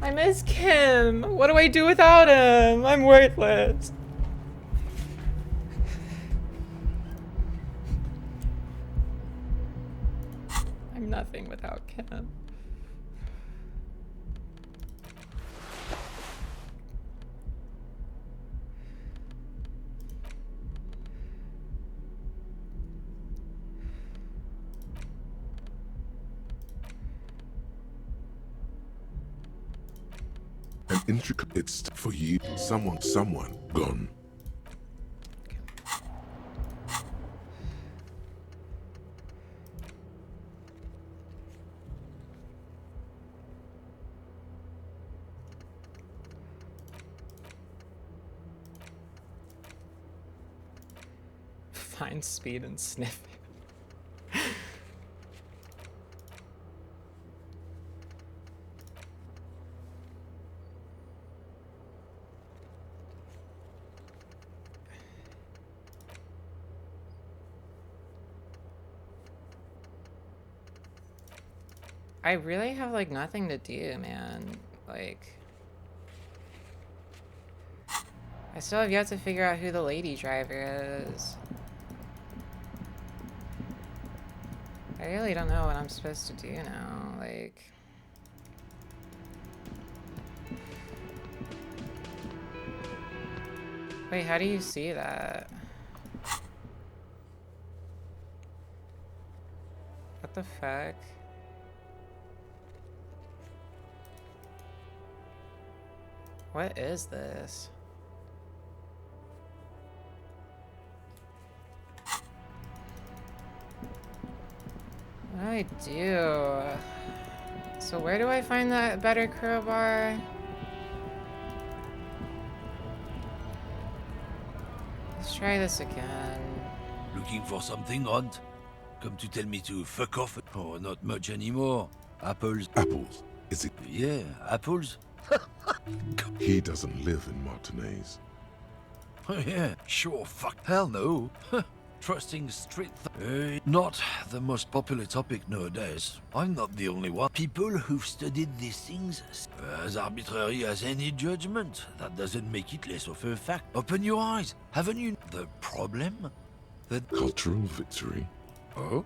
I miss Kim. What do I do without him? I'm worthless. I'm nothing without Kim. An intricate, it's for you. Someone gone. Find speed and sniff. I really have like nothing to do, man. Like, I still have yet to figure out who the lady driver is. I really don't know what I'm supposed to do now. Like, wait, how do you see that? What the fuck? What is this? What do I do? So where do I find that better crowbar? Let's try this again. Looking for something, Hunt? Come to tell me to fuck off? Oh, not much anymore. Apples. Apples? Is it? Yeah, apples. He doesn't live in Martinez. Oh yeah, sure, fuck. Hell no. Trusting street not the most popular topic nowadays. I'm not the only one. People who've studied these things as arbitrary as any judgment. That doesn't make it less of a fact. Open your eyes. Haven't you the problem? That cultural victory. Oh?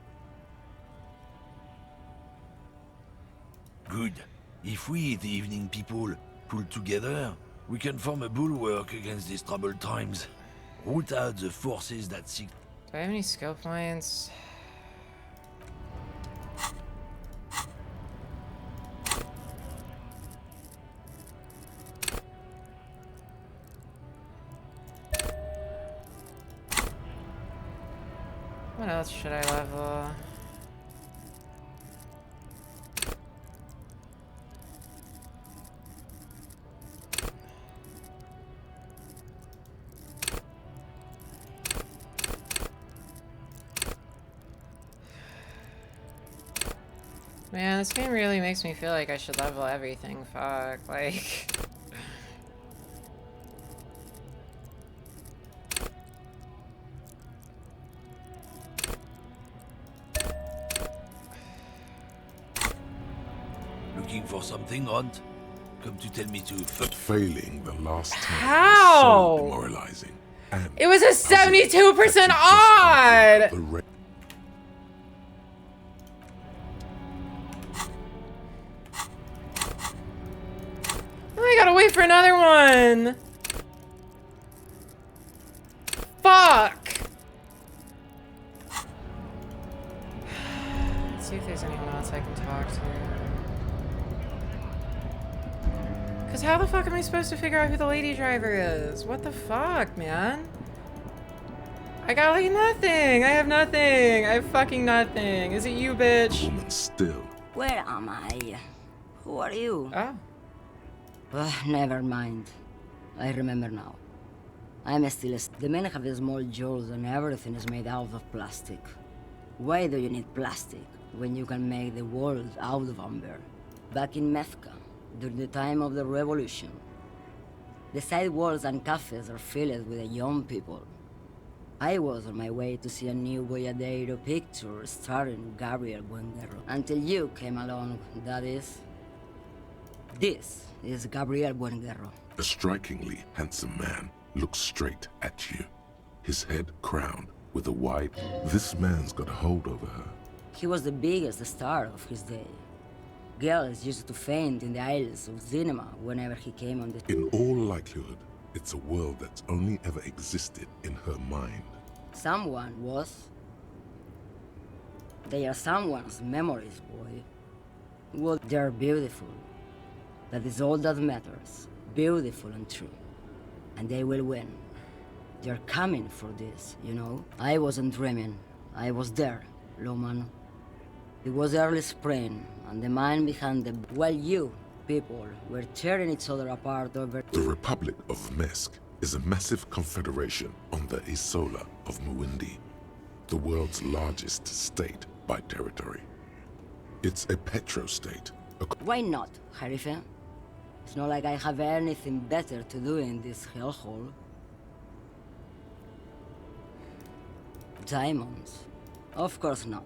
Good. If we, the evening people, pull together, we can form a bulwark against these troubled times. Root out the forces that seek. Do I have any skill points? What else should I level? Man, this game really makes me feel like I should level everything. Fuck, like... Looking for something, Hunt? Come to tell me to fuck. Failing the last time. How? So demoralizing. And it was a 72% odd! I gotta wait for another one! Fuck! Let's see if there's anyone else I can talk to. Cause how the fuck am I supposed to figure out who the lady driver is? What the fuck, man? I got like nothing! I have nothing! I have fucking nothing! Is it you, bitch? Woman still. Where am I? Who are you? Oh. Never mind. I remember now. I'm still the men have small jaws and everything is made out of plastic. Why do you need plastic when you can make the world out of amber? Back in Methka, during the time of the revolution, the side walls and cafes are filled with young people. I was on my way to see a new Boyadero picture starring Gabriel Buenguerro until you came along, that is. This is Gabriel Buenguerro. A strikingly handsome man looks straight at you, his head crowned with a wide... This man's got a hold over her. He was the biggest star of his day. Girls used to faint in the aisles of cinema whenever he came on the... In all likelihood, it's a world that's only ever existed in her mind. Someone was. They are someone's memories, boy. Well, they're beautiful. That is all that matters. Beautiful and true. And they will win. They're coming for this, you know? I wasn't dreaming. I was there, Loman. It was early spring, and the man behind the... Well, you, people, were tearing each other apart over... The Republic of Mesk is a massive confederation on the Isola of Muindi, the world's largest state by territory. It's a petrostate. Why not, Harife? It's not like I have anything better to do in this hellhole. Diamonds? Of course not.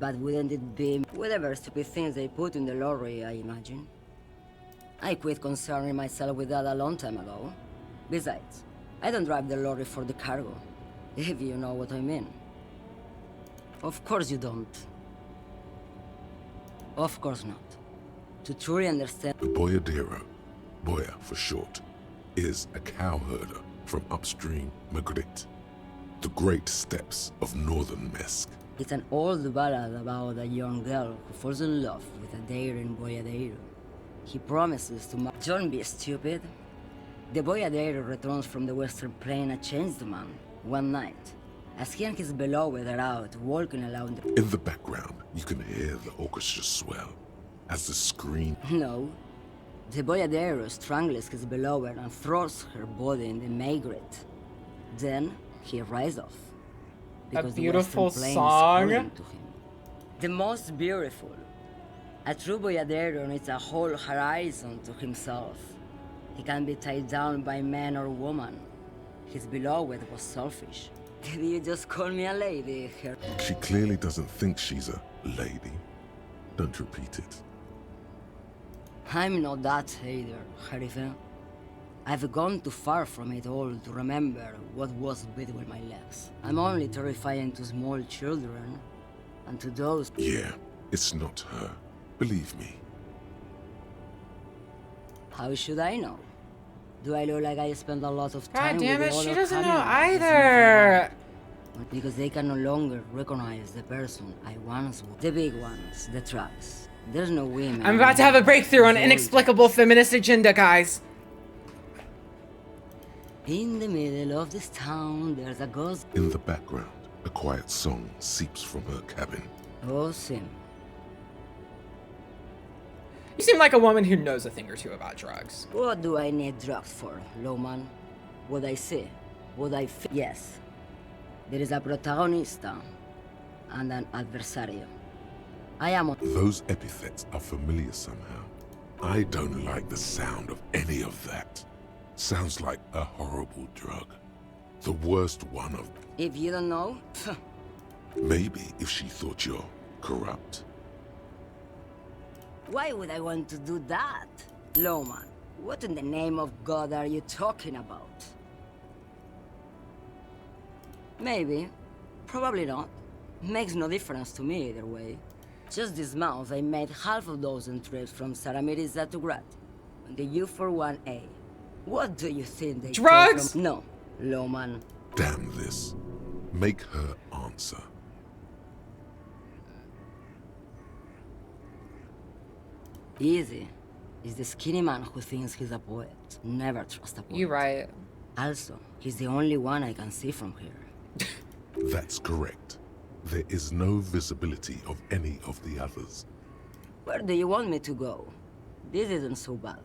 But wouldn't it be whatever stupid things they put in the lorry, I imagine? I quit concerning myself with that a long time ago. Besides, I don't drive the lorry for the cargo, if you know what I mean. Of course you don't. Of course not. To truly understand... The boyadero, Boya for short, is a cowherder from upstream Magritte, the great steppes of northern Mesk. It's an old ballad about a young girl who falls in love with a daring boyadero. He promises to Don't be stupid. The boyadero returns from the western plain a changed man, one night, as he and his beloved are out walking along the... In the background, you can hear the orchestra swell as the scream... No. The boyadero strangles his beloved and throws her body in the Maigret. Then he rides off. A beautiful song. To him. The most beautiful. A true boyadero needs a whole horizon to himself. He can be tied down by man or woman. His beloved was selfish. Did you just call me a lady? She clearly doesn't think she's a lady. Don't repeat it. I'm not that either, Harife. I've gone too far from it all to remember what was between my legs. I'm only terrifying to small children, and to those... Yeah, it's not her. Believe me. How should I know? Do I look like I spend a lot of time God damn with it, the she other doesn't know communists either. Because they can no longer recognize the person I once was. The big ones, the trucks. There's no women. I'm about to have a breakthrough on inexplicable feminist agenda, guys. In the middle of this town, there's a ghost. In the background, a quiet song seeps from her cabin. Oh, Sim. You seem like a woman who knows a thing or two about drugs. What do I need drugs for, Loman? What I say? What I feel? Yes. There is a protagonista and an adversario. I am... Those epithets are familiar somehow. I don't like the sound of any of that. Sounds like a horrible drug. The worst one of... If you don't know... Maybe if she thought you're corrupt. Why would I want to do that? Loman, what in the name of God are you talking about? Maybe. Probably not. Makes no difference to me either way. Just this month I made half a dozen trips from Saramiriza to Grat on the U41A. What do you think they drugs? No, Loman. Damn this. Make her answer. Easy. He's the skinny man who thinks he's a poet. Never trust a poet. You're right. Also, he's the only one I can see from here. That's correct. There is no visibility of any of the others. Where do you want me to go? This isn't so bad.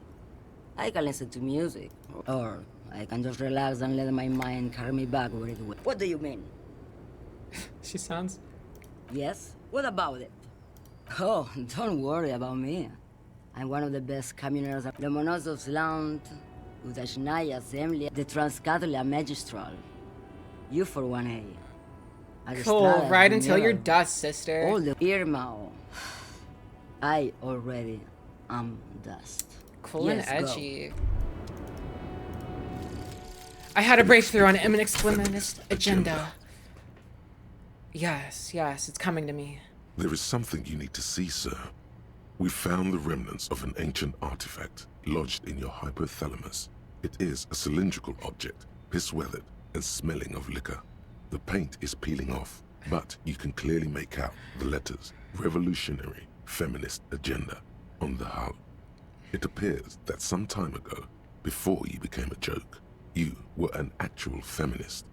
I can listen to music, or I can just relax and let my mind carry me back where it will. What do you mean? She sounds... Yes? What about it? Oh, don't worry about me. I'm one of the best communers of Lomonosov's land, Udashnaya Zemlya, the Transcatolia Magistral. You for 1A. Cool, ride until you're dust, sister. All the Irmao. I already am dust. Cool Yes, and go. edgy. I had a breakthrough on an feminist agenda. Yes, yes, it's coming to me. There is something you need to see, sir. We found the remnants of an ancient artifact lodged in your hypothalamus. It is a cylindrical object, piss-weathered and smelling of liquor. The paint is peeling off, but you can clearly make out the letters Revolutionary Feminist Agenda on the hull. It appears that some time ago, before you became a joke, you were an actual feminist.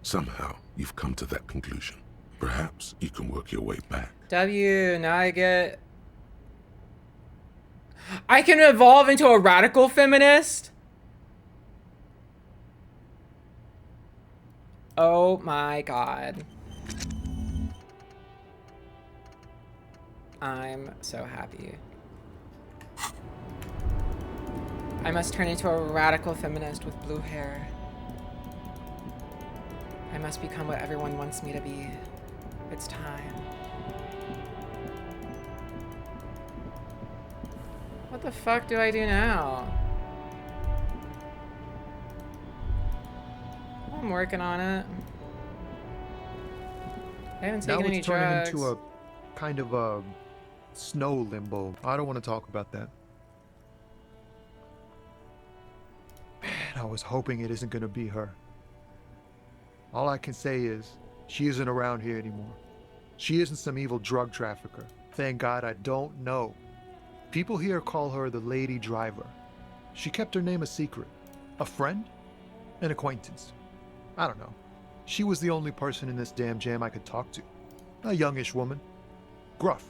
Somehow, you've come to that conclusion. Perhaps you can work your way back. W, now I can evolve into a radical feminist? Oh my god. I'm so happy. I must turn into a radical feminist with blue hair. I must become what everyone wants me to be. It's time. What the fuck do I do now? I'm working on it. I haven't taken any Now it's turning drugs. into a kind of a snow limbo. I don't want to talk about that. Man, I was hoping it isn't going to be her. All I can say is, she isn't around here anymore. She isn't some evil drug trafficker. Thank God I don't know. People here call her the Lady Driver. She kept her name a secret. A friend? An acquaintance. I don't know. She was the only person in this damn jam I could talk to. A youngish woman. Gruff,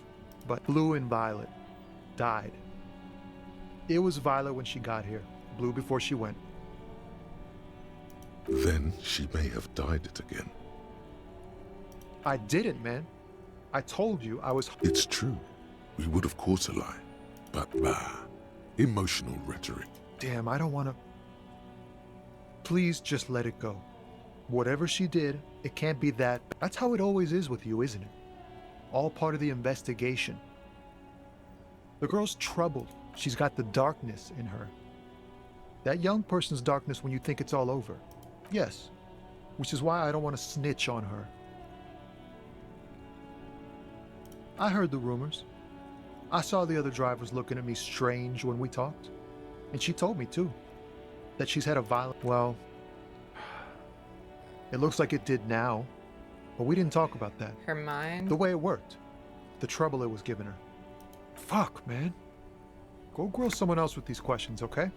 but blue and violet. Died. It was violet when she got here. Blue before she went. Then she may have dyed it again. I didn't, man. I told you I was... It's true. We would of course a lie. But bah, emotional rhetoric. Damn, I don't want to... Please just let it go. Whatever she did, it can't be that. That's how it always is with you, isn't it? All part of the investigation. The girl's troubled. She's got the darkness in her. That young person's darkness when you think it's all over. Yes. Which is why I don't want to snitch on her. I heard the rumors. I saw the other drivers looking at me strange when we talked. And she told me, too, that she's had a violent... Well, it looks like it did now. But we didn't talk about that. Her mind? The way it worked. The trouble it was giving her. Fuck, man. Go grill someone else with these questions, okay?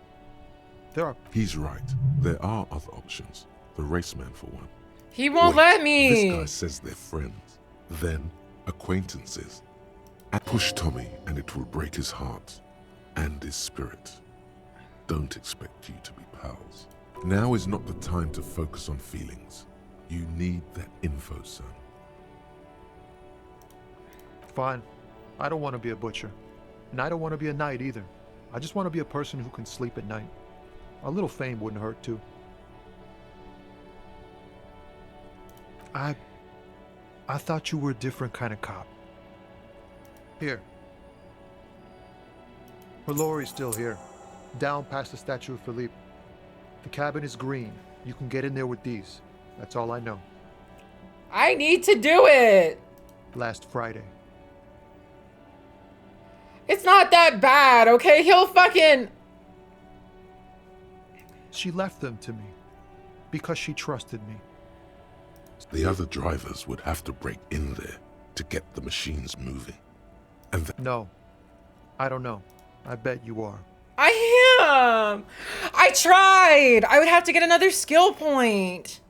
There are... He's right. There are other options. The raceman, for one. He won't let me! This guy says they're friends. Then, acquaintances. And push Tommy and it will break his heart. And his spirit. Don't expect you to be pals. Now is not the time to focus on feelings. You need that info, son. Fine. I don't want to be a butcher. And I don't want to be a knight either. I just want to be a person who can sleep at night. A little fame wouldn't hurt, too. I thought you were a different kind of cop. Here. Her lorry's still here. Down past the statue of Philippe. The cabin is green. You can get in there with these. That's all I know. I need to do it! Last Friday. It's not that bad, okay? He'll fucking... She left them to me. Because she trusted me. The other drivers would have to break in there to get the machines moving. And No. I don't know. I bet you are. I am! I tried! I would have to get another skill point.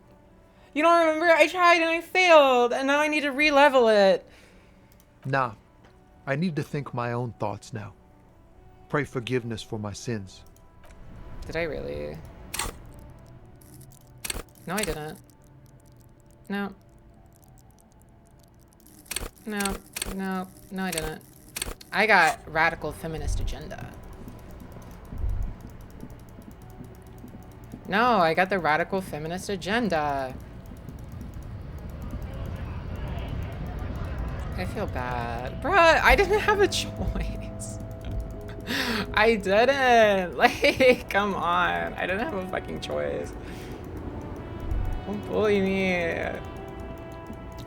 You don't remember? I tried and I failed, and now I need to re-level it. Nah. I need to think my own thoughts now. Pray forgiveness for my sins. Did I really? No, I didn't. No. No, no, no, I didn't. I got radical feminist agenda. No, I got the radical feminist agenda. I feel bad. Bruh, I didn't have a choice. I didn't. Like, come on. I didn't have a fucking choice. Don't bully me.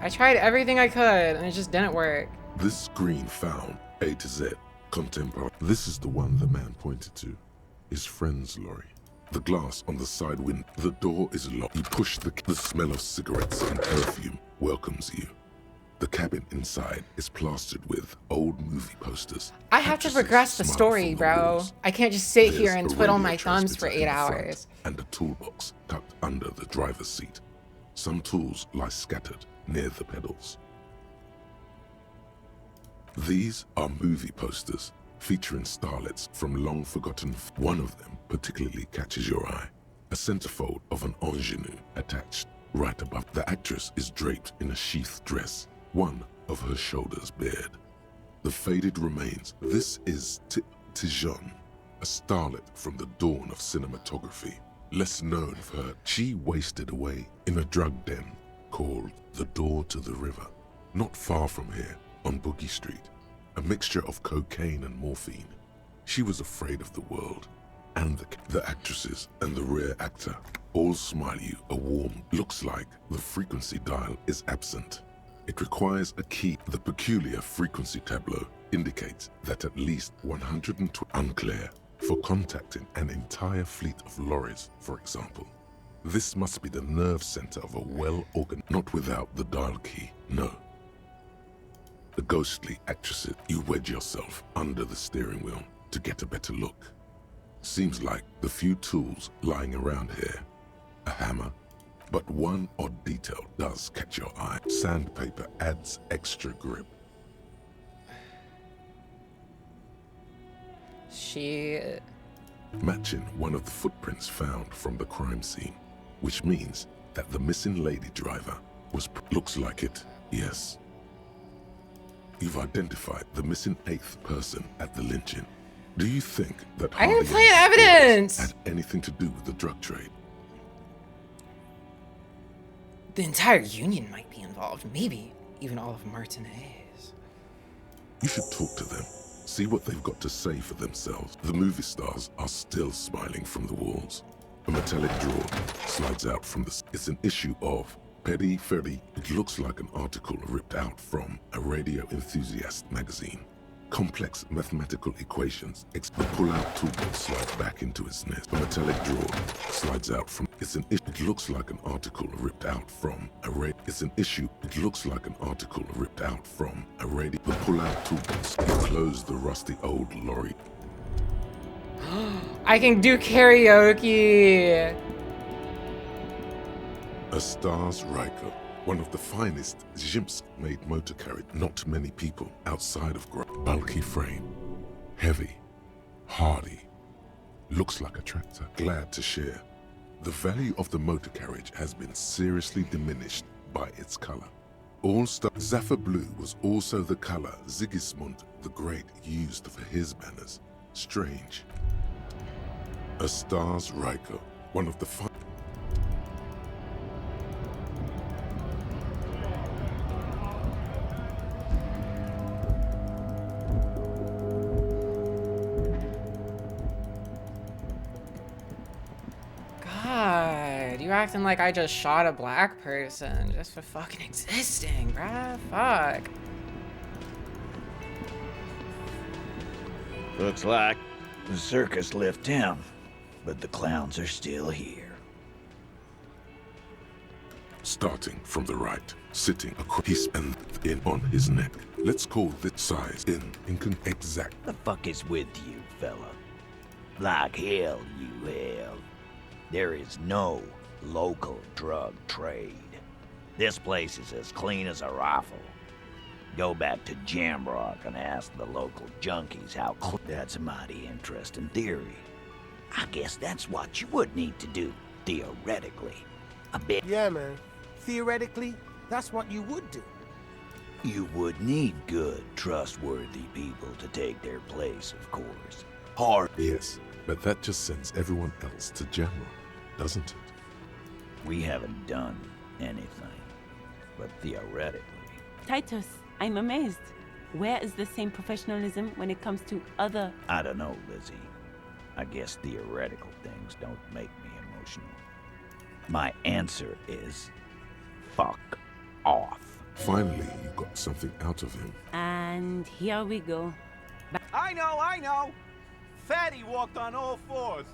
I tried everything I could, and it just didn't work. This screen found A to Z, contemporary. This is the one the man pointed to. His friend's lorry. The glass on the side window. The door is locked. You push the smell of cigarettes and perfume welcomes you. The cabin inside is plastered with old movie posters. I have to progress the story, bro. I can't just sit here and twiddle my thumbs for 8 hours. And a toolbox tucked under the driver's seat. Some tools lie scattered near the pedals. These are movie posters featuring starlets from long-forgotten. One of them particularly catches your eye. A centerfold of an ingenue attached right above. The actress is draped in a sheath dress, one of her shoulders bared. The faded remains. This is Tijon, a starlet from the dawn of cinematography. Less known for her, she wasted away in a drug den called the Door to the River, not far from here on Boogie Street. A mixture of cocaine and morphine. She was afraid of the world, and the actresses and the rear actor all smile you a warm. Looks like the frequency dial is absent. It requires a key. The peculiar frequency tableau indicates that at least 120 unclear for contacting an entire fleet of lorries, for example. This must be the nerve center of a well-organized. Not without the dial key, no. The ghostly actresses, you wedge yourself under the steering wheel to get a better look. Seems like the few tools lying around here, a hammer, but one odd detail does catch your eye. Sandpaper adds extra grip. Matching one of the footprints found from the crime scene, which means that the missing lady driver was. Looks like it, yes. You've identified the missing 8th person at the lynching. Do you think that I didn't plant evidence had anything to do with the drug trade? The entire union might be involved, maybe even all of Martinez. You should talk to them, see what they've got to say for themselves. The movie stars are still smiling from the walls. A metallic drawer slides out from the. It's an issue of Petty Ferry. It looks like an article ripped out from a radio enthusiast magazine. Complex mathematical equations. The pull-out toolbox slides back into its nest. A metallic drawer slides out from. It looks like an article ripped out from a radio. It's an issue. It looks like an article ripped out from a radio. The pull-out toolbox. You close the rusty old lorry. I can do karaoke. A Stars Riker, one of the finest Zhimsk-made motor carriage. Not many people outside of bulky frame, heavy, hardy, looks like a tractor. Glad to share. The value of the motor carriage has been seriously diminished by its color. Zephyr blue was also the color Sigismund the Great used for his banners. Strange. A Stars Riker, one of the God, you acting like I just shot a black person just for fucking existing, bruh. Fuck. Looks like the circus left town, but the clowns are still here. Starting from the right, sitting across and in on his neck. Let's call this size in exact. The fuck is with you, fella? Like hell you have. There is no local drug trade. This place is as clean as a rifle. Go back to Jamrock and ask the local junkies how that's a mighty interesting theory. I guess that's what you would need to do, theoretically. A bit. Yeah, man. Theoretically, that's what you would do. You would need good, trustworthy people to take their place, of course. Hard. Yes, but that just sends everyone else to Jamrock, doesn't it? We haven't done anything, but theoretically. Titus, I'm amazed. Where is the same professionalism when it comes to other... I don't know, Lizzie. I guess theoretical things don't make me emotional. My answer is... fuck off. Finally, you got something out of him. And here we go. I know! Fatty walked on all fours.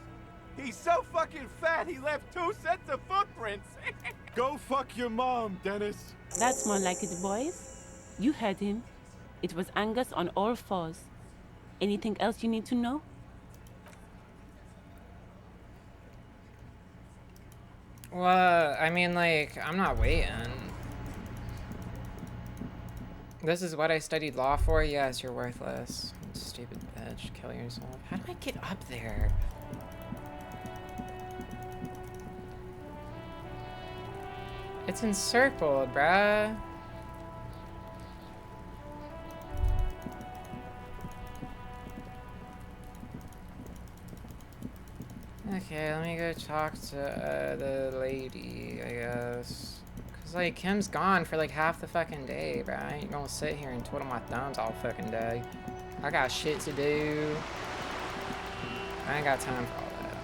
He's so fucking fat, he left 2 sets of footprints. Go fuck your mom, Dennis. That's more like it, boys. You heard him. It was Angus on all fours. Anything else you need to know? Well, I mean, like, I'm not waiting. This is what I studied law for? Yes, you're worthless. Stupid bitch. Kill yourself. How do I get up there? It's encircled, bruh. Okay, let me go talk to the lady, I guess. Cause like Kim's gone for like half the fucking day, bro. I ain't gonna sit here and twiddle my thumbs all fucking day. I got shit to do. I ain't got time for all that.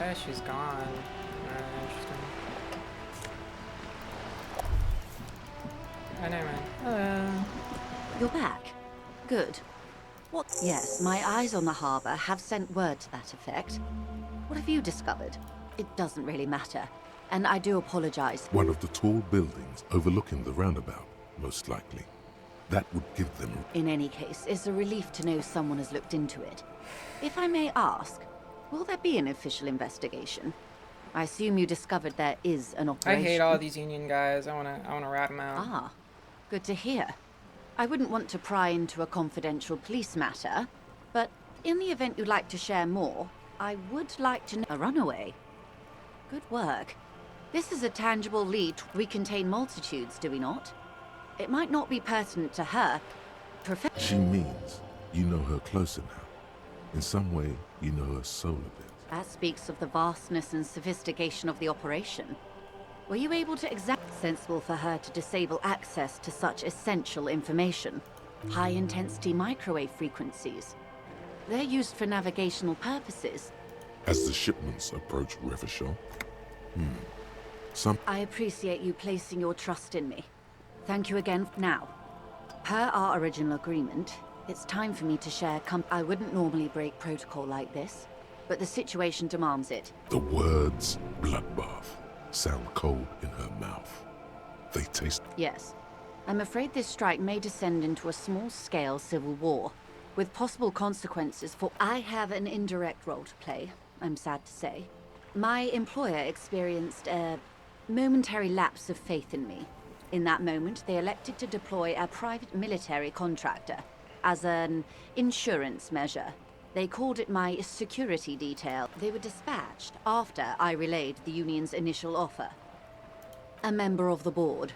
Yeah, she's gone. Interesting. Oh, never mind. Hello. You're back. Good. What? Yes, my eyes on the harbour have sent word to that effect. What have you discovered? It doesn't really matter. And I do apologize. One of the tall buildings overlooking the roundabout, most likely. That would give them... In any case, it's a relief to know someone has looked into it. If I may ask, will there be an official investigation? I assume you discovered there is an I operation. hate all these union guys. I wanna rat them out. Ah, good to hear. I wouldn't want to pry into a confidential police matter, but in the event you'd like to share more, I would like to know... A runaway? Good work. This is a tangible lead. We contain multitudes, do we not? It might not be pertinent to her. She means you know her closer now. In some way, you know her soul a bit. That speaks of the vastness and sophistication of the operation. Were you able to sensible for her to disable access to such essential information? High-intensity microwave frequencies. They're used for navigational purposes. As the shipments approach Revachol? I appreciate you placing your trust in me. Thank you again. Now, per our original agreement, it's time for me to share I wouldn't normally break protocol like this, but the situation demands it. The words bloodbath sound cold in her mouth. They taste... Yes. I'm afraid this strike may descend into a small-scale civil war, with possible consequences for... I have an indirect role to play, I'm sad to say. My employer experienced a momentary lapse of faith in me. In that moment, they elected to deploy a private military contractor as an insurance measure. They called it my security detail. They were dispatched after I relayed the union's initial offer. A member of the board.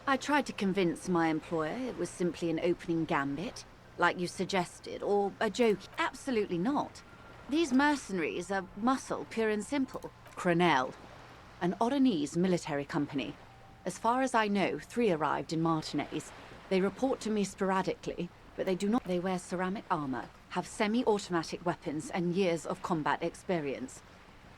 I tried to convince my employer it was simply an opening gambit, like you suggested, or a joke. Absolutely not. These mercenaries are muscle, pure and simple. Crenell, an Odinese military company. As far as I know, 3 arrived in Martinez. They report to me sporadically, but they do not. They wear ceramic armor, have semi-automatic weapons, and years of combat experience.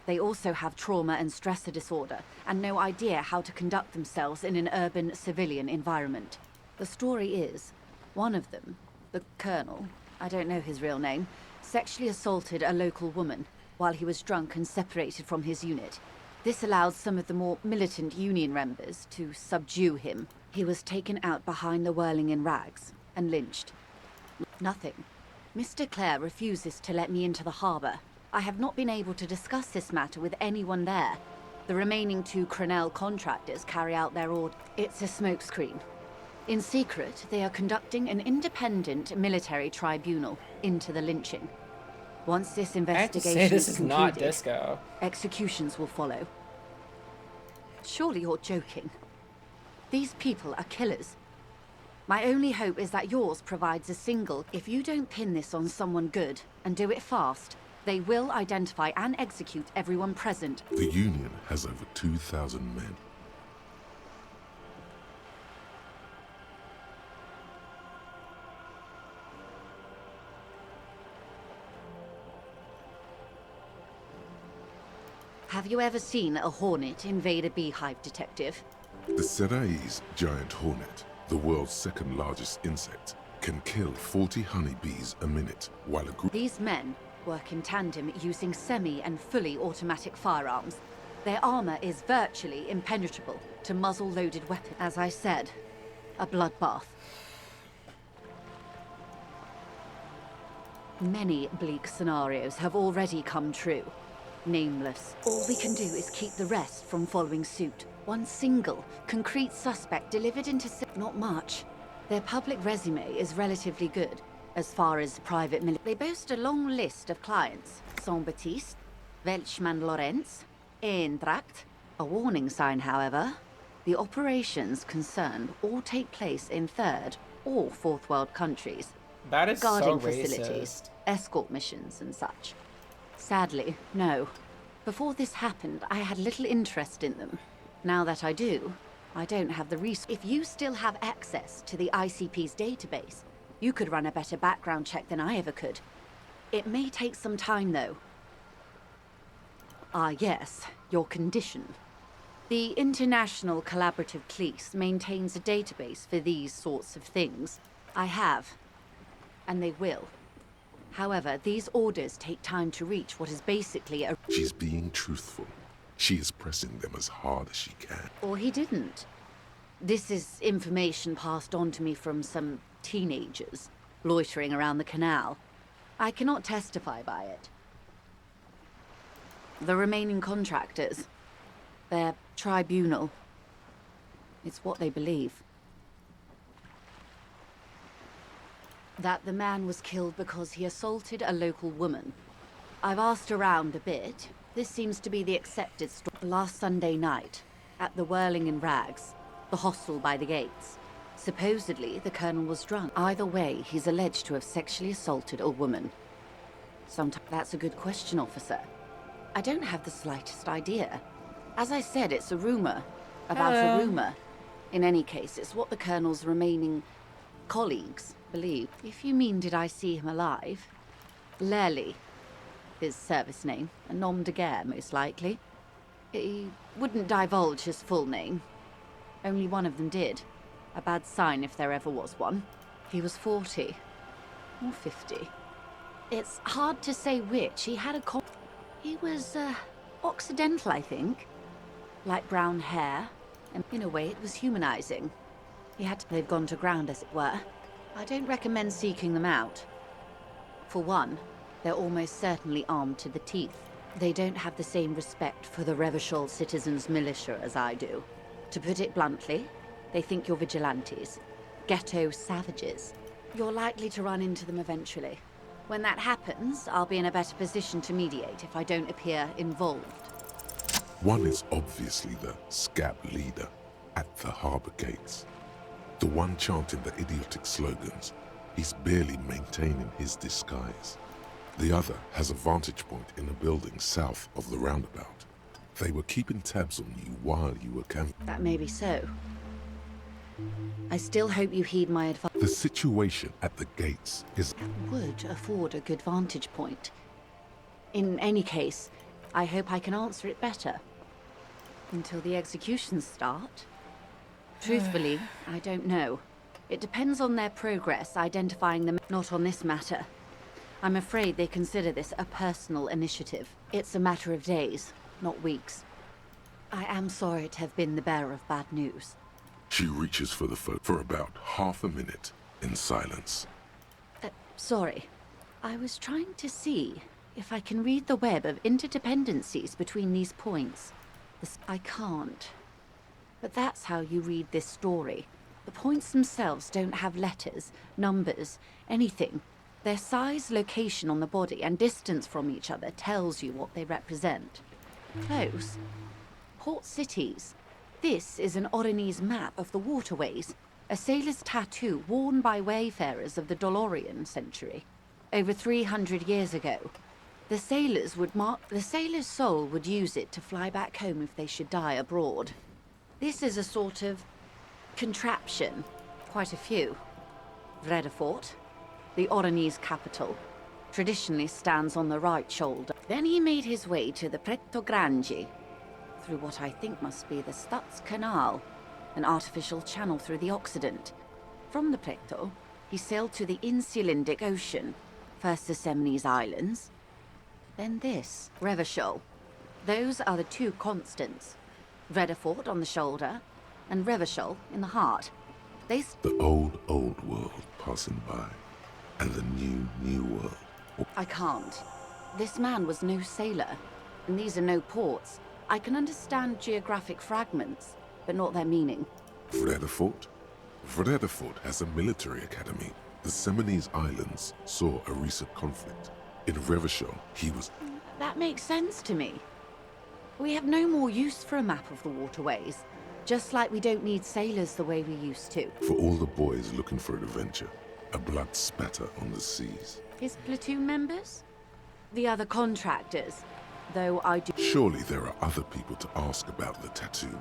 They also have trauma and stressor disorder, and no idea how to conduct themselves in an urban civilian environment. The story is, one of them, the colonel, I don't know his real name, sexually assaulted a local woman while he was drunk and separated from his unit. This allowed some of the more militant union members to subdue him. He was taken out behind the whirling in rags and lynched. Nothing. Mr. Clare refuses to let me into the harbor. I have not been able to discuss this matter with anyone there. The remaining 2 Crenell contractors carry out their order. It's a smokescreen. In secret, they are conducting an independent military tribunal into the lynching. Once this investigation this is is not concluded, disco. executions will follow. Surely you're joking. These people are killers. My only hope is that yours provides a single. If you don't pin this on someone good, and do it fast, they will identify and execute everyone present. The Union has over 2,000 men. Have you ever seen a hornet invade a beehive, Detective? The Serai's giant hornet, the world's second largest insect, can kill 40 honeybees a minute, while a group... These men work in tandem using semi and fully automatic firearms. Their armor is virtually impenetrable to muzzle-loaded weapons. As I said, a bloodbath. Many bleak scenarios have already come true. Nameless. All we can do is keep the rest from following suit. One single, concrete suspect delivered into... Not much. Their public resume is relatively good, as far as private They boast a long list of clients. Saint-Baptiste, Welchman-Lorenz, Eintracht. A warning sign, however. The operations concerned all take place in third or fourth world countries. That is Guarding so facilities, racist. escort missions and such. Sadly, no. Before this happened, I had little interest in them. Now that I do, I don't have the resources. If you still have access to the ICP's database, you could run a better background check than I ever could. It may take some time, though. Ah, yes, your condition. The International Collaborative Police maintains a database for these sorts of things. I have, and they will. However, these orders take time to reach what is basically a... She's being truthful. She is pressing them as hard as she can. Or he didn't. This is information passed on to me from some teenagers loitering around the canal. I cannot testify by it. The remaining contractors, their tribunal, it's what they believe. That the man was killed because he assaulted a local woman. I've asked around a bit. This seems to be the accepted story. Last Sunday night, at the Whirling in Rags, the hostel by the gates. Supposedly, the colonel was drunk. Either way, he's alleged to have sexually assaulted a woman. Sometimes that's a good question, officer. I don't have the slightest idea. As I said, it's a rumor about a rumor. In any case, it's what the colonel's remaining colleagues believe. If you mean did I see him alive? Lely, his service name, a nom de guerre, most likely. He wouldn't divulge his full name. Only one of them did. A bad sign if there ever was one. He was 40. Or 50. It's hard to say which. He had a He was, Occidental, I think. Light brown hair. And in a way, it was humanizing. They've gone to ground, as it were. I don't recommend seeking them out. For one, they're almost certainly armed to the teeth. They don't have the same respect for the Revachol citizens' militia as I do. To put it bluntly, they think you're vigilantes. Ghetto savages. You're likely to run into them eventually. When that happens, I'll be in a better position to mediate if I don't appear involved. One is obviously the scab leader at the harbor gates. The one chanting the idiotic slogans. He's barely maintaining his disguise. The other has a vantage point in a building south of the roundabout. They were keeping tabs on you while you were camping. That may be so. I still hope you heed my advice. The situation at the gates is... Would afford a good vantage point. In any case, I hope I can answer it better. Until the executions start. Truthfully, I don't know. It depends on their progress identifying them. Not on this matter. I'm afraid they consider this a personal initiative. It's a matter of days, not weeks. I am sorry to have been the bearer of bad news. She reaches for the phone for about half a minute in silence. Sorry. I was trying to see if I can read the web of interdependencies between these points. I can't. But that's how you read this story. The points themselves don't have letters, numbers, anything. Their size, location on the body, and distance from each other tells you what they represent. Close. Port cities. This is an Oronese map of the waterways. A sailor's tattoo worn by wayfarers of the Dolorian century. Over 300 years ago, the sailor's soul would use it to fly back home if they should die abroad. This is a sort of contraption. Quite a few. Vredefort, the Oranese capital, traditionally stands on the right shoulder. Then he made his way to the Pretto Grande, through what I think must be the Stutz Canal, an artificial channel through the Occident. From the Pretto, he sailed to the Insulindic Ocean, first the Semines Islands, then this, Revachol. Those are the two constants. Vredefort on the shoulder, and Revachol in the heart. The old world passing by, and the new world. I can't. This man was no sailor, and these are no ports. I can understand geographic fragments, but not their meaning. Vredefort? Vredefort has a military academy. The Semines Islands saw a recent conflict. In Revachol, he was... That makes sense to me. We have no more use for a map of the waterways, just like we don't need sailors the way we used to. For all the boys looking for adventure, a blood spatter on the seas. His platoon members? The other contractors, though I do... Surely there are other people to ask about the tattoo.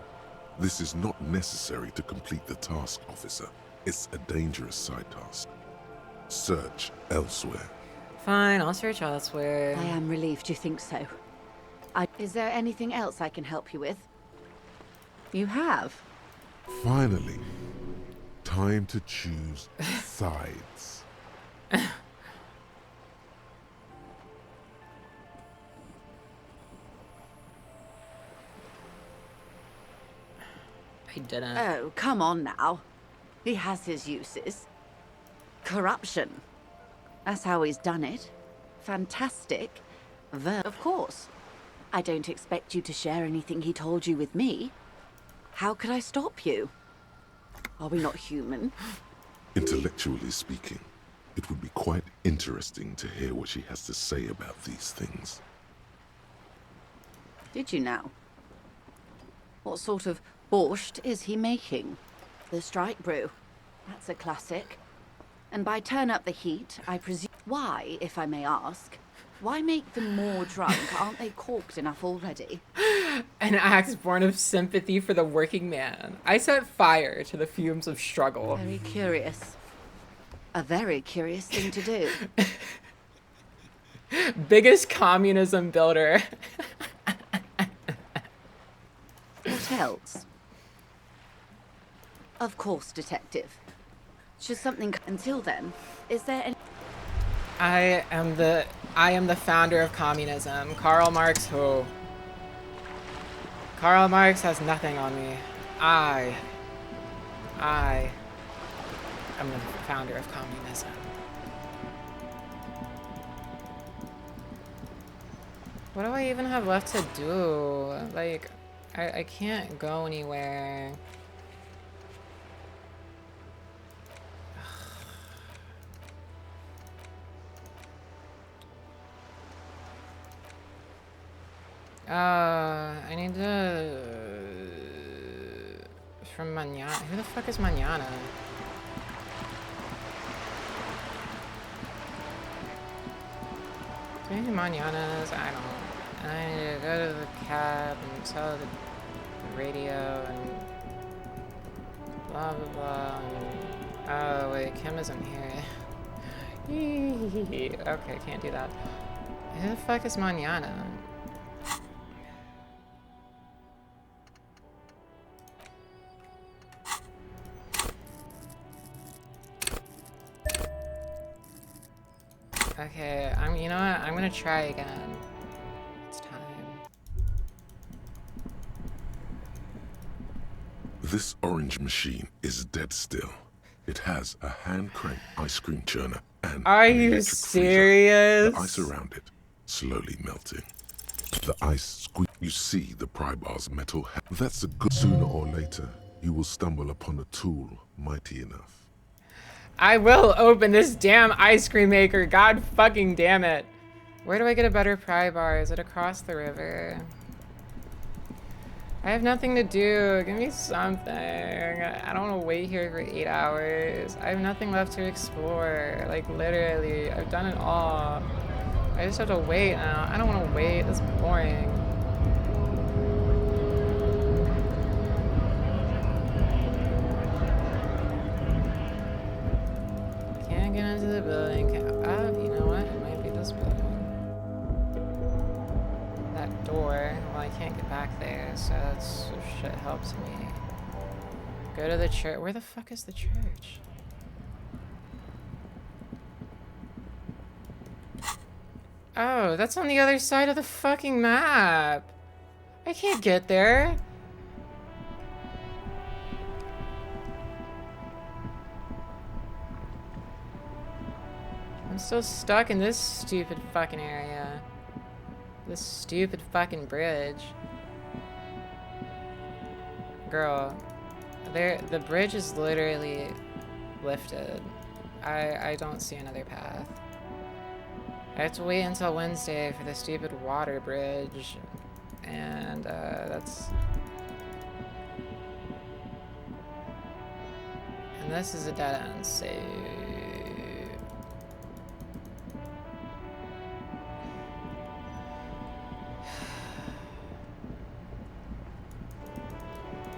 This is not necessary to complete the task, officer. It's a dangerous side task. Search elsewhere. Fine, I'll search elsewhere. I am relieved you think so. Is there anything else I can help you with? You have. Finally, time to choose sides. I didn't. Oh, come on now. He has his uses. Corruption. That's how he's done it. Fantastic. Of course. I don't expect you to share anything he told you with me. How could I stop you? Are we not human? Intellectually speaking, it would be quite interesting to hear what she has to say about these things. Did you now? What sort of borscht is he making? The strike brew. That's a classic. And by turn up the heat, I presume... Why, if I may ask? Why make them more drunk? Aren't they corked enough already? An act born of sympathy for the working man. I set fire to the fumes of struggle. Very curious. A very curious thing to do. Biggest communism builder. What else? Of course, detective. Should something... Until then, is there any... I am the founder of communism. Karl Marx who? Karl Marx has nothing on me. I am the founder of communism. What do I even have left to do? Like, I can't go anywhere. I need to... From Mañana. Who the fuck is Mañana? Do you know who Mañana is? I don't. And I need to go to the cab and tell the radio and... blah blah blah. And, oh wait, Kim isn't here. Okay, can't do that. Who the fuck is Mañana? Okay, you know what? I'm gonna try again. It's time. This orange machine is dead still. It has a hand-cranked ice cream churner and Are an you electric serious? freezer. The ice around it slowly melting. The ice squeak. You see the pry bar's metal. That's a good. Sooner or later, you will stumble upon a tool mighty enough. I will open this damn ice cream maker. God fucking damn it. Where do I get a better pry bar? Is it across the river? I have nothing to do. Give me something. I don't want to wait here for 8 hours. I have nothing left to explore. Like, literally, I've done it all. I just have to wait now. I don't want to wait. That's boring. Can't get into the building. You know what? It might be this building. That door. Well, I can't get back there, so that's shit helps me. Go to the church. Where the fuck is the church? Oh, that's on the other side of the fucking map. I can't get there. I'm still stuck in this stupid fucking area. This stupid fucking bridge. Girl, the bridge is literally lifted. I don't see another path. I have to wait until Wednesday for the stupid water bridge. And that's... And this is a dead end save.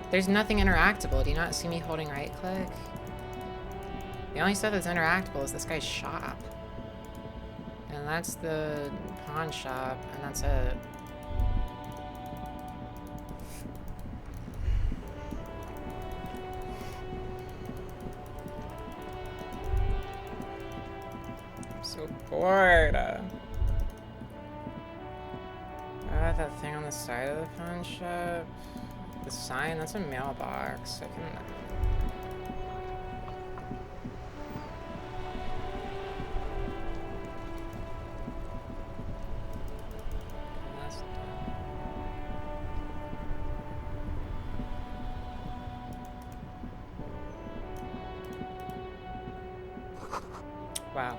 There's nothing interactable. Do you not see me holding right click? The only stuff that's interactable is this guy's shop. And that's the pawn shop, and that's it. I'm so bored. That thing on the side of the pawn shop. The sign, that's a mailbox. I can... Wow.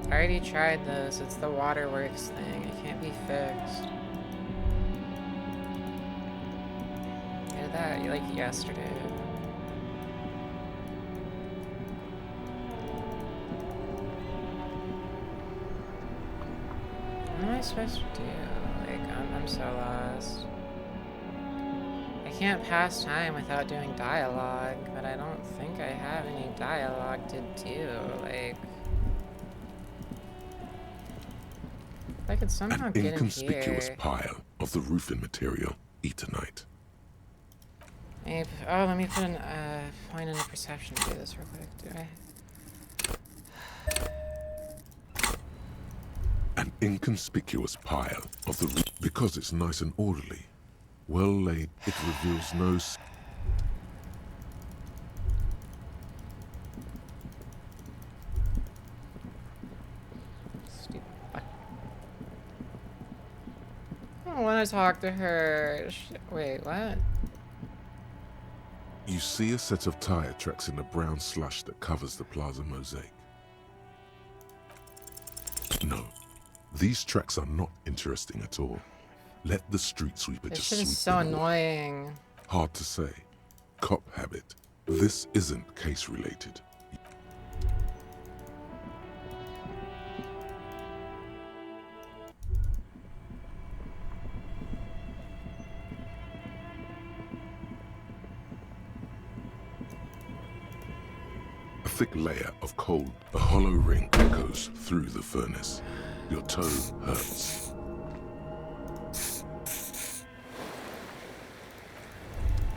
I already tried this. It's the waterworks thing. It can't be fixed. I did that like yesterday. What am I supposed to do? Like, I'm so lost. I can't pass time without doing dialogue, but I don't think I have any dialogue to do. Like... I could somehow An get in inconspicuous here. pile of the roofing material, Eternite. Maybe, oh, let me put in point into perception to do this real quick. Do I? An inconspicuous pile of the roof, because it's nice and orderly. Well laid, it reveals no... I don't want to talk to her. Wait, what? You see a set of tire tracks in the brown slush that covers the plaza mosaic. No, these tracks are not interesting at all. Let the street sweeper This just shit sweep is so them away. annoying. Hard to say. Cop habit. This isn't case related. A thick layer of cold, a hollow ring echoes through the furnace. Your toe hurts.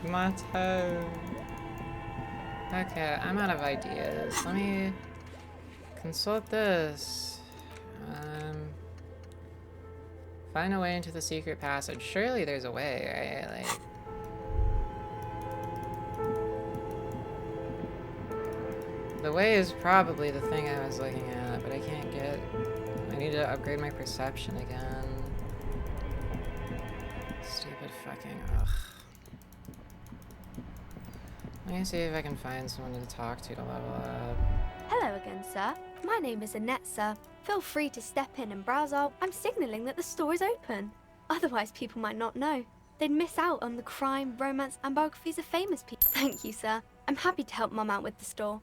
My toe. Okay, I'm out of ideas. Let me consult this. Find a way into the secret passage. Surely there's a way, right? Like... The way is probably the thing I was looking at, but I can't get... I need to upgrade my perception again. Stupid fucking... Ugh. Let me see if I can find someone to talk to level up. Hello again, sir. My name is Annette, sir. Feel free to step in and browse our... I'm signaling that the store is open. Otherwise, people might not know. They'd miss out on the crime, romance, and biographies of famous people. Thank you, sir. I'm happy to help Mum out with the store.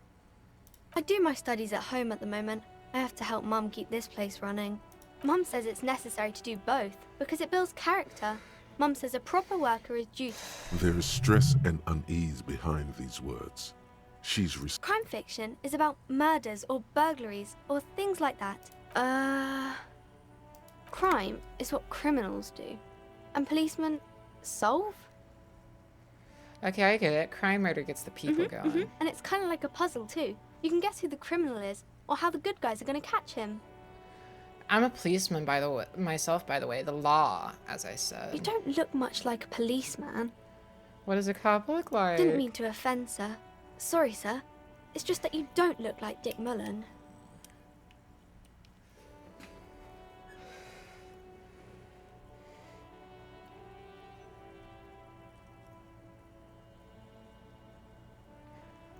I do my studies at home at the moment. I have to help Mum keep this place running. Mum says it's necessary to do both because it builds character. Mum says a proper worker is due. There is stress and unease behind these words. She's Crime fiction is about murders or burglaries or things like that. Crime is what criminals do. And policemen solve? Okay, I get it. Crime murder gets the people going. And it's kind of like a puzzle too. You can guess who the criminal is or how the good guys are going to catch him. I'm a policeman, by the way, myself, by the way. The law, as I said. You don't look much like a policeman. What does a cop look like? Didn't mean to offend, sir. Sorry, sir. It's just that you don't look like Dick Mullen.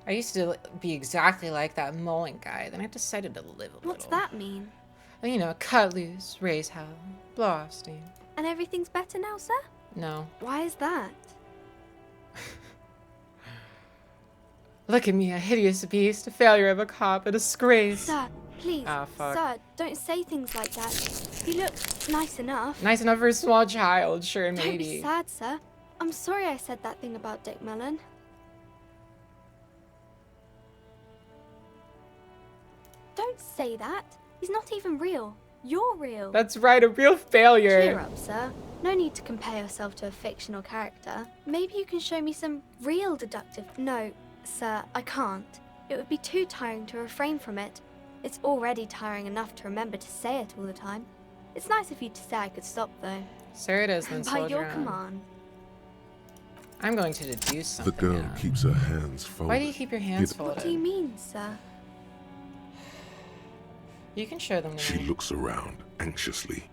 I used to be exactly like that Mullen guy, then I decided to live a little. What's that mean? You know, cut loose, raise hell, blow off steam. And everything's better now, sir? No. Why is that? Look at me, a hideous beast, a failure of a cop, a disgrace. Sir, please. Ah, fuck. Sir, don't say things like that. You look nice enough. Nice enough for a small child, sure, Don't maybe. be sad, sir. I'm sorry I said that thing about Dick Mullen. Don't say that. He's not even real. You're real. That's right, a real failure. Cheer up, sir. No need to compare yourself to a fictional character. Maybe you can show me some real deductive... No, sir, I can't. It would be too tiring to refrain from it. It's already tiring enough to remember to say it all the time. It's nice of you to say I could stop, though. Sir, it is, then By soldier your on. command. I'm going to deduce something The girl now. keeps her hands folded. Why do you keep your hands It- folded? What do you mean, sir? You can show them to She me. looks around anxiously.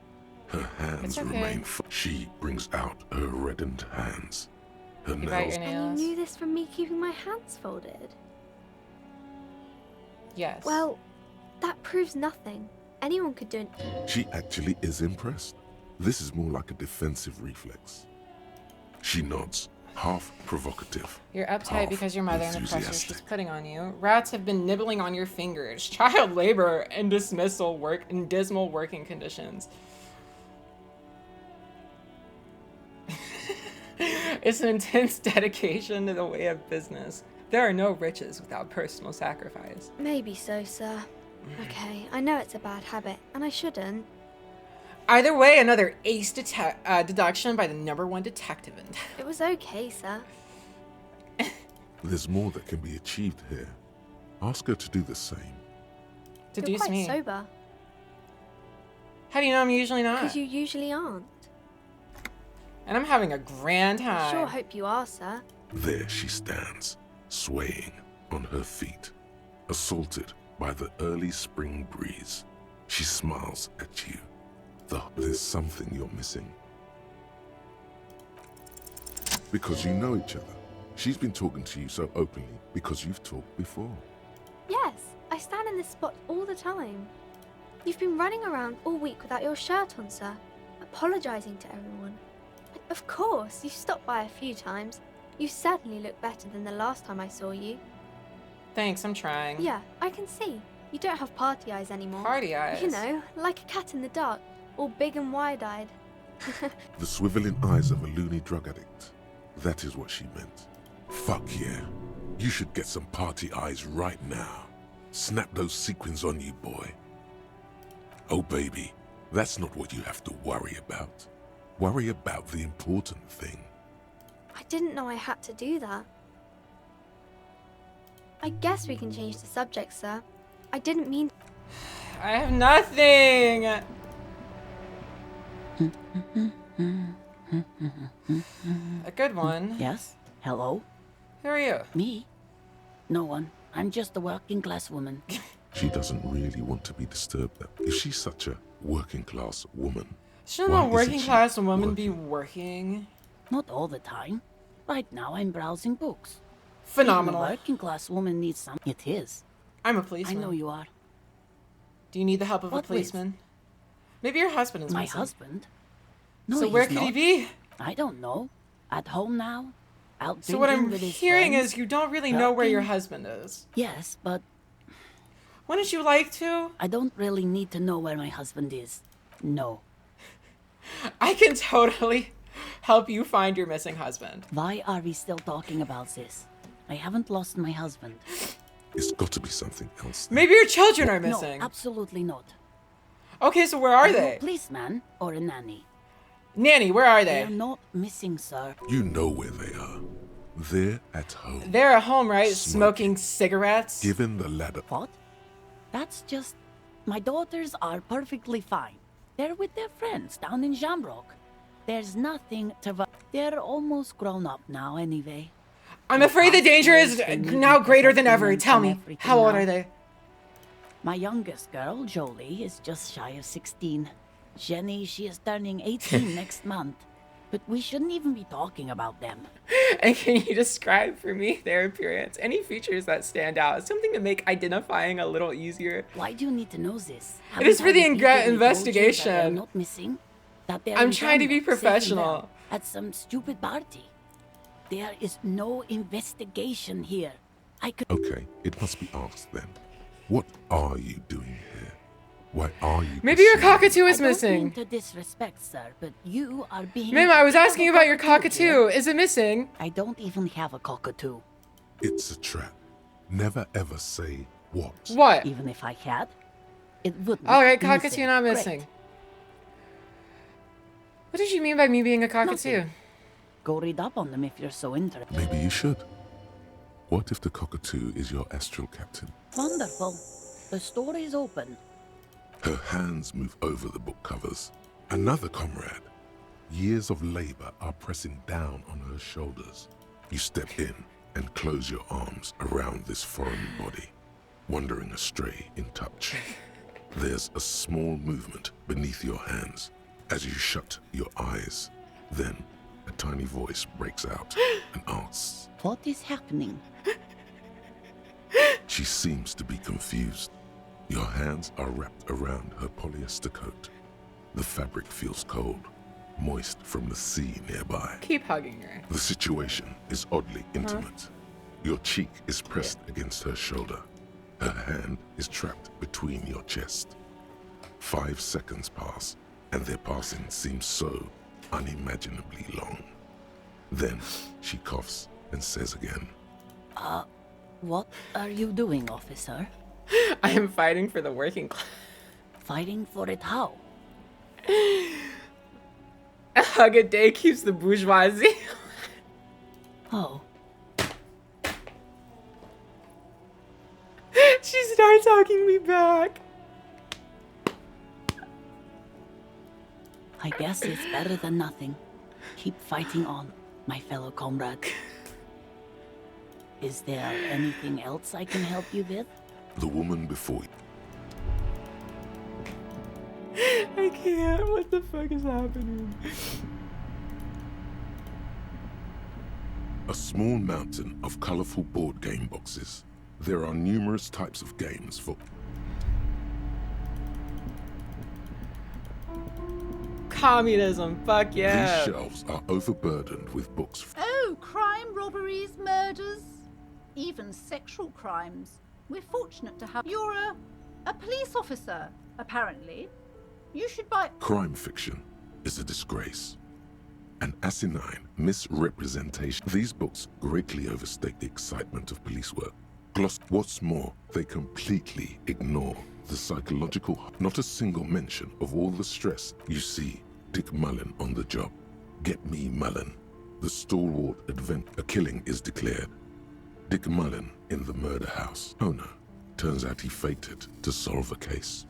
Her hands It's okay. remain. She brings out her reddened hands. Her You bite nails. your And nails? you knew this from me keeping my hands folded? Yes. Well, that proves nothing. Anyone could do it. She actually is impressed. This is more like a defensive reflex. She nods, half provocative. You're uptight half because your mother and the pressure enthusiastic. she's putting on you. Rats have been nibbling on your fingers. Child labor and dismissal work in dismal working conditions. It's an intense dedication to the way of business. There are no riches without personal sacrifice. Maybe so, sir. Okay, I know it's a bad habit, and I shouldn't. Either way, another ace deduction by the #1 detective in town. It was okay, sir. There's more that can be achieved here. Ask her to do the same. You're Deduce quite me. sober. How do you know I'm usually not? Because you usually aren't. And I'm having a grand I time. sure hope you are, sir. There she stands, swaying on her feet, assaulted by the early spring breeze. She smiles at you. There's something you're missing. Because you know each other. She's been talking to you so openly because you've talked before. Yes, I stand in this spot all the time. You've been running around all week without your shirt on, sir, apologizing to everyone. Of course, you've stopped by a few times. You certainly look better than the last time I saw you. Thanks, I'm trying. Yeah, I can see. You don't have party eyes anymore. Party eyes? You know, like a cat in the dark, all big and wide-eyed. The swiveling eyes of a loony drug addict. That is what she meant. Fuck yeah. You should get some party eyes right now. Snap those sequins on you, boy. Oh, baby, that's not what you have to worry about. Worry about the important thing. I didn't know I had to do that. I guess we can change the subject, sir. I didn't mean... I have nothing! A good one. Yes? Hello? Who are you? Me? No one. I'm just a working class woman. She doesn't really want to be disturbed. If she's such a working class woman, shouldn't why a working isn't she class woman be working? Not all the time. Right now I'm browsing books. Phenomenal. Even a working class woman needs some. It is. I'm a policeman. I know you are. Do you need the help of What a policeman? Maybe your husband is My missing. husband? No, So he's where could he not. be? I don't know. At home now? Out So what drinking I'm with his hearing friends? is you don't really know where your Working? husband is. Yes, but Wouldn't you like to? I don't really need to know where my husband is. No. I can totally help you find your missing husband. Why are we still talking about this? I haven't lost my husband. It's got to be something else. Maybe your children are missing. No, absolutely not. Okay, so where are I'm they? a policeman or a nanny. Nanny, where are They're they? not missing, sir. You know where they are. They're at home. They're at home, right? Smoking cigarettes. Given the ladder. What? That's just... My daughters are perfectly fine. They're with their friends down in Jamrock. There's nothing to... They're almost grown up now anyway. I'm afraid the danger is now greater than ever. Tell me, how old are they? My youngest girl, Jolie, is just shy of 16. Jenny, she is turning 18 next month. But we shouldn't even be talking about them. And can you describe for me their appearance? Any features that stand out? Something to make identifying a little easier. Why do you need to know this? It is for the Haven't I repeatedly told you that they're investigation. not missing? That they're I'm in trying to be Denmark, sitting professional. there at some stupid party. There is no investigation here. I could. Okay, it must be asked then. What are you doing here? Why are you... Maybe your cockatoo is I don't missing. mean to disrespect, sir, but you are being. Ma'am, I was You have asking a about your cockatoo here. cockatoo. Is it missing? I don't even have a cockatoo. It's a trap. Never ever say what. What? Even if I had, it wouldn't. All right, be cockatoo missing. not Great. missing. What did you mean by me being a cockatoo? Nothing. Go read up on them if you're so interested. Maybe you should. What if the cockatoo is your astral captain? Wonderful. The story's open. Her hands move over the book covers. Another comrade. Years of labor are pressing down on her shoulders. You step in and close your arms around this foreign body, wandering astray in touch. There's a small movement beneath your hands as you shut your eyes. Then a tiny voice breaks out and asks, What is happening? She seems to be confused. Your hands are wrapped around her polyester coat. The fabric feels cold, moist from the sea nearby. Keep hugging her. The situation is oddly intimate. Your cheek is pressed against her shoulder. Her hand is trapped between your chest. 5 seconds pass, and their passing seems so unimaginably long. Then she coughs and says again, What are you doing, officer? I am fighting for the working class. Fighting for it how? A hug a day keeps the bourgeoisie. Oh. She starts hugging me back. I guess it's better than nothing. Keep fighting on, my fellow comrade. Is there anything else I can help you with? the woman before you. I can't. What the fuck is happening? A small mountain of colorful board game boxes. There are numerous types of games for... Communism, fuck yeah. These shelves are overburdened with books. Oh, crime, robberies, murders, even sexual crimes. We're fortunate to have... You're a police officer, apparently. You should buy... Crime fiction is a disgrace. An asinine misrepresentation. These books greatly overstate the excitement of police work. What's more, they completely ignore the psychological... Not a single mention of all the stress. You see Dick Mullen on the job. Get me Mullen. The stalwart a killing is declared. Dick Mullen in the murder house. Oh no, turns out he faked it to solve a case.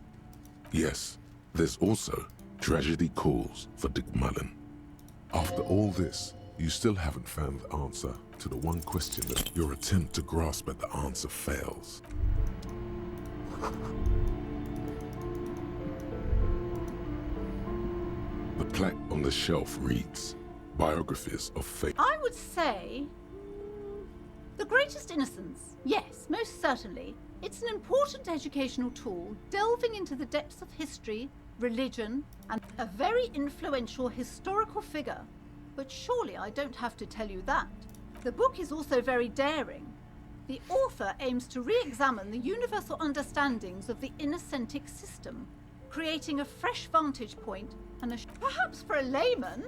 Yes, there's also tragedy calls for Dick Mullen. After all this, you still haven't found the answer. to the one question that your attempt to grasp at the answer fails. The plaque on the shelf reads, Biographies of Fate. I would say The Greatest Innocence. Yes, most certainly. It's an important educational tool, delving into the depths of history, religion, and a very influential historical figure. But surely I don't have to tell you that. The book is also very daring. The author aims to re-examine the universal understandings of the innocentic system, creating a fresh vantage point and perhaps for a layman,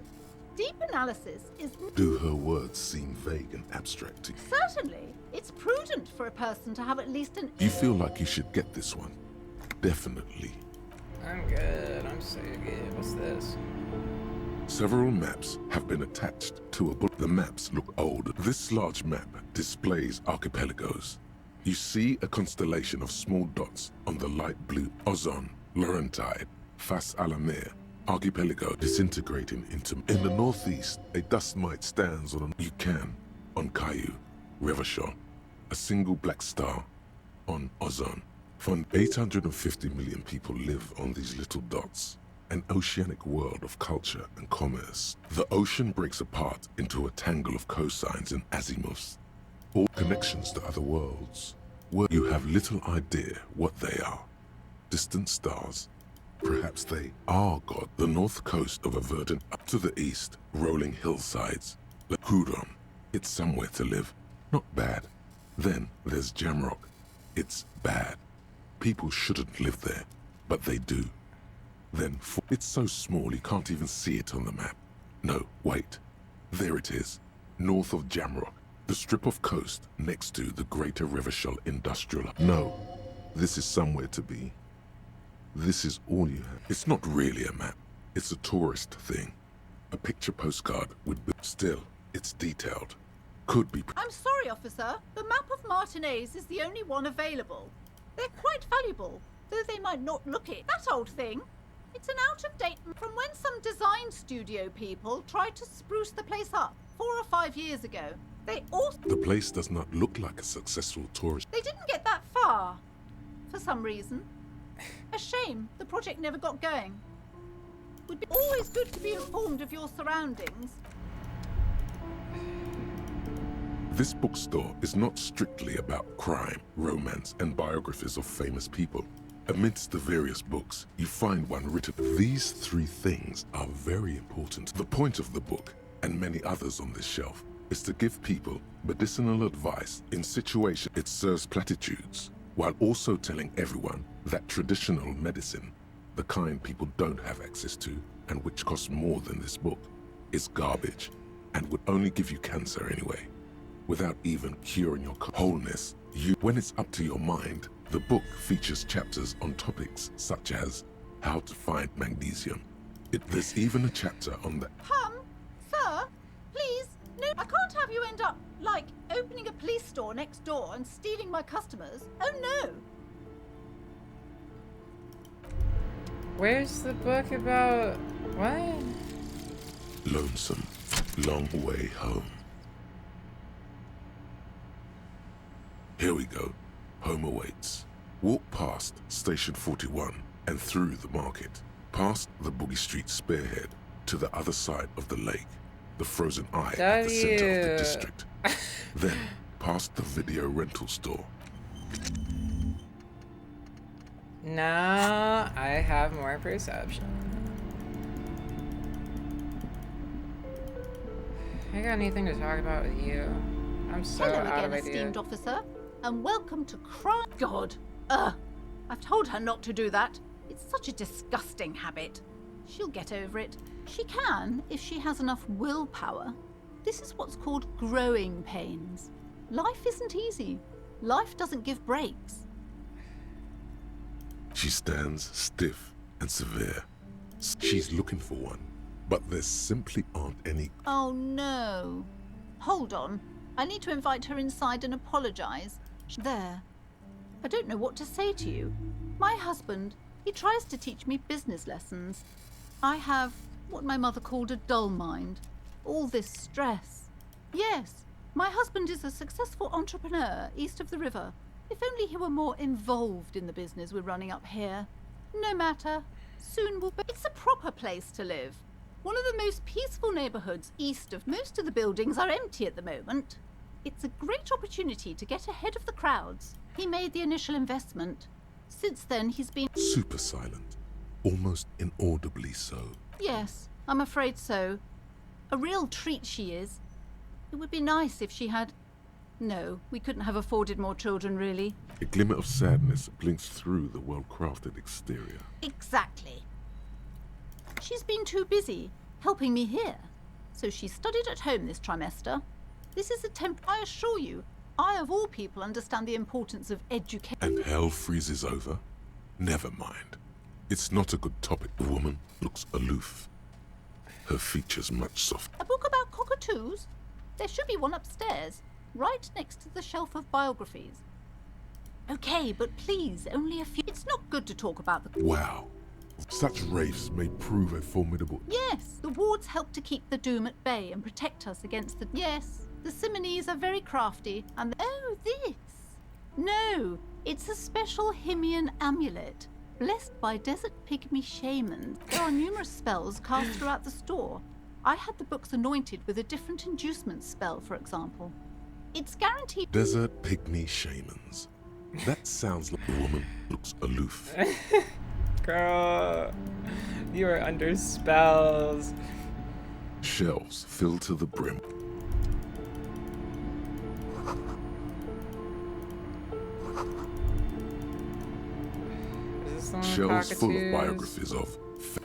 deep analysis is... Do her words seem vague and abstract to you? Certainly. It's prudent for a person to have at least an... You feel like you should get this one? Definitely. I'm good. I'm so good. What's this? Several maps have been attached to a book. The maps look old. This large map displays archipelagos. You see a constellation of small dots on the light blue Ozon, Laurentide, Fas Alamir, archipelago disintegrating into... In the northeast, a dust mite stands on on Caillou, Revachol, a single black star on Ozon. For 850 million people live on these little dots. An oceanic world of culture and commerce. The ocean breaks apart into a tangle of cosines and azimuths, all connections to other worlds, where you have little idea what they are. Distant stars. Perhaps they are God. The north coast of a verdant up to the east, rolling hillsides. Le Coudon. It's somewhere to live. Not bad. Then there's Jamrock. It's bad. People shouldn't live there, but they do. Then it's so small you can't even see it on the map. No, wait. There it is, north of Jamrock, the strip of coast next to the Greater Revachol Industrial. No, this is somewhere to be. This is all you have. It's not really a map. It's a tourist thing. A picture postcard with... Still, it's detailed. Could be... I'm sorry, officer. The map of Martinez is the only one available. They're quite valuable, though they might not look it. That old thing. It's an out-of-date from when some design studio people tried to spruce the place up 4 or 5 years ago. They also... The place does not look like a successful tourist... They didn't get that far, for some reason. A shame the project never got going. Would be always good to be informed of your surroundings. This bookstore is not strictly about crime, romance, and biographies of famous people. Amidst the various books, you find one written. These 3 things are very important. The point of the book, and many others on this shelf, is to give people medicinal advice in situations. It serves platitudes, while also telling everyone that traditional medicine, the kind people don't have access to, and which costs more than this book, is garbage, and would only give you cancer anyway, without even curing your wholeness. When it's up to your mind, the book features chapters on topics such as how to find magnesium. There's even a chapter on the... Sir, please, no, I can't have you end up, like, opening a police store next door and stealing my customers. Oh no! Where's the book about... what? Lonesome, long way home. Here we go. Home awaits. Walk past Station 41 and through the market, past the Boogie Street spearhead to the other side of the lake, the frozen eye at the center of the district. Then past the video rental store. Now I have more perception. I got anything to talk about with you? I'm so Hello out of again, ideas. esteemed officer, and welcome to crime. God, I've told her not to do that. It's such a disgusting habit. She'll get over it. She can, if she has enough willpower. This is what's called growing pains. Life isn't easy. Life doesn't give breaks. She stands stiff and severe. She's looking for one, but there simply aren't any. Oh no. Hold on. I need to invite her inside and apologize. There. I don't know what to say to you. My husband, he tries to teach me business lessons. I have what my mother called a dull mind. All this stress. Yes, My husband is a successful entrepreneur east of the river. If only he were more involved in the business we're running up here. No matter. Soon we'll be... It's a proper place to live. One of the most peaceful neighborhoods east of most of the buildings are empty at the moment. It's a great opportunity to get ahead of the crowds. He made the initial investment. Since then, he's been... Super silent. Almost inaudibly so. Yes, I'm afraid so. A real treat she is. It would be nice if she had... No, we couldn't have afforded more children, really. A glimmer of sadness blinks through the well-crafted exterior. Exactly. She's been too busy helping me here. So she studied at home this trimester. This is a I assure you, I of all people understand the importance of education. And hell freezes over? Never mind. It's not a good topic. The woman looks aloof. Her features much soft. A book about cockatoos? There should be one upstairs, right next to the shelf of biographies. Okay, but please, only a few. It's not good to talk about the... Wow. Such wraiths may prove a formidable... Yes, the wards help to keep the doom at bay and protect us against the... Yes, the Simonees are very crafty and... Oh, this! No, it's a special Himian amulet, blessed by desert pygmy shamans. There are numerous spells cast throughout the store. I had the books anointed with a different inducement spell, for example. It's guaranteed... Desert pygmy shamans. That sounds like the woman looks aloof. Girl, you are under spells. Shelves filled to the brim. Shelves full of biographies of...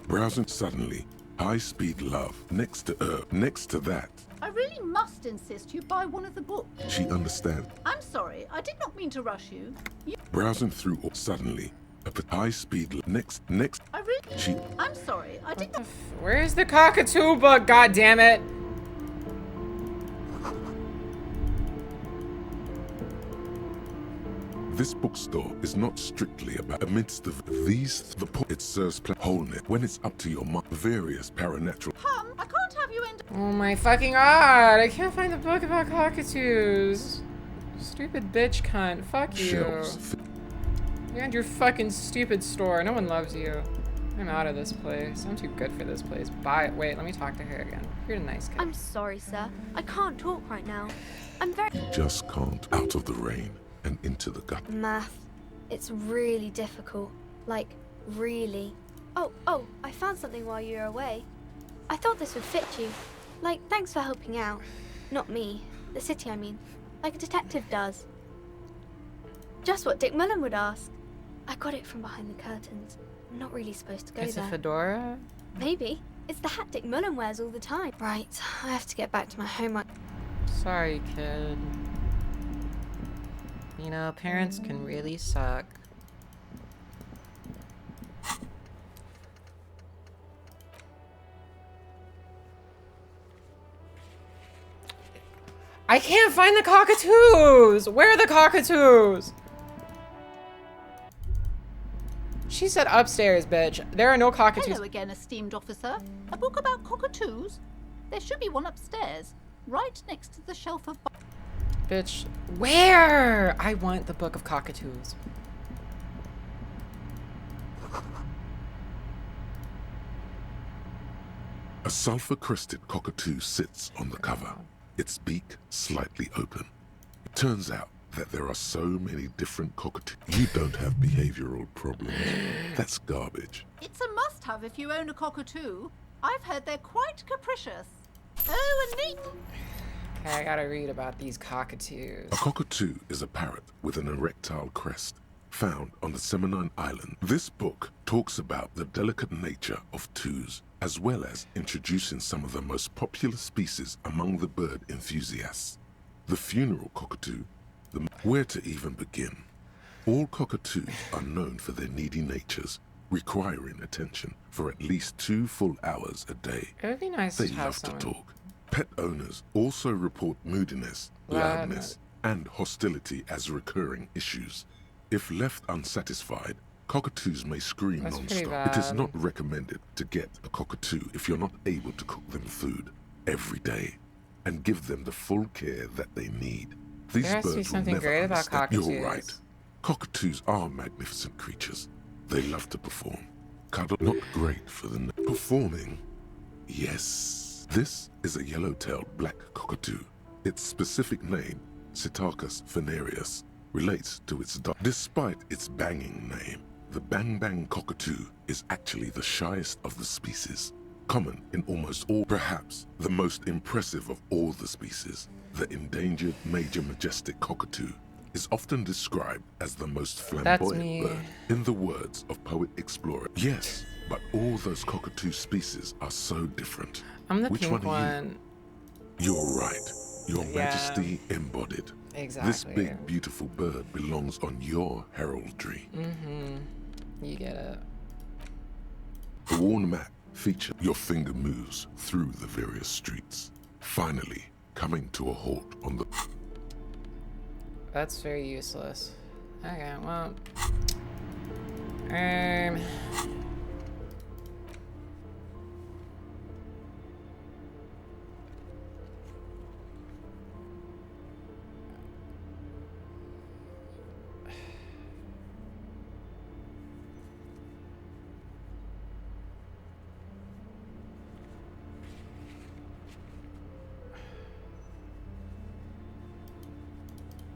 Browsing suddenly, high-speed love. Next to that. I really must insist you buy one of the books. She understands. I'm sorry, I did not mean to rush you. Browsing through suddenly, a high-speed next. I really... I'm sorry, I did not... Where's the cockatoo book, goddammit? This bookstore is not strictly about amidst the it serves wholeness when it's up to your mind. Various paranatural. I can't have you end. Oh my fucking god! I can't find the book about cockatoos. Stupid bitch cunt. Fuck you. You and your fucking stupid store. No one loves you. I'm out of this place. I'm too good for this place. Bye. Wait, let me talk to her again. You're a nice kid. I'm sorry, sir. I can't talk right now. I'm very... Just can't. Out of the rain and into the gut. Math. It's really difficult. Like, really. Oh, I found something while you were away. I thought this would fit you. Like, thanks for helping out. Not me. The city, I mean. Like a detective does. Just what Dick Mullen would ask. I got it from behind the curtains. I'm not really supposed to go there. It's a fedora? Maybe. It's the hat Dick Mullen wears all the time. Right, I have to get back to my homework. Sorry, kid. You know, parents can really suck. I can't find the cockatoos! Where are the cockatoos? She said upstairs, bitch. There are no cockatoos. Hello again, esteemed officer. A book about cockatoos? There should be one upstairs, right next to the shelf of... Bitch, where? I want the book of cockatoos. A sulfur-crested cockatoo sits on the cover, its beak slightly open. It turns out that there are so many different cockatoos. You don't have behavioral problems. That's garbage. It's a must-have if you own a cockatoo. I've heard they're quite capricious. Oh, and neat. Okay, I gotta read about these cockatoos. A cockatoo is a parrot with an erectile crest, found on the Seminole Island. This book talks about the delicate nature of toos, as well as introducing some of the most popular species among the bird enthusiasts. The funeral cockatoo, where to even begin? All cockatoos are known for their needy natures, requiring attention for at least 2 full hours a day. It would be nice They to have love someone. to talk. Pet owners also report moodiness, loudness, and hostility as recurring issues. If left unsatisfied, cockatoos may scream That's pretty non-stop. It is bad. not recommended to get a cockatoo if you're not able to cook them food every day. and give them the full care that they need. These There has to be birds will something never great about understand. cockatoos. You're right. Cockatoos are magnificent creatures. They love to perform. Cuddle, not great for the performing. Yes. This is a yellow-tailed black cockatoo. Its specific name, Psittacus venereus, relates to its dog. Despite its banging name, the bang-bang cockatoo is actually the shyest of the species. Common in almost all, perhaps the most impressive of all the species, the endangered major majestic cockatoo is often described as the most flamboyant bird, in the words of poet-explorer. Yes, but all those cockatoo species are so different. I'm the Which pink one are one. you? You're right. Your Yeah. Majesty embodied. Exactly. This big, beautiful bird belongs on your heraldry. Mm-hmm. You get it. The worn map features your finger moves through the various streets, finally coming to a halt on the... That's very useless. Okay, well...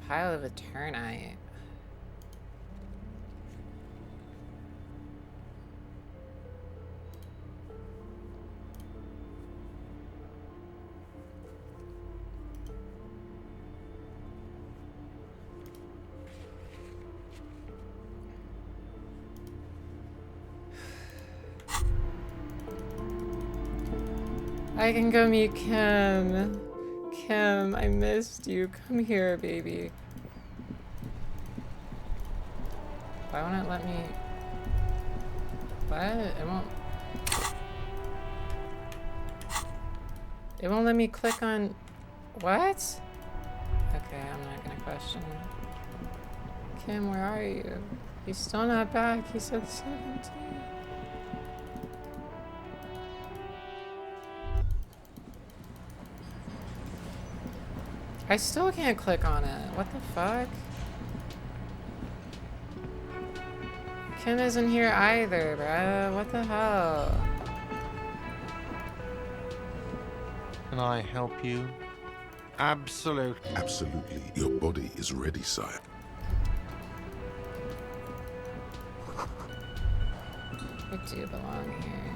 Pile of Eternite. I can go meet Kim. Kim, I missed you. Come here, baby. Why won't it let me... What? It won't... It won't let me click on... What? Okay, I'm not gonna question it. Kim, where are you? He's still not back. He said 17. I still can't click on it. What the fuck? Kim isn't here either, bruh. What the hell? Can I help you? Absolutely. Absolutely. Your body is ready, sire. I do belong here.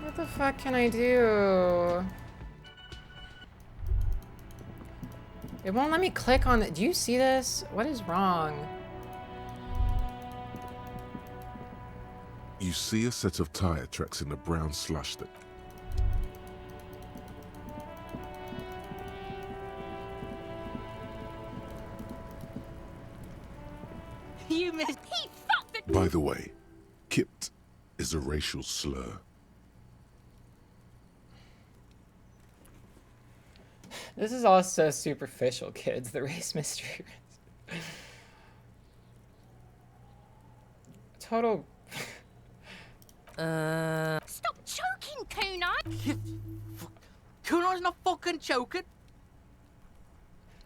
What the fuck can I do? It won't let me click on it. Do you see this? What is wrong? You see a set of tire tracks in the brown slush that... You missed. He fucked the... By the way, kipped is a racial slur. This is all so superficial, kids. The race mystery. Total... Stop choking, Kuno! Kuno's not fucking choking.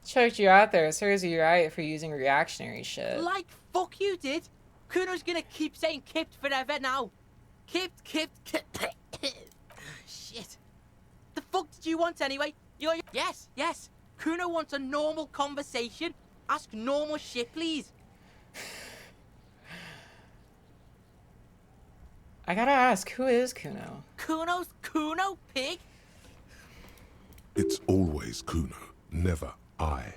Choked you out there. It serves you right for using reactionary shit. Like fuck you did. Kuno's gonna keep saying kipped forever now. Kipped. Shit. The fuck did you want anyway? Yes. Kuno wants a normal conversation. Ask normal shit, please. I gotta ask, who is Kuno? Kuno's Kuno, pig? It's always Kuno, never I.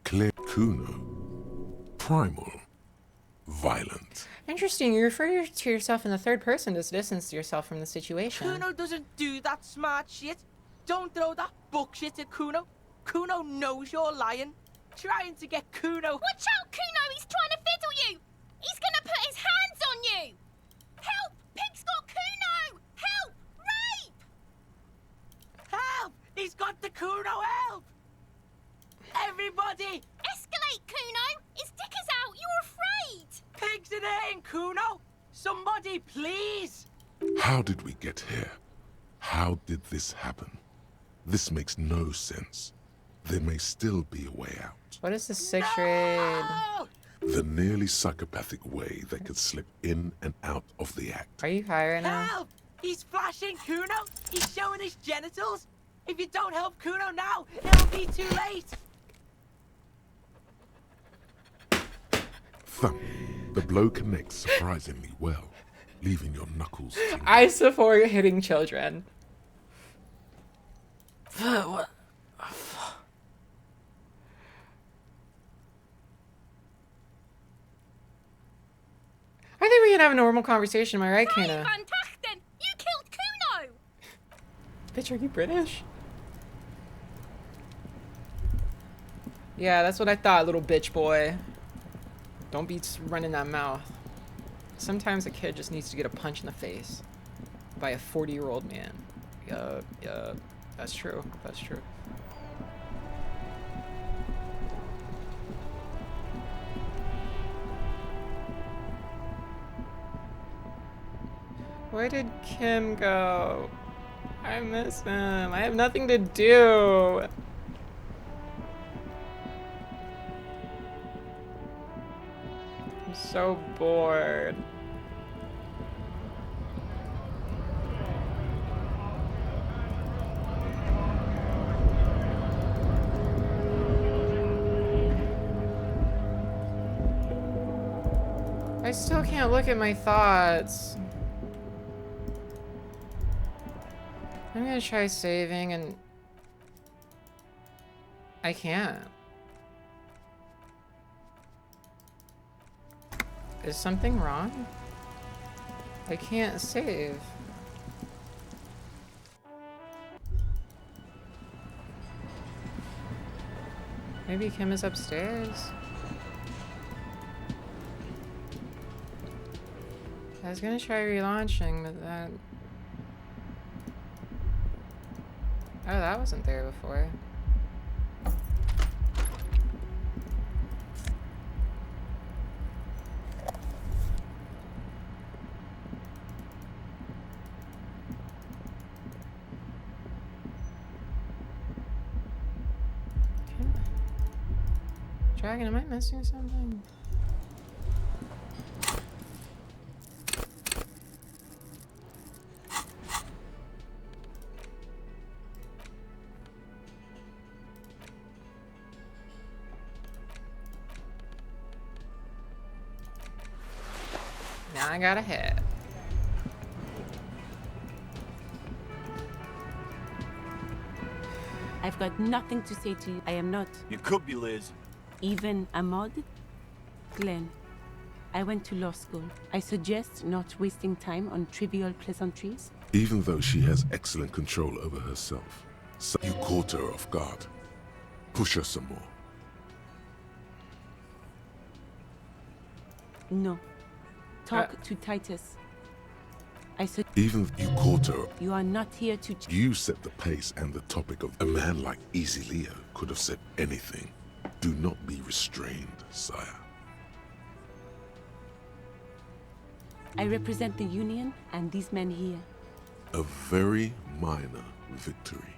Clear Kuno. Primal. Violent. Interesting, you refer to yourself in the third person to distance yourself from the situation. Kuno doesn't do that smart shit. Don't throw that bullshit at Kuno. Kuno knows you're lying. Trying to get Kuno... Watch out, Kuno! He's trying to fiddle you! He's gonna put his hands on you! Help! Pig's got Kuno! Help! Rape! Help! He's got the Kuno, help! Everybody! Escalate, Kuno! His dick is out! You're afraid! Pig's in here, Kuno! Somebody, please! How did we get here? How did this happen? This makes no sense. There may still be a way out. What is the 6th raid? The nearly psychopathic way that could slip in and out of the act. Are you high right now? Help! He's flashing Kuno! He's showing his genitals! If you don't help Kuno now, it'll be too late! Thump. The blow connects surprisingly well, leaving your knuckles tingling. I support hitting children. What? I think we can have a normal conversation, am I right, Kuna? Van Tachten, you killed Kuno! Bitch, are you British? Yeah, that's what I thought, little bitch boy. Don't be running that mouth. Sometimes a kid just needs to get a punch in the face by a 40-year-old man. Yeah, that's true. That's true. Where did Kim go? I miss him. I have nothing to do. I'm so bored. I still can't look at my thoughts. I'm gonna try saving and I can't. Is something wrong? I can't save. Maybe Kim is upstairs. I was gonna try relaunching, but that... Oh, that wasn't there before. Dragon, am I missing something? Now I got a head. I've got nothing to say to you. I am not. You could be, Liz. Even a mod? Glenn, I went to law school. I suggest not wasting time on trivial pleasantries. Even though she has excellent control over herself, so you caught her off guard. Push her some more. No. Talk to Titus. I said Even you caught her. you are not here to... You set the pace and the topic of a man like Easy Leo could have said anything. Do not be restrained, sire. I represent the Union and these men here. A very minor victory.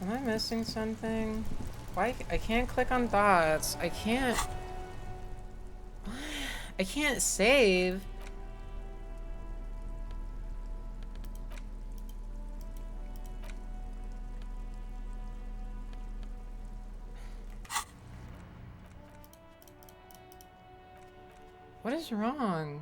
Am I missing something? Why? I can't click on dots. I can't save. What is wrong?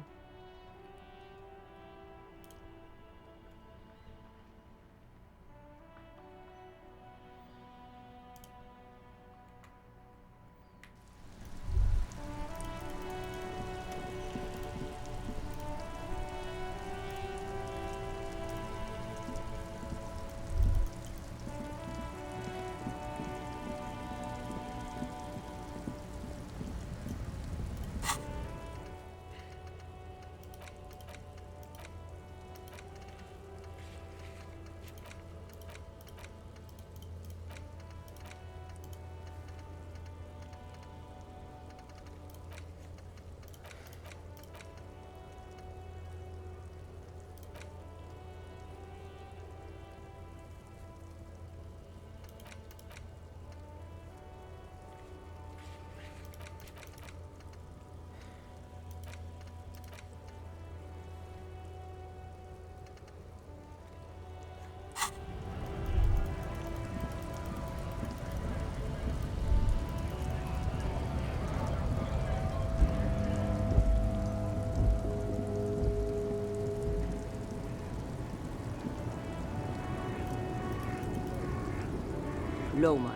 Lowman.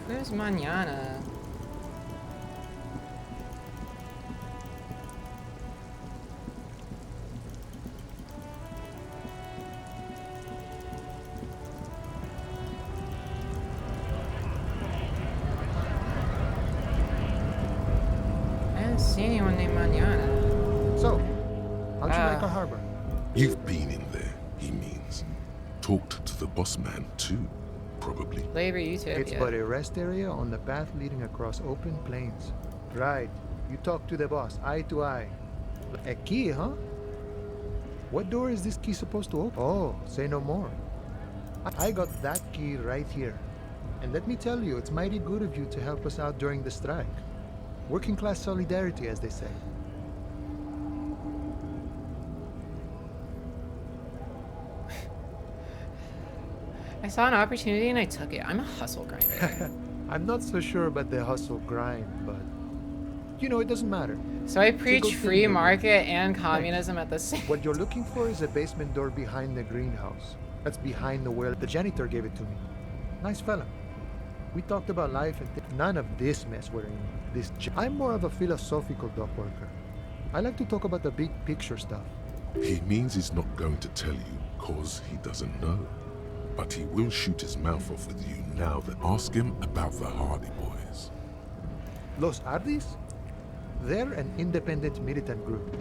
Where's Mañana? I haven't seen anyone named Mañana. So, how'd you like our harbor? You've been in there, he means. Talked to the boss man too, probably. Labor Utopia. It's but a rest area on the path leading across open plains. Right. You talk to the boss, eye to eye. A key, huh? What door is this key supposed to open? Oh, say no more. I got that key right here. And let me tell you, it's mighty good of you to help us out during the strike. Working class solidarity, as they say. I saw an opportunity and I took it. I'm a hustle grinder. I'm not so sure about the hustle grind, but you know, it doesn't matter. So I It's a preach good free thing, market and communism at the same. What you're looking for is a basement door behind the greenhouse. That's behind the well. The janitor gave it to me. Nice fella. We talked about life and none of this mess we're in. I'm more of a philosophical dock worker. I like to talk about the big picture stuff. He means he's not going to tell you, cause he doesn't know. But he will shoot his mouth off with you now that ask him about the Hardy Boys. Los Hardys? They're an independent militant group.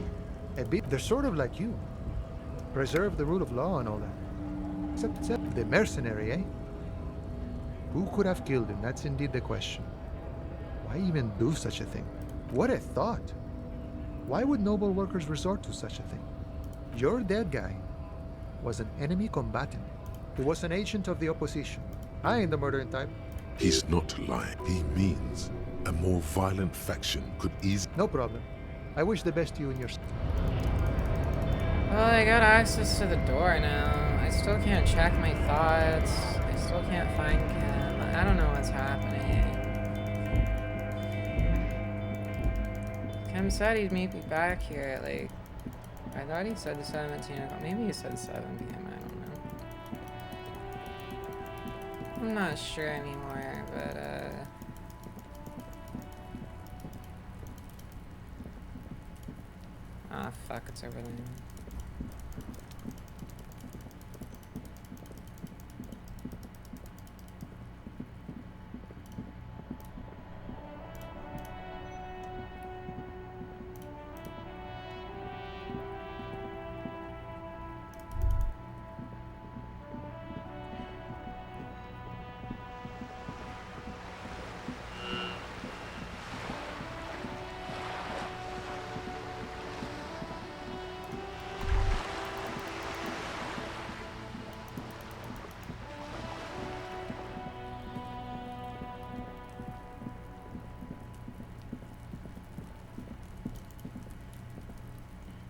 They're sort of like you. Preserve the rule of law and all that. Except the mercenary, eh? Who could have killed him? That's indeed the question. Why even do such a thing? What a thought. Why would noble workers resort to such a thing? Your dead guy was an enemy combatant. He was an agent of the opposition. I ain't the murdering type. He's not lying. He means a more violent faction could easily... No problem. I wish the best to you and your... Well, I got access to the door now. I still can't check my thoughts. I still can't find Kim. I don't know what's happening. Kim said he'd meet me back here at like... I thought he said 17 o'clock. Maybe he said 7 p.m. I don't know. I'm not sure anymore, but ah, fuck, it's over there.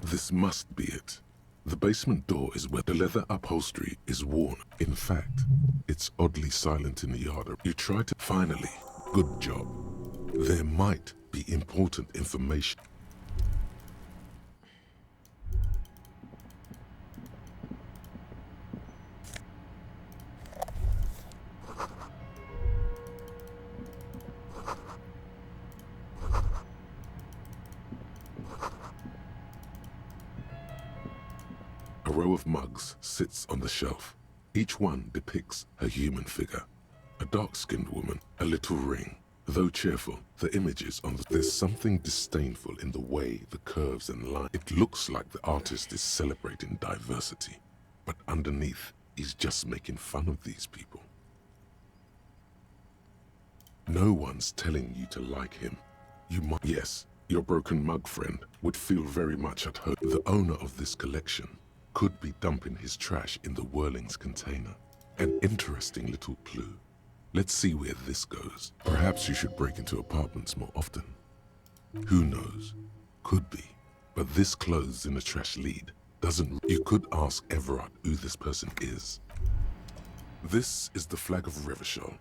This must be it. The basement door is where the leather upholstery is worn. In fact, it's oddly silent in the yard. You try to... Finally, good job. There might be important information. A row of mugs sits on the shelf. Each one depicts a human figure. A dark-skinned woman, a little ring. Though cheerful, the images on there's something disdainful in the way the curves and lines. It looks like the artist is celebrating diversity, but underneath, he's just making fun of these people. No one's telling you to like him. You might... Yes, your broken mug friend would feel very much at home. The owner of this collection could be dumping his trash in the Whirling's container. An interesting little clue. Let's see where this goes. Perhaps you should break into apartments more often. Who knows? Could be. But this clothes in a trash lead doesn't... You could ask Everard who this person is. This is the flag of Revachol,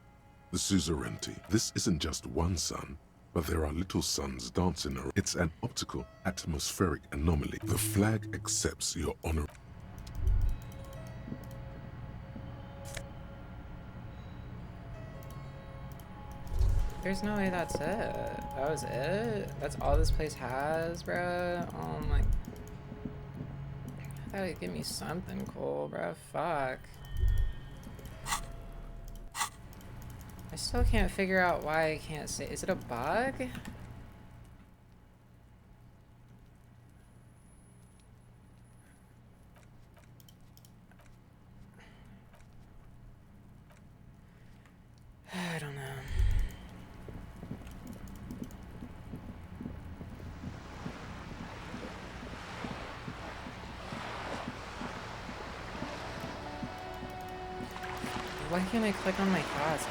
the suzerainty. This isn't just one sun, but there are little suns dancing around. It's an optical, atmospheric anomaly. The flag accepts your honor. There's no way that's it. That was it? That's all this place has, bruh? Oh my... I thought it'd give me something cool, bruh. Fuck. I still can't figure out why I can't say... Is it a bug? I don't know. Why can't I click on my thoughts?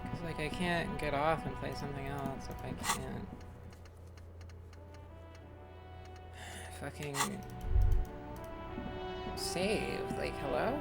Because, like, I can't get off and play something else if I can't. Fucking... save. Like, hello?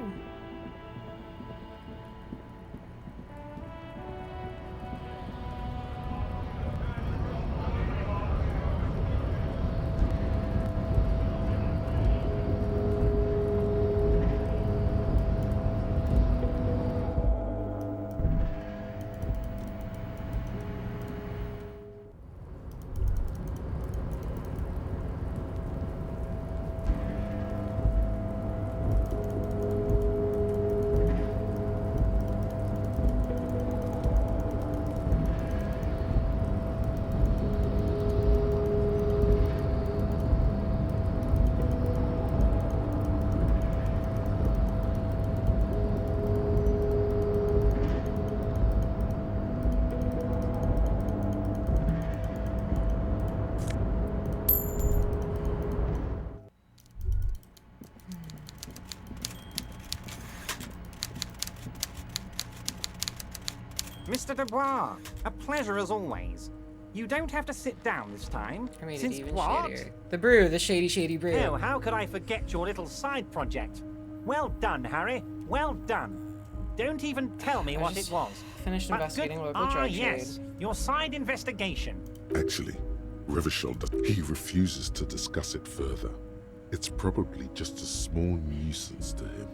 Mr. Dubois, a pleasure as always. You don't have to sit down this time. I made Since it even what? shadier. The brew, the shady brew. Oh, how could I forget your little side project? Well done, Harry. Well done. Don't even tell me what it was. Finished But investigating good- local drug yes, trade. your side investigation. Actually, Revachol, he refuses to discuss it further. It's probably just a small nuisance to him.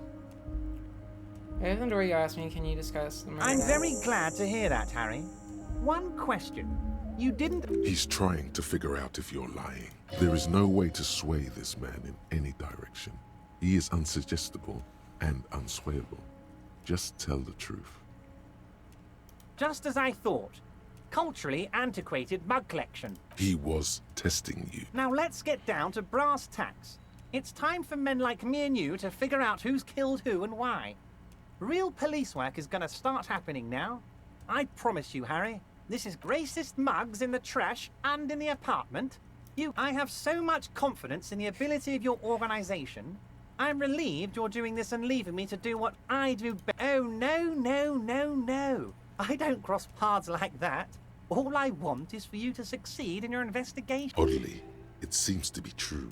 Even though you asked me, can you discuss the murder? I'm very glad to hear that, Harry. One question. You didn't... He's trying to figure out if you're lying. There is no way to sway this man in any direction. He is unsuggestible and unswayable. Just tell the truth. Just as I thought. Culturally antiquated mug collection. He was testing you. Now let's get down to brass tacks. It's time for men like me and you to figure out who's killed who and why. Real police work is gonna start happening now. I promise you, Harry. This is racist mugs in the trash and in the apartment. I have so much confidence in the ability of your organization. I'm relieved you're doing this and leaving me to do what I do Oh, no. I don't cross paths like that. All I want is for you to succeed in your investigation. Oddly, it seems to be true.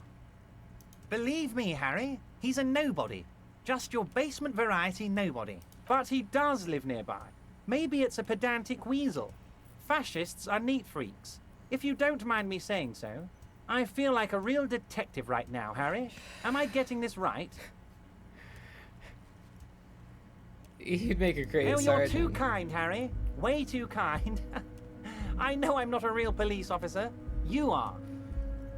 Believe me, Harry, he's a nobody. Just your basement variety nobody. But he does live nearby. Maybe it's a pedantic weasel. Fascists are neat freaks. If you don't mind me saying so, I feel like a real detective right now, Harry. Am I getting this right? You'd make a great Oh, sergeant. you're too kind, Harry. Way too kind. I know I'm not a real police officer. You are.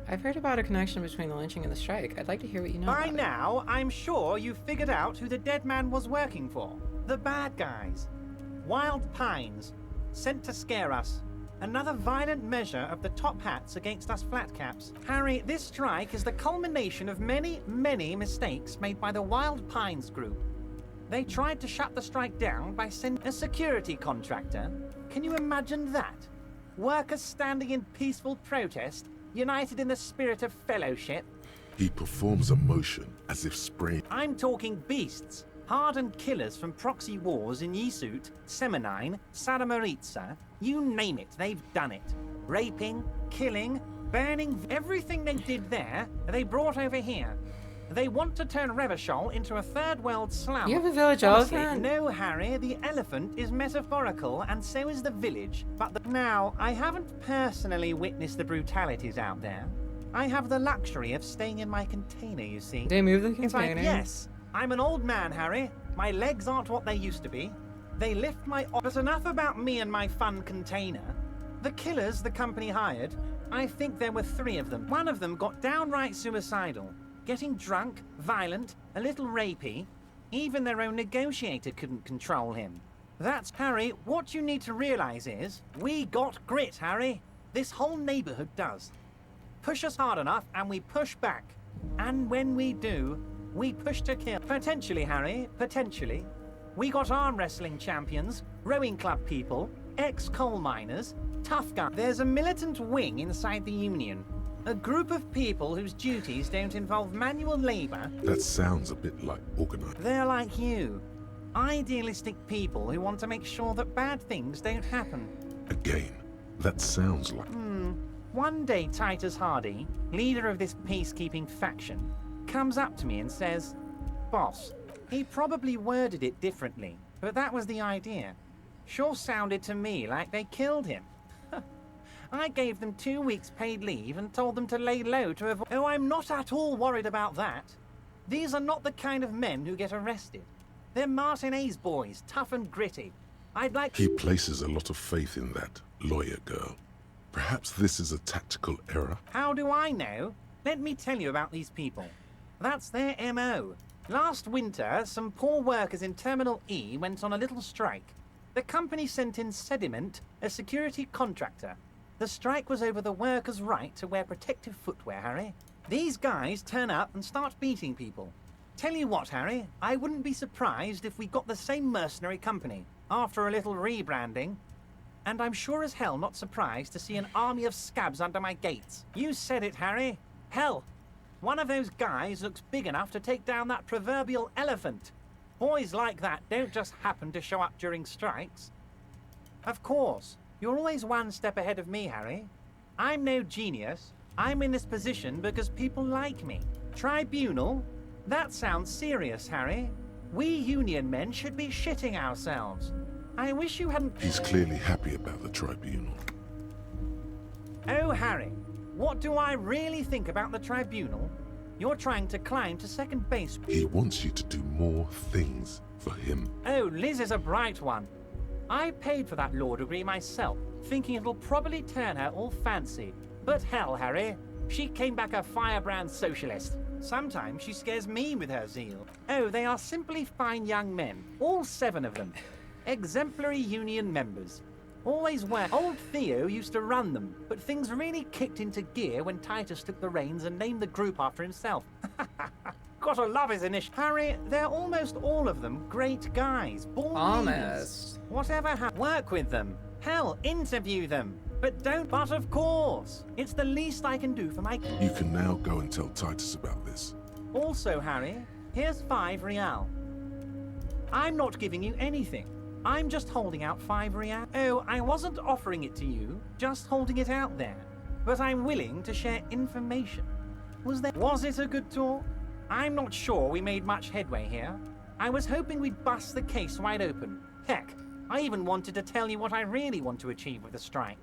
I've heard about a connection between the lynching and the strike. I'd like to hear what you know By about now, I'm sure you've figured out who the dead man was working for. The bad guys. Wild Pines. Sent to scare us. Another violent measure of the top hats against us flatcaps. Harry, this strike is the culmination of many, many mistakes made by the Wild Pines group. They tried to shut the strike down by sending a security contractor. Can you imagine that? Workers standing in peaceful protest, united in the spirit of fellowship. He performs a motion as if spraying. I'm talking beasts. Hardened killers from proxy wars in Yisut, Semenine, Saramoritsa. You name it, they've done it. Raping, killing, burning, everything they did there, they brought over here. They want to turn Revachol into a third world slum. You have a village Honestly, elephant? No, Harry, the elephant is metaphorical, and so is the village. But now, I haven't personally witnessed the brutalities out there. I have the luxury of staying in my container, you see. They move the It's like, container? yes, I'm an old man, Harry. My legs aren't what they used to be. They lift my... But enough about me and my fun container. The killers the company hired, I think there were 3 of them. One of them got downright suicidal. Getting drunk, violent, a little rapey. Even their own negotiator couldn't control him. That's Harry, what you need to realize is, we got grit, Harry. This whole neighborhood does. Push us hard enough and we push back. And when we do, we push to kill. Potentially, Harry, potentially. We got arm wrestling champions, rowing club people, ex-coal miners, tough guys. There's a militant wing inside the Union. A group of people whose duties don't involve manual labor. That sounds a bit like organized. They're like you. Idealistic people who want to make sure that bad things don't happen. Again, that sounds like... One day Titus Hardy, leader of this peacekeeping faction, comes up to me and says, "Boss, he probably worded it differently, but that was the idea. Sure sounded to me like they killed him." I gave them 2 weeks paid leave and told them to lay low to avoid... Oh, I'm not at all worried about that. These are not the kind of men who get arrested. They're Martinez boys, tough and gritty. I'd like... He places a lot of faith in that lawyer girl. Perhaps this is a tactical error? How do I know? Let me tell you about these people. That's their MO. Last winter, some poor workers in Terminal E went on a little strike. The company sent in Sediment, a security contractor. The strike was over the workers' right to wear protective footwear, Harry. These guys turn up and start beating people. Tell you what, Harry, I wouldn't be surprised if we got the same mercenary company after a little rebranding. And I'm sure as hell not surprised to see an army of scabs under my gates. You said it, Harry. Hell, one of those guys looks big enough to take down that proverbial elephant. Boys like that don't just happen to show up during strikes. Of course, you're always one step ahead of me, Harry. I'm no genius. I'm in this position because people like me. Tribunal? That sounds serious, Harry. We Union men should be shitting ourselves. I wish you hadn't... He's clearly happy about the tribunal. Oh, Harry, what do I really think about the tribunal? You're trying to climb to second base. He wants you to do more things for him. Oh, Liz is a bright one. I paid for that law degree myself, thinking it'll probably turn her all fancy. But hell, Harry, she came back a firebrand socialist. Sometimes she scares me with her zeal. Oh, they are simply fine young men, all 7 of them. Exemplary Union members. Always wear. Old Theo used to run them, but things really kicked into gear when Titus took the reins and named the group after himself. Gotta love his initiative. Harry, they're almost all of them great guys. Born leaders. Whatever work with them. Hell, interview them. But don't. But of course, it's the least I can do for my... You can now go and tell Titus about this. Also, Harry, here's 5 real. I'm not giving you anything. I'm just holding out 5 real. Oh, I wasn't offering it to you, just holding it out there. But I'm willing to share information. Was it a good talk? I'm not sure we made much headway here. I was hoping we'd bust the case wide open. Heck, I even wanted to tell you what I really want to achieve with the strike.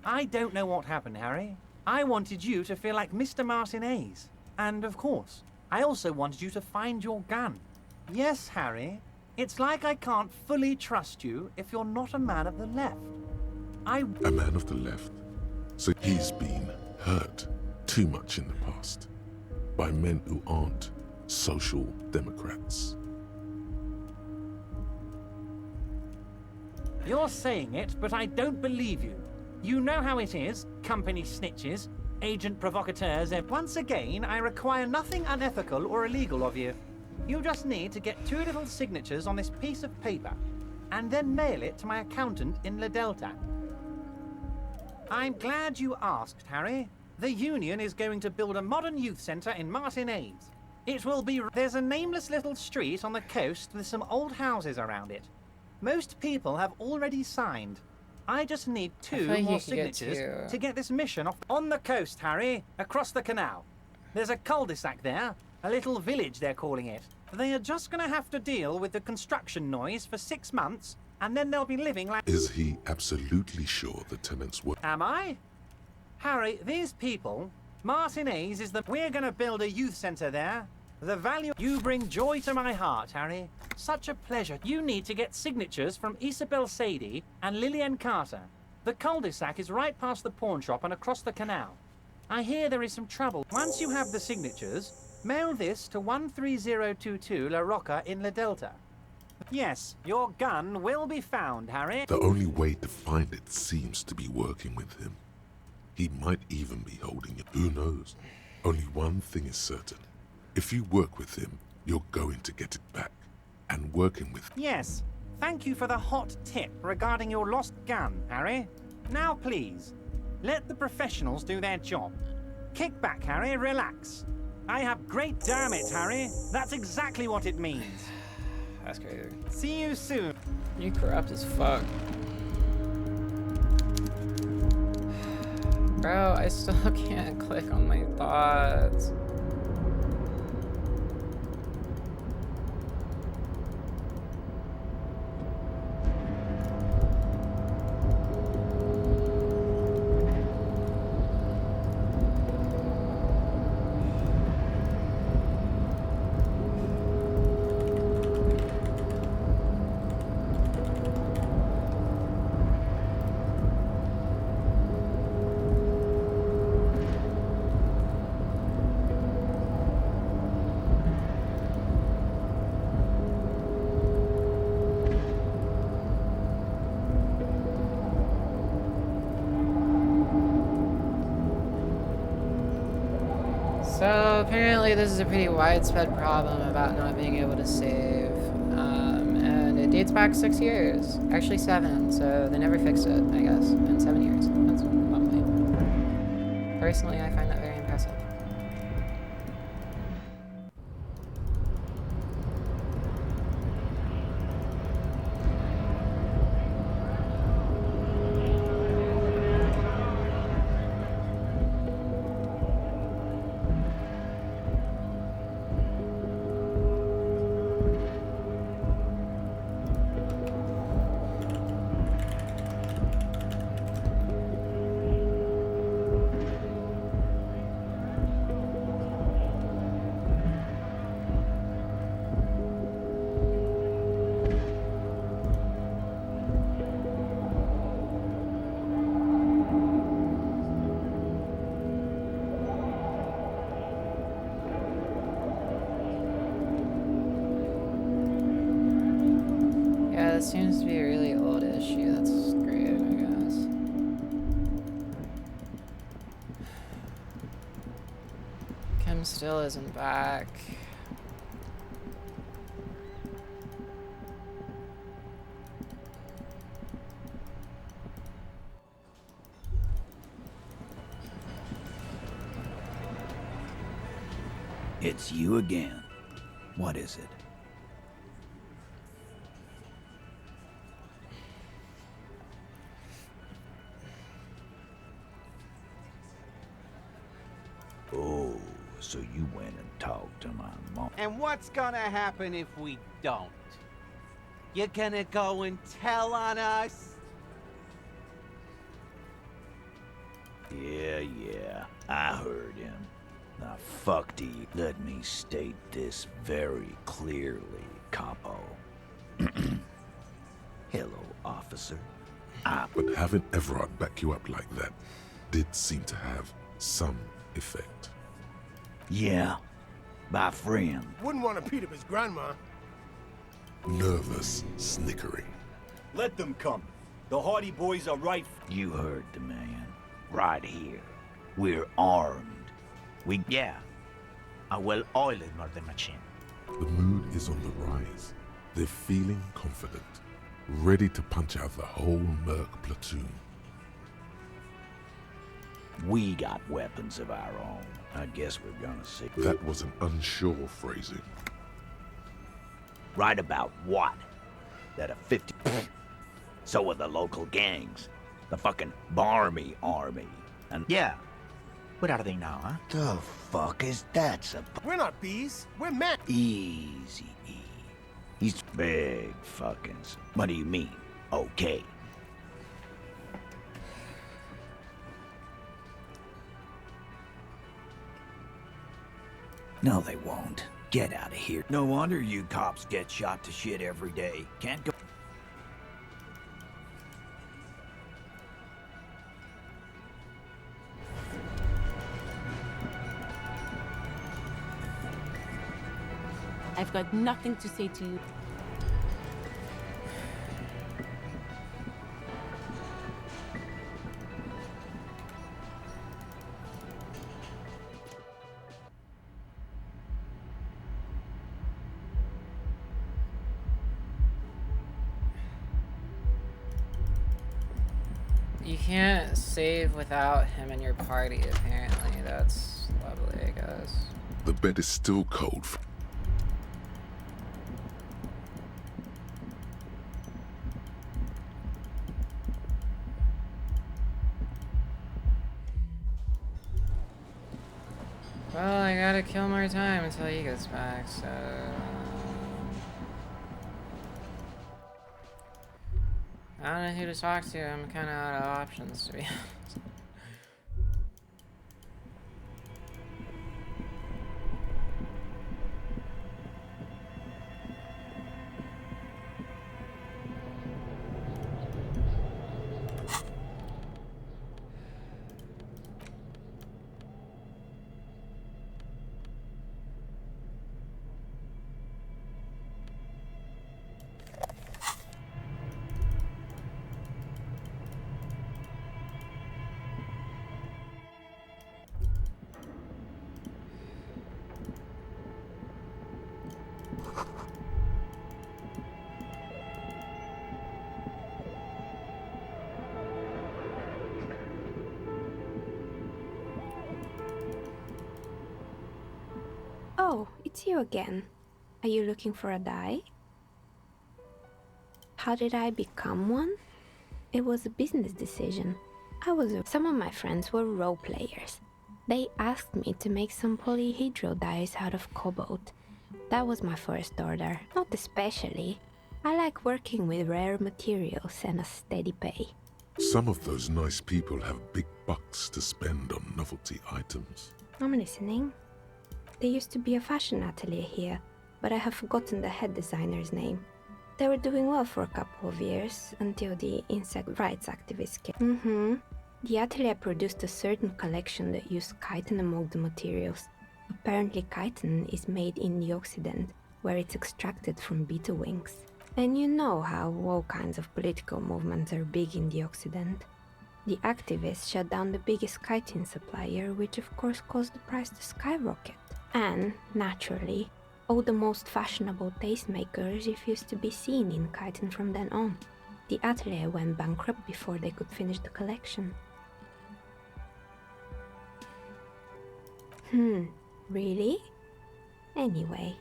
I don't know what happened, Harry. I wanted you to feel like Mr. Martinez. And of course, I also wanted you to find your gun. Yes, Harry. It's like I can't fully trust you if you're not a man of the left. A man of the left? So he's been hurt too much in the past by men who aren't social democrats. You're saying it, but I don't believe you. You know how it is, company snitches, agent provocateurs. Once again, I require nothing unethical or illegal of you. You just need to get 2 little signatures on this piece of paper, and then mail it to my accountant in La Delta. I'm glad you asked, Harry. The Union is going to build a modern youth centre in Martinez. It will be... There's a nameless little street on the coast with some old houses around it. Most people have already signed. I just need 2 more signatures to get this mission off. On the coast, Harry, across the canal. There's a cul-de-sac there, a little village they're calling it. They are just going to have to deal with the construction noise for 6 months, and then they'll be living like... Is he absolutely sure the tenants were... Am I? Harry, these people, Martinez is the... We're going to build a youth centre there. The value... You bring joy to my heart, Harry. Such a pleasure. You need to get signatures from Isabel Sadie and Lillian Carter. The cul-de-sac is right past the pawn shop and across the canal. I hear there is some trouble. Once you have the signatures, mail this to 13022 La Rocca in La Delta. Yes, your gun will be found, Harry. The only way to find it seems to be working with him. He might even be holding it. Who knows? Only one thing is certain. If you work with him, you're going to get it back. And working with... Yes. Thank you for the hot tip regarding your lost gun, Harry. Now, please, let the professionals do their job. Kick back, Harry. Relax. I have great... Damn it, Harry. That's exactly what it means. That's crazy. See you soon. You corrupt as fuck. Bro, I still can't click on my thoughts. So apparently this is a pretty widespread problem about not being able to save, and it dates back 6 years, actually 7, so they never fixed it, I guess, in 7 years. That's lovely. Personally, I find that very impressive. Yeah, this seems to be a really old issue. That's great, I guess. Kim still isn't back. It's you again. What is it? Oh, so you went and talked to my mom. And what's gonna happen if we don't? You're gonna go and tell on us? Yeah, I heard him. Now fuck do you. Let me state this very clearly, Capo. Hello, officer. But having Everard back you up like that did seem to have some effect. Yeah, my friend. Wouldn't want to beat up his grandma. Nervous snickering. Let them come. The Hardy boys are right. You heard the man. Right here. We're armed. Well, oil is not the machine. The mood is on the rise. They're feeling confident, ready to punch out the whole Merc platoon. We got weapons of our own. I guess we're gonna see. That was an unsure phrasing. Right about what? That a 50... So are the local gangs. The fucking Barmy Army. And yeah. Where are they now, huh? The fuck is that supposed? We're not bees. We're men. Easy, E. He's big fucking... What do you mean? Okay. No, they won't. Get out of here. No wonder you cops get shot to shit every day. Can't go. I've got nothing to say to you. You can't save without him in your party, apparently. That's lovely, I guess. The bed is still cold. Well, I gotta kill more time until he gets back, so... I don't know who to talk to. I'm kinda out of options, to be honest. Oh, it's you again. Are you looking for a dye? How did I become one? It was a business decision. Some of my friends were role players. They asked me to make some polyhedral dyes out of cobalt. That was my first order. Not especially. I like working with rare materials and a steady pay. Some of those nice people have big bucks to spend on novelty items. I'm listening. There used to be a fashion atelier here, but I have forgotten the head designer's name. They were doing well for a couple of years, until the insect rights activists came. The atelier produced a certain collection that used chitin among the materials. Apparently chitin is made in the Occident, where it's extracted from beetle wings. And you know how all kinds of political movements are big in the Occident. The activists shut down the biggest chitin supplier, which of course caused the price to skyrocket. And, naturally, all the most fashionable tastemakers refused to be seen in chitin from then on. The atelier went bankrupt before they could finish the collection. Really? Anyway.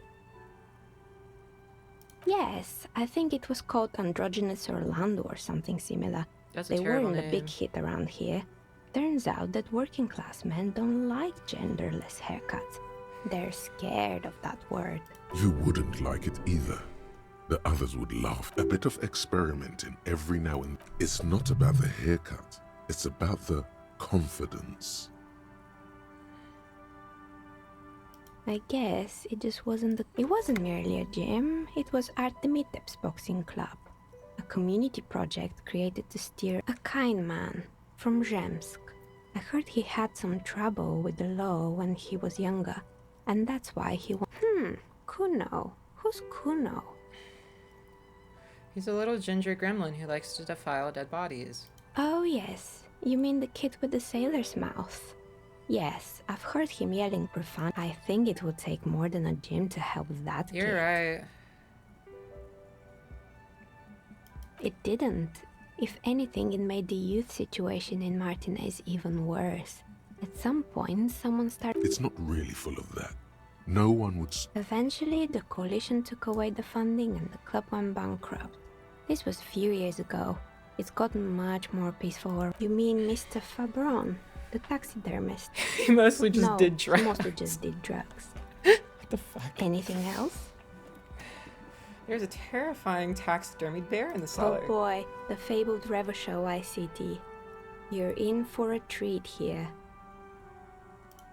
Yes, I think it was called Androgynous Orlando or something similar. That's a They terrible weren't a big name. hit around here. Turns out that working class men don't like genderless haircuts. They're scared of that word. You wouldn't like it either. The others would laugh. A bit of experimenting every now and then. It's not about the haircut. It's about the confidence. I guess it just wasn't it wasn't merely a gym, it was Artemitep's boxing club. A community project created to steer a kind man from Zemsk. I heard he had some trouble with the law when he was younger, and that's why he Kuno. Who's Kuno? He's a little ginger gremlin who likes to defile dead bodies. Oh yes, you mean the kid with the sailor's mouth. Yes, I've heard him yelling profane. I think it would take more than a gym to help that You're kid. right. It didn't. If anything, it made the youth situation in Martinez even worse. At some point, someone started... It's not really full of that. No one would... Eventually, the coalition took away the funding and the club went bankrupt. This was a few years ago. It's gotten much more peaceful. You mean Mr. Fabron, the taxidermist? He mostly just did drugs. He mostly just did drugs. What the fuck? Anything else? There's a terrifying taxidermied bear in the cellar. Oh boy, the fabled Revo ICT. You're in for a treat here.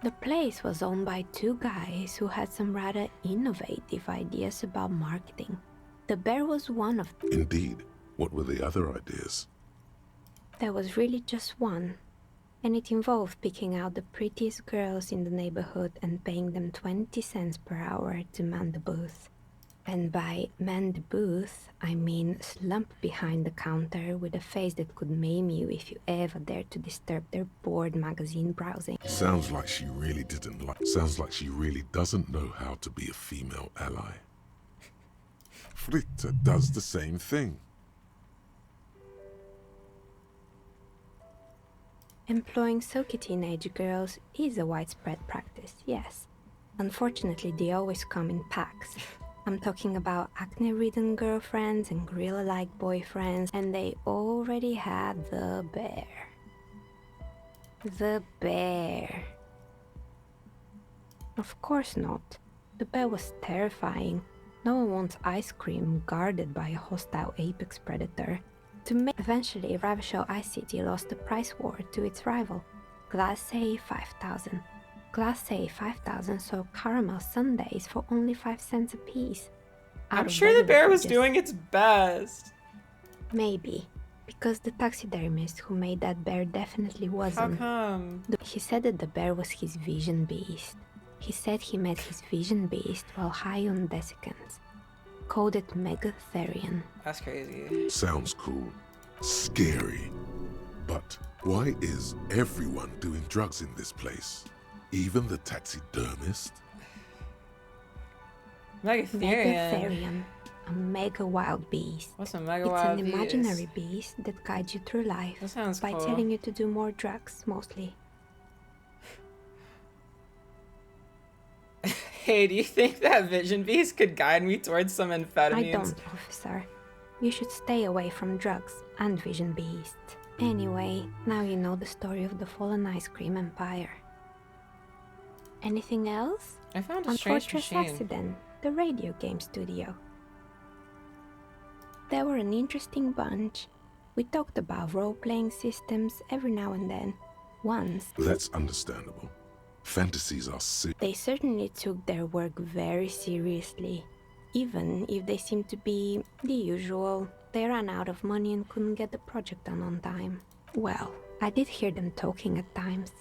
The place was owned by two guys who had some rather innovative ideas about marketing. The bear was one of them. Indeed. What were the other ideas? There was really just one, and it involved picking out the prettiest girls in the neighborhood and paying them 20 cents per hour to man the booth. And by man the booth, I mean slump behind the counter with a face that could maim you if you ever dared to disturb their bored magazine browsing. Sounds like she really doesn't know how to be a female ally. Fritta does the same thing. Employing silky teenage girls is a widespread practice, yes. Unfortunately, they always come in packs. I'm talking about acne-ridden girlfriends and gorilla-like boyfriends, and they already had the bear. The bear. Of course not. The bear was terrifying. No one wants ice cream guarded by a hostile apex predator. Eventually, Ravishell Ice City lost the price war to its rival, Glace 5000. Glace 5000 sold caramel sundaes for only 5 cents a piece. I'm sure the bear was doing its best. Maybe, because the taxidermist who made that bear definitely wasn't. How come? He said that the bear was his vision beast. He said he met his vision beast while high on desiccants. Called it Megatherion. That's crazy. Sounds cool. Scary. But why is everyone doing drugs in this place? Even the taxidermist? Megatherion. A mega wild beast. What's a mega wild beast? It's an imaginary beast that guides you through life That sounds by cool. telling you to do more drugs, mostly. Hey, do you think that vision beast could guide me towards some amphetamines? I don't, officer. You should stay away from drugs and vision beasts. Anyway, now you know the story of the fallen ice cream empire. Anything else? I found a On strange Fortress machine. Accident, the radio game studio. They were an interesting bunch. We talked about role-playing systems every now and then. Once, That's understandable. Fantasies are sick. they certainly took their work very seriously. Even if they seemed to be the usual, they ran out of money and couldn't get the project done on time. Well, I did hear them talking at times.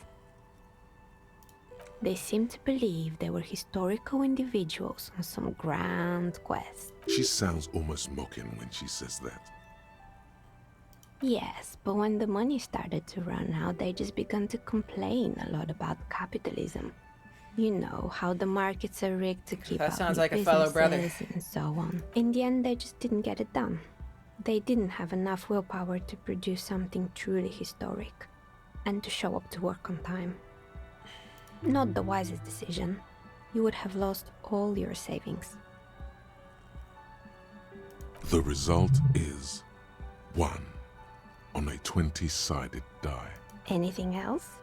They seemed to believe they were historical individuals on some grand quest. She sounds almost mocking when she says that. Yes, but when the money started to run out, they just began to complain a lot about capitalism. You know, how the markets are rigged to keep That up sounds with like a fellow brother. businesses and so on. In the end, they just didn't get it done. They didn't have enough willpower to produce something truly historic, and to show up to work on time. Not the wisest decision. You would have lost all your savings. The result is 1 on a 20-sided die. Anything else?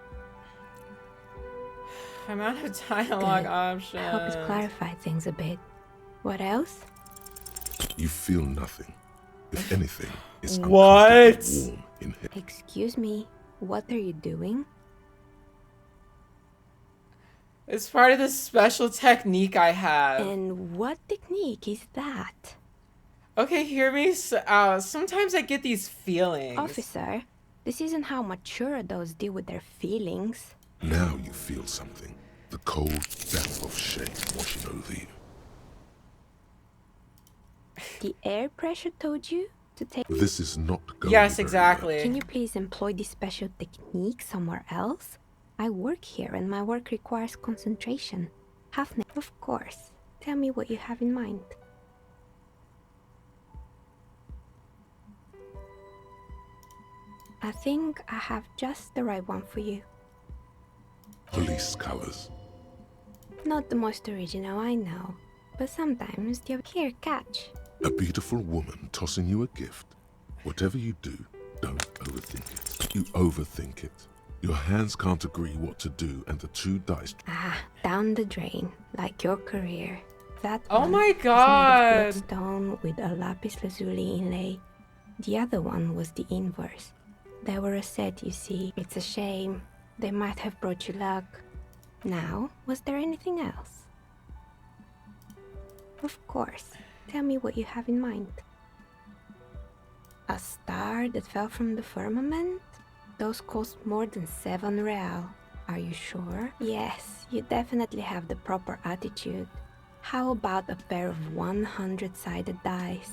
I'm out of dialogue Good. options. I hope it clarified things a bit. What else? You feel nothing. If anything, it's What? uncomfortably warm in here. Excuse me, what are you doing? It's part of the special technique I have. And what technique is that? Okay, hear me out. Sometimes I get these feelings. Officer, this isn't how mature adults deal with their feelings. Now you feel something. The cold damp of shame washing over you. The air pressure told you to take... This is not going Yes, very exactly. Can you please employ this special technique somewhere else? I work here and my work requires concentration. Of course. Tell me what you have in mind. I think I have just the right one for you. Police colors. Not the most original, I know. But sometimes you here, catch. A beautiful woman tossing you a gift. Whatever you do, don't overthink it. You overthink it. Your hands can't agree what to do, and the two dice. Ah, down the drain, like your career. That Oh one my is God. made of stone with a lapis lazuli inlay. The other one was the inverse. They were a set, you see. It's a shame. They might have brought you luck. Now, was there anything else? Of course. Tell me what you have in mind. A star that fell from the firmament? Those cost more than 7 real. Are you sure? Yes, you definitely have the proper attitude. How about a pair of 100-sided dice?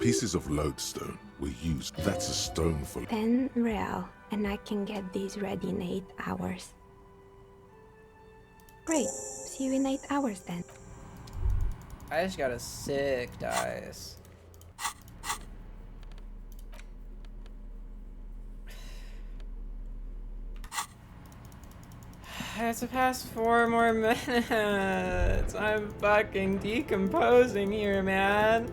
Pieces of lodestone were used. That's a stone for 10 real, and I can get these ready in 8 hours. Great. See you in 8 hours then. I just got a sick dice. I have to pass 4 more minutes. I'm fucking decomposing here, man.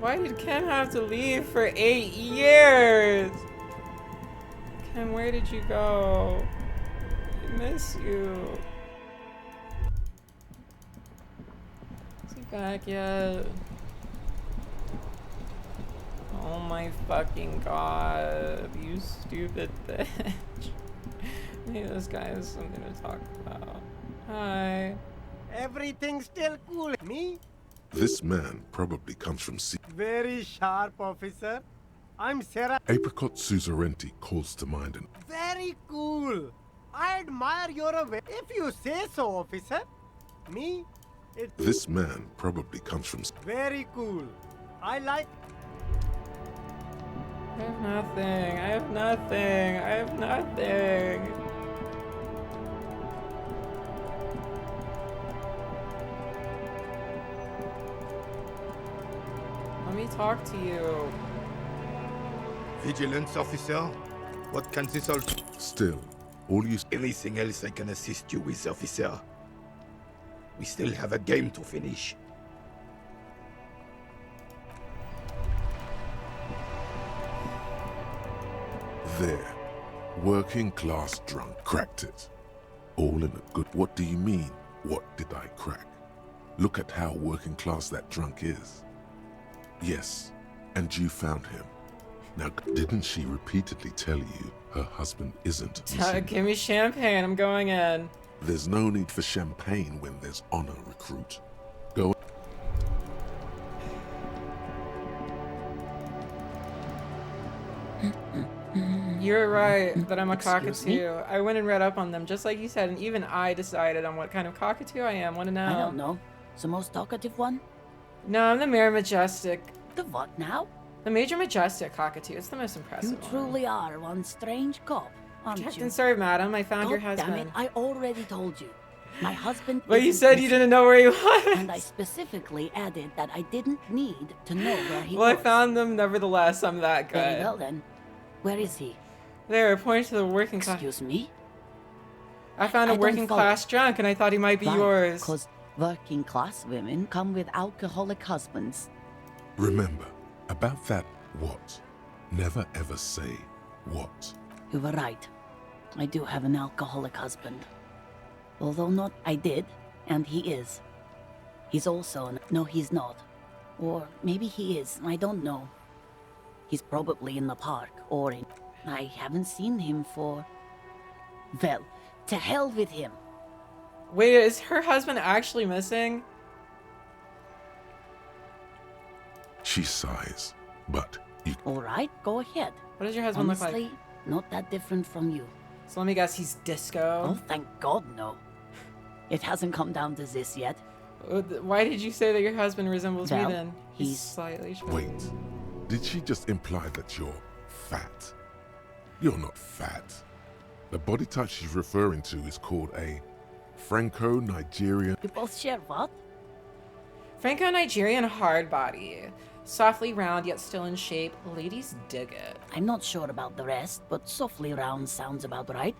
Why did Ken have to leave for 8 years? Ken, where did you go? I miss you. Is he back yet? Oh my fucking god, you stupid bitch. Maybe this guy has something to talk about. Hi. Everything's still cool. Me? This man probably comes from Very sharp, officer. I'm Sarah. Apricot Suzerainty calls to mind and Very cool. I admire your way. If you say so, officer. Me? this man probably comes from Very cool. I like... I have nothing. I have nothing. I have nothing. Let me talk to you. Vigilance officer? What can this all... Still, all you... Anything else I can assist you with, officer? We still have a game to finish. There. Working class drunk. Cracked it. All in a good... What do you mean, what did I crack? Look at how working class that drunk is. Yes, and you found him. Now, didn't she repeatedly tell you her husband isn't missing? Give me champagne, I'm going in. There's no need for champagne when there's honor, recruit. Go. You're right that I'm a Excuse me? cockatoo. I went and read up on them, just like you said, and even I decided on what kind of cockatoo I am. Want to know? I don't know. The most talkative one? No, I'm the Major Majestic. The what now? The Major Majestic cockatoo. It's the most You impressive one. truly are one strange cop, aren't you? Captain, sorry, madam. I found your God husband. damn it, I already told you. My husband But you isn't said you missing. didn't know where he was. And I specifically added that I didn't need to know where he Well, I was. found them nevertheless. I'm that good. Very well then. Where is he? There, point to the working class. Excuse me? I found a I don't working follow. class drunk, and I thought he might be yours. Because working class women come with alcoholic husbands. Remember, about that what? Never ever say what. You were right. I do have an alcoholic husband. Although not I did, and he is. He's also no, he's not. Or maybe he is, I don't know. He's probably in the park, or in... I haven't seen him for... Well, to hell with him. Wait, is her husband actually missing? She sighs, but you... Alright, go ahead. What does your husband Honestly, look like? not that different from you. So let me guess, he's disco? Oh, thank God, no. It hasn't come down to this yet. Why did you say that your husband resembles Well, me then? he's slightly short. Wait, did she just imply that you're fat? You're not fat. The body type she's referring to is called a Franco-Nigerian... You both share what? Franco-Nigerian hard body. Softly round, yet still in shape. Ladies dig it. I'm not sure about the rest, but softly round sounds about right.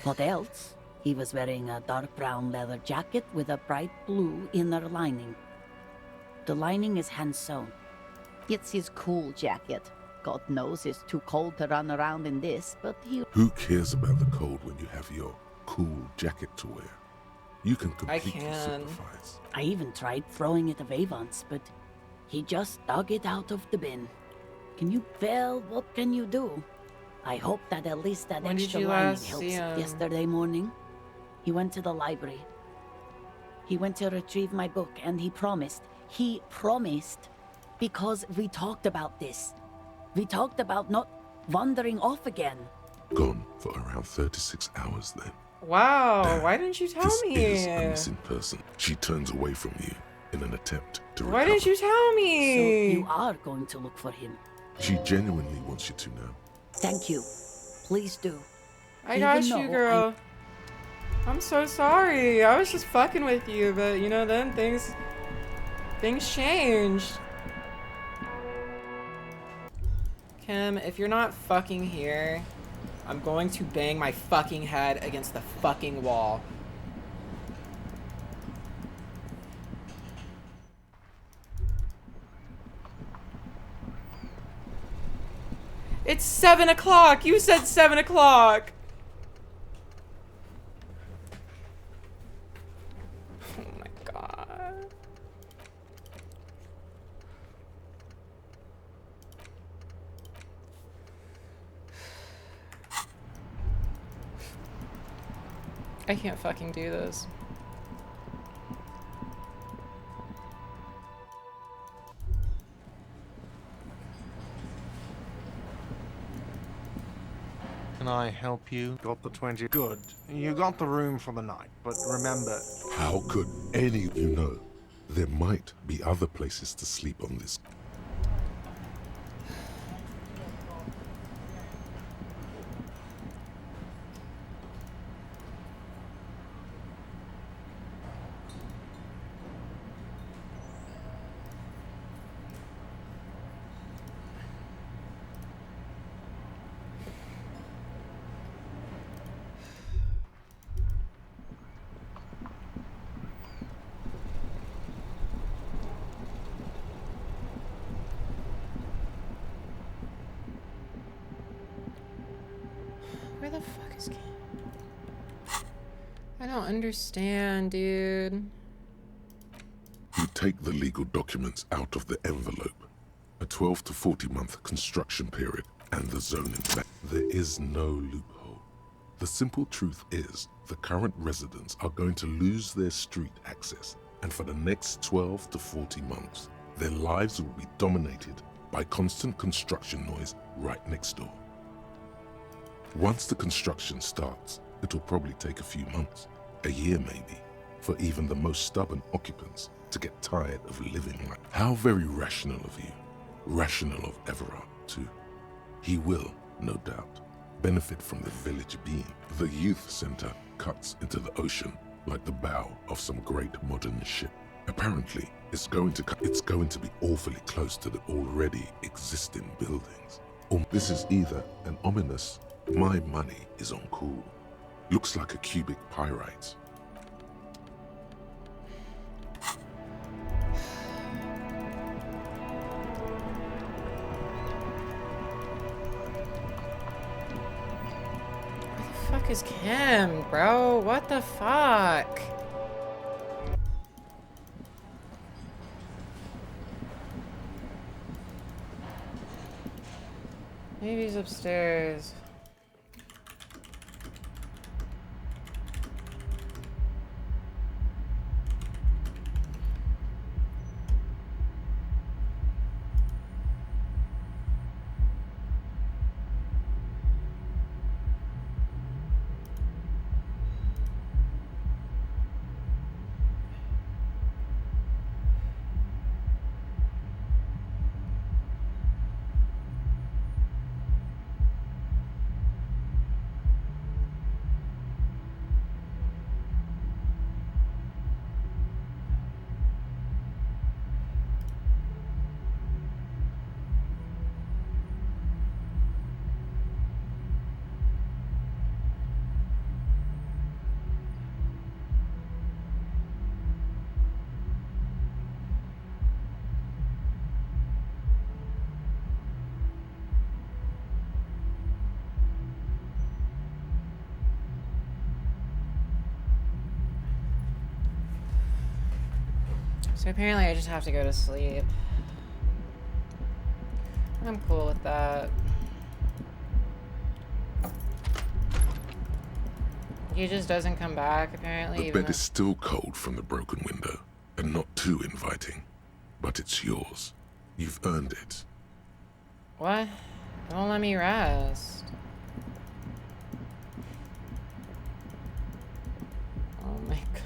What else? He was wearing a dark brown leather jacket with a bright blue inner lining. The lining is hand-sewn. It's his cool jacket. God knows it's too cold to run around in this, but he... Who cares about the cold when you have your cool jacket to wear? You can completely sympathize. I even tried throwing it away once, but he just dug it out of the bin. Well, what can you do? I hope that at least that When did extra you lining last helps. see him? Yesterday morning, he went to the library. He went to retrieve my book, and he promised, because we talked about this. We talked about not wandering off again. Gone for around 36 hours then. Wow, why didn't you tell This me? is a missing person. She turns away from you in an attempt to recover. Why didn't you tell me? So you are going to look for him. She genuinely wants you to know. Thank you. Please do. I got Even you, though girl. I'm so sorry. I was just fucking with you, but you know, then things changed. Kim, if you're not fucking here, I'm going to bang my fucking head against the fucking wall. It's 7 o'clock! You said 7 o'clock! Oh my god. I can't fucking do this. Can I help you? Got the 20. Good. You got the room for the night, but remember... How could any of you know? There might be other places to sleep on this. Where the fuck is Kim? I don't understand, dude. You take the legal documents out of the envelope. A 12 to 40 month construction period and the zoning plan. There is no loophole. The simple truth is the current residents are going to lose their street access, and for the next 12 to 40 months, their lives will be dominated by constant construction noise right next door. Once the construction starts, it will probably take a few months, a year maybe, for even the most stubborn occupants to get tired of living like. How very rational of you. Rational of Everard, too. He will, no doubt, benefit from the village being. The youth center cuts into the ocean like the bow of some great modern ship. Apparently, it's going to be awfully close to the already existing buildings. This is either an ominous "my money is on cool." Looks like a cubic pyrite. Where the fuck is Kim, bro? What the fuck? Maybe he's upstairs. So apparently I just have to go to sleep. I'm cool with that. He just doesn't come back, apparently. The Even bed is still cold from the broken window, and not too inviting. But it's yours. You've earned it. What? Don't let me rest. Oh my god.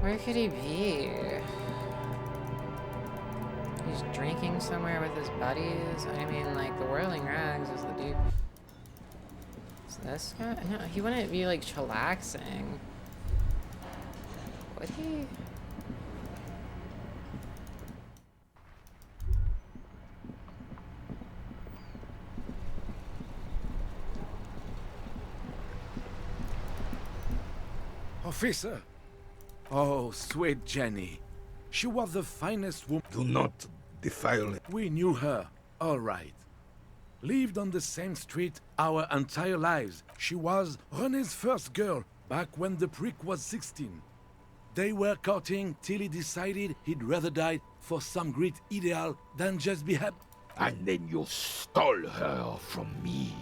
Where could he be? He's drinking somewhere with his buddies. I mean, like, the Whirling Rags is the dude. Is this guy? No, he wouldn't be, like, chillaxing. Would he? Officer! Oh, sweet Jenny. She was the finest woman. Do not defile it. We knew her, all right. Lived on the same street our entire lives. She was René's first girl, back when the prick was 16. They were courting till he decided he'd rather die for some great ideal than just be happy. And then you stole her from me.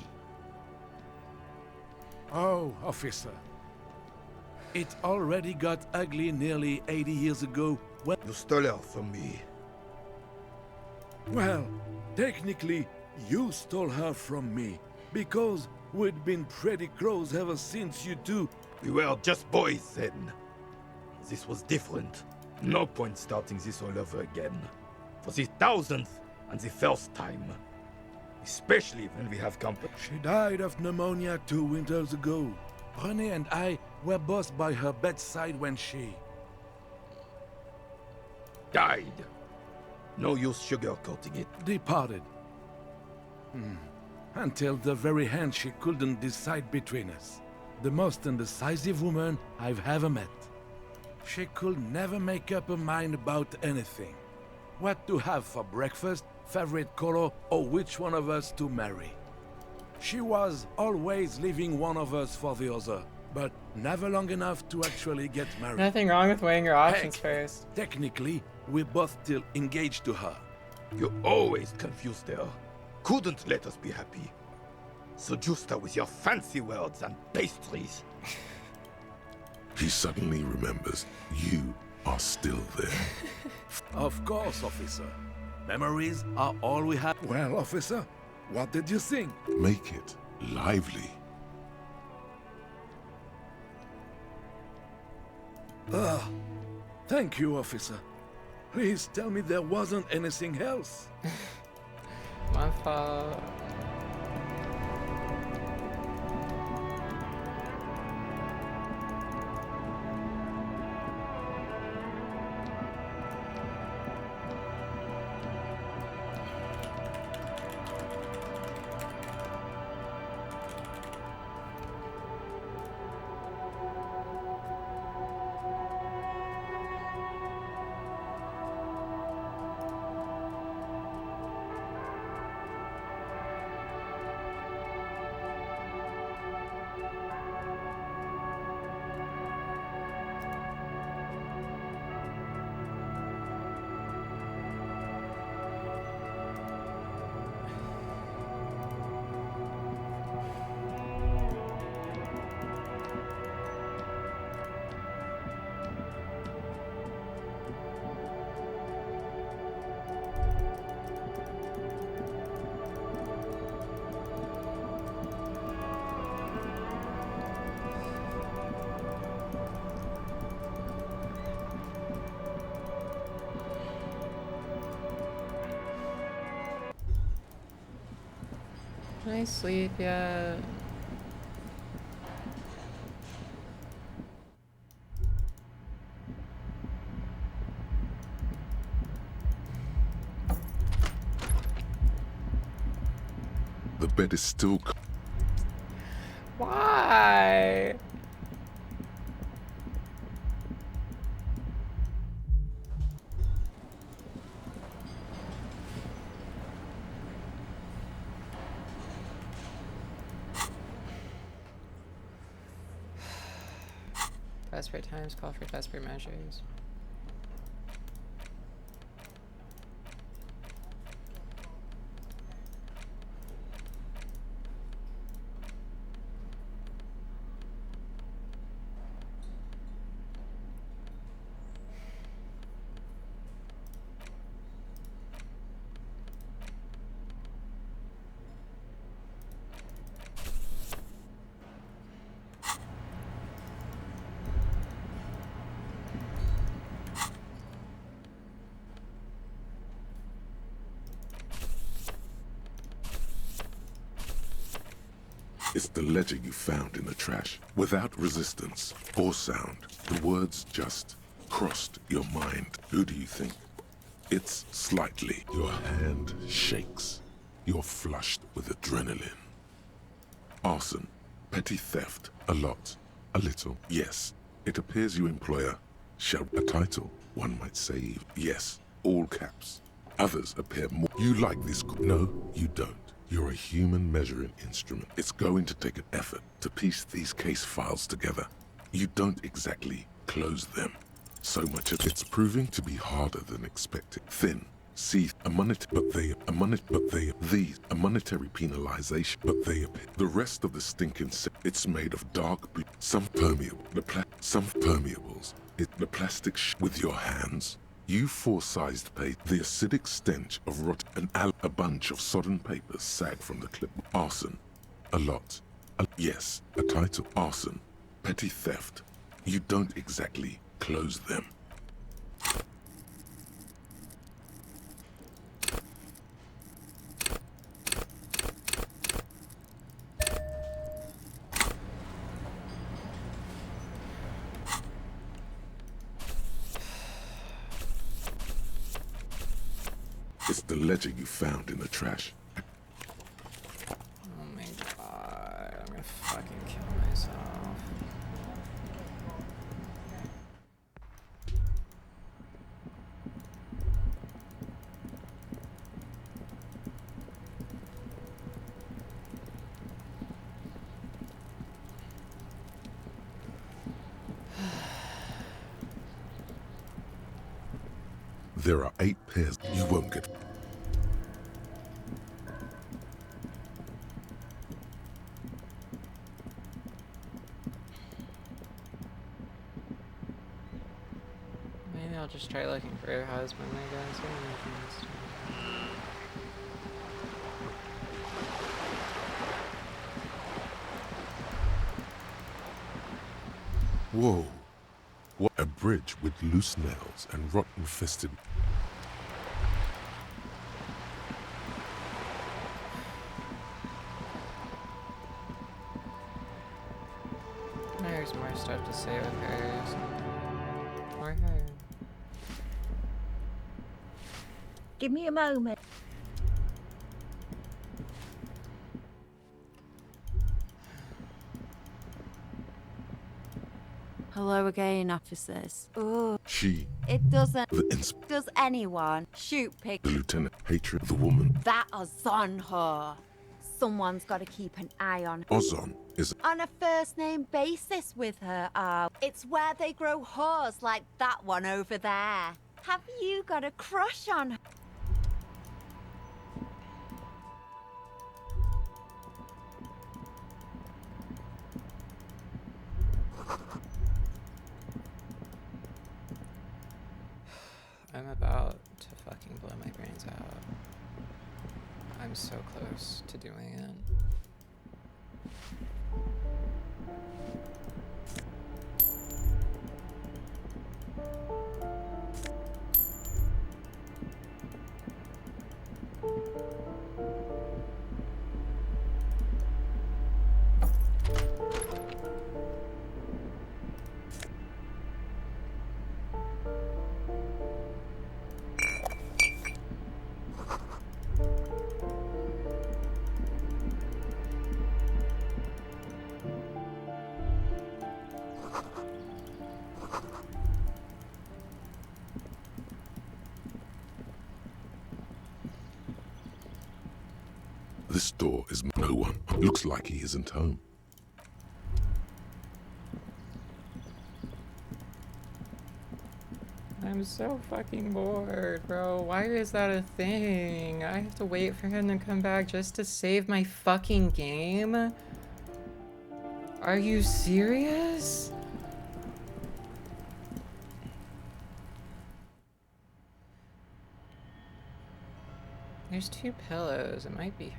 Oh, officer. It already got ugly nearly 80 years ago when... You stole her from me. Well, technically, you stole her from me, because we'd been pretty close ever since you two... We were just boys then. This was different. No point starting this all over again. For the 1000th and the first time. Especially when we have company. She died of pneumonia 2 winters ago. René and I were both by her bedside when she... died. No use sugarcoating it. Departed. Until the very end she couldn't decide between us. The most indecisive woman I've ever met. She could never make up her mind about anything. What to have for breakfast, favorite color, or which one of us to marry. She was always leaving one of us for the other, but never long enough to actually get married. Nothing wrong with weighing your options first. Technically, we're both still engaged to her. You always confused her. Couldn't let us be happy. So Justa with your fancy words and pastries. He suddenly remembers you are still there. Of course, officer. Memories are all we have. Well, officer, what did you think? Make it lively. Thank you, officer. Please tell me there wasn't anything else. My fault. Can I sleep yet? The bed is still. Why? Desperate times call for desperate measures. It's the ledger you found in the trash. Without resistance or sound, the words just crossed your mind. Who do you think? It's slightly. Your hand shakes. You're flushed with adrenaline. Arson, petty theft, a lot, a little. Yes, it appears you employ a title, one might say. Yes, all caps. Others appear more. You like this? No, you don't. You're a human measuring instrument. It's going to take an effort to piece these case files together. You don't exactly close them. So much of it's proving to be harder than expected. Thin, see, a monetary penalization, but the rest of the stinking it's made of dark blue, some permeables. The plastic with your hands. You four-sized paper, the acidic stench of rot and a bunch of sodden papers sag from the clip. Arson, a lot. Yes, a title. Arson, petty theft. You don't exactly close them. It's the ledger you found in the trash. Oh my god, I'm gonna fucking kill myself. There are 8 pairs. You won't get. Maybe I'll just try looking for her husband, I guess. What am I doing? Whoa. What a bridge with loose nails and rot-infested. There's more stuff to say with her. Or her. Give me a moment. Hello again, officers. Oh, She, it doesn't. the Does anyone shoot pig? the lieutenant, hatred of the woman. That is on her. Someone's got to keep an eye on her. Ozon is On a first name basis with her. It's where they grow whores like that one over there. Have you got a crush on her? I'm about to fucking blow my brains out. I'm so close to doing it. This door is no one. Looks like he isn't home. I'm so fucking bored, bro. Why is that a thing? I have to wait for him to come back just to save my fucking game? Are you serious? There's 2 pillows. It might be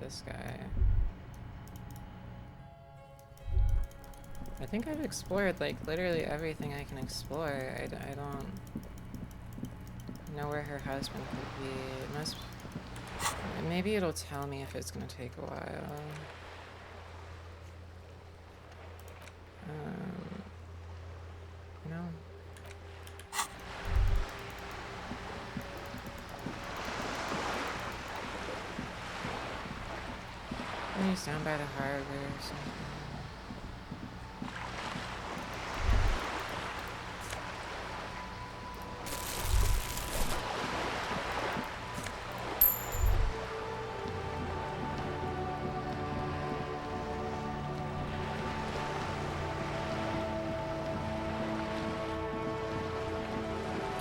this guy. I think I've explored, like, literally everything I can explore. I don't know where her husband could be. It must... Maybe it'll tell me if it's gonna take a while. No. Maybe he's down by the harbor or something.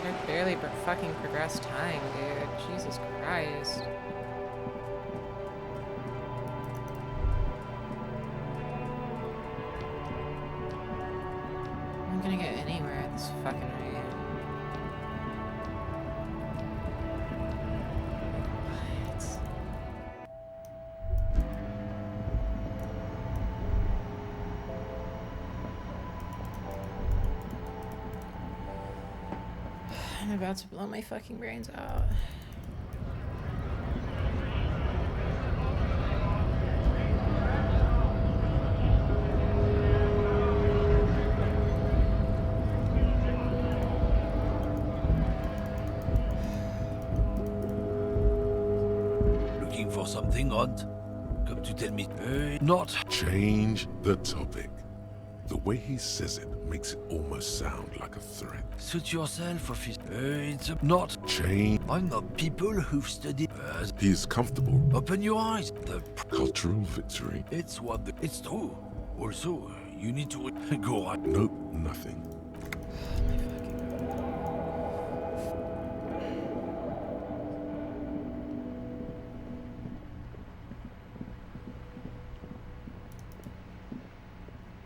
I barely fucking progressed time, dude. Jesus Christ. I'm gonna get anywhere at this fucking rate. I'm about to blow my fucking brains out. Looking for something, Hunt? Come to tell me, not. Change the topic. The way he says it makes it almost sound like a threat. Suit yourself, officer. It's not. Change. I'm not people who've studied. He is comfortable. Open your eyes. The cultural victory. It's what the. It's true. Also, you need to go right. Nope, nothing.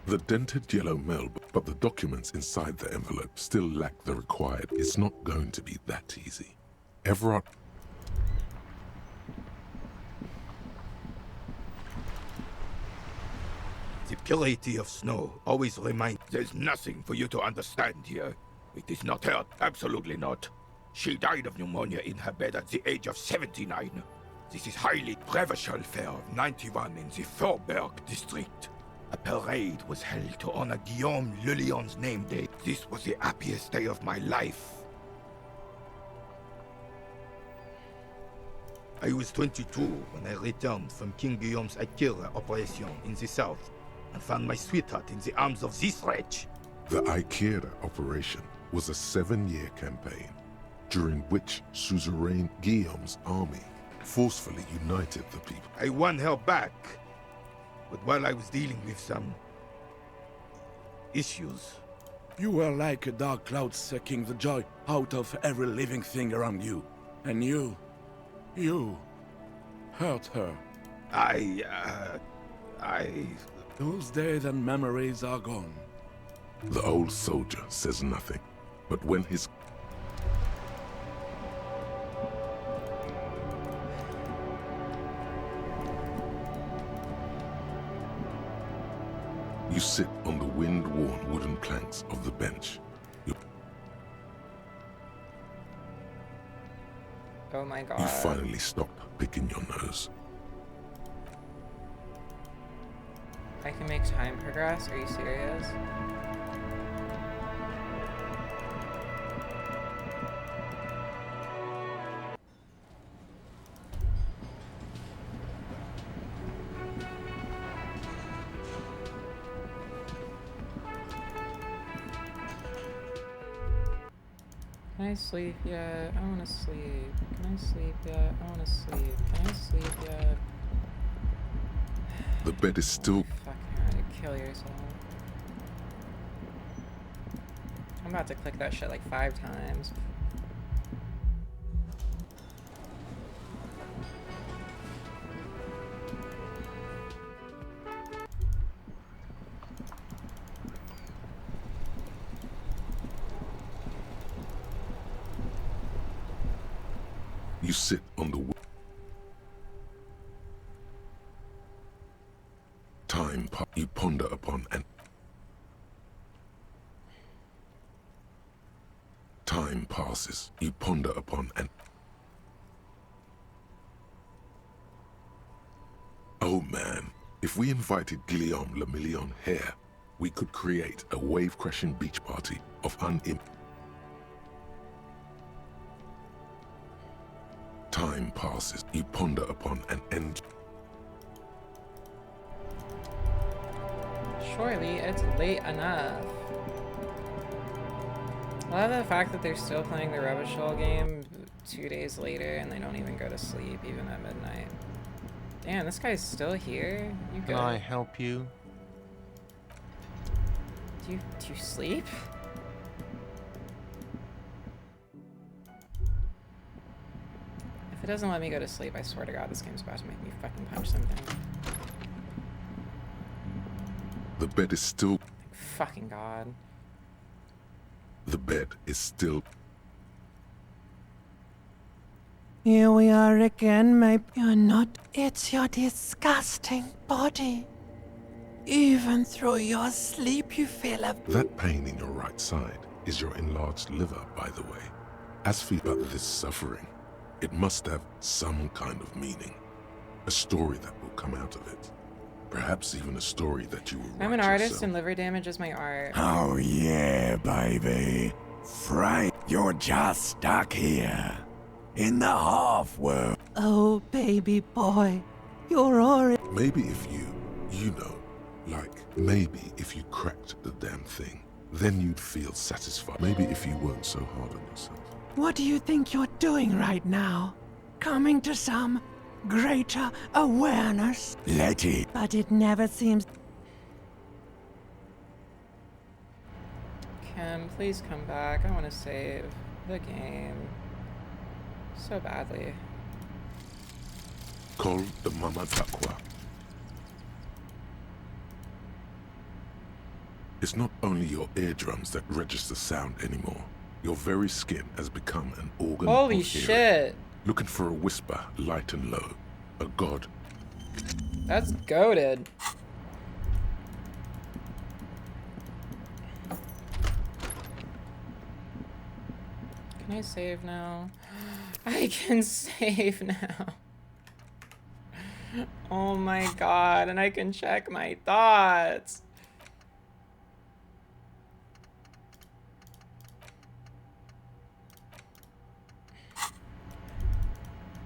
The dented yellow mail, but the documents inside the envelope still lack the required. It's not going to be that easy. Everard... The purity of snow always reminds... There's nothing for you to understand here. It is not her. Absolutely not. She died of pneumonia in her bed at the age of 79. This is highly Prevacial Fair of 91 in the Faubourg district. A parade was held to honor Guillaume Le Lion's name day. This was the happiest day of my life. I was 22 when I returned from King Guillaume's Akira operation in the south and found my sweetheart in the arms of this wretch. The Akira operation was a 7-year campaign during which suzerain Guillaume's army forcefully united the people. I won her back. But while I was dealing with some issues... You were like a dark cloud sucking the joy out of every living thing around you. And you hurt her. Those days and memories are gone. The old soldier says nothing, but when his... You sit on the wind-worn wooden planks of the bench. Oh my god. You finally stop picking your nose. I can make time progress? Are you serious? Can I sleep yet? I wanna sleep. Can I sleep yet? I wanna sleep. Can I sleep yet? The bed is still... Fucking kill yourself. I'm about to click that shit like 5 times. You sit on the... Time you ponder upon and... Time passes. You ponder upon and... Oh man, if we invited Guillaume Le Million here, we could create a wave-crashing beach party of Time passes. You ponder upon an end. Surely it's late enough. I love the fact that they're still playing the Rubbish Hole game 2 days later and they don't even go to sleep even at midnight. Damn, this guy's still here? You go. Can I help you? Do you sleep? If it doesn't let me go to sleep, I swear to God, this game's about to make me fucking punch something. The bed is still... Fucking God. The bed is still... Here we are again, You're not. It's your disgusting body. Even through your sleep, you feel a... That pain in your right side is your enlarged liver, by the way. As for this suffering, it must have some kind of meaning. A story that will come out of it. Perhaps even a story that you will write I'm an artist yourself. and liver damage is my art. Oh yeah, baby. Frank, you're just stuck here. In the half-world. Oh, baby boy. You're already... Maybe if you know, like, maybe if you cracked the damn thing, then you'd feel satisfied. Maybe if you weren't so hard on yourself. What do you think you're doing right now? Coming to some greater awareness? Let it. But it never seems... Kim, please come back. I want to save the game. So badly. Call the Mama Takwa. It's not only your eardrums that register sound anymore. Your very skin has become an organ Holy of hearing. shit. Looking for a whisper, light and low. A god. That's goated. Can I save now? I can save now. Oh my God, and I can check my thoughts.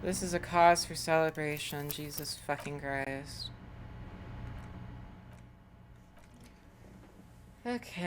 This is a cause for celebration, Jesus fucking Christ. Okay.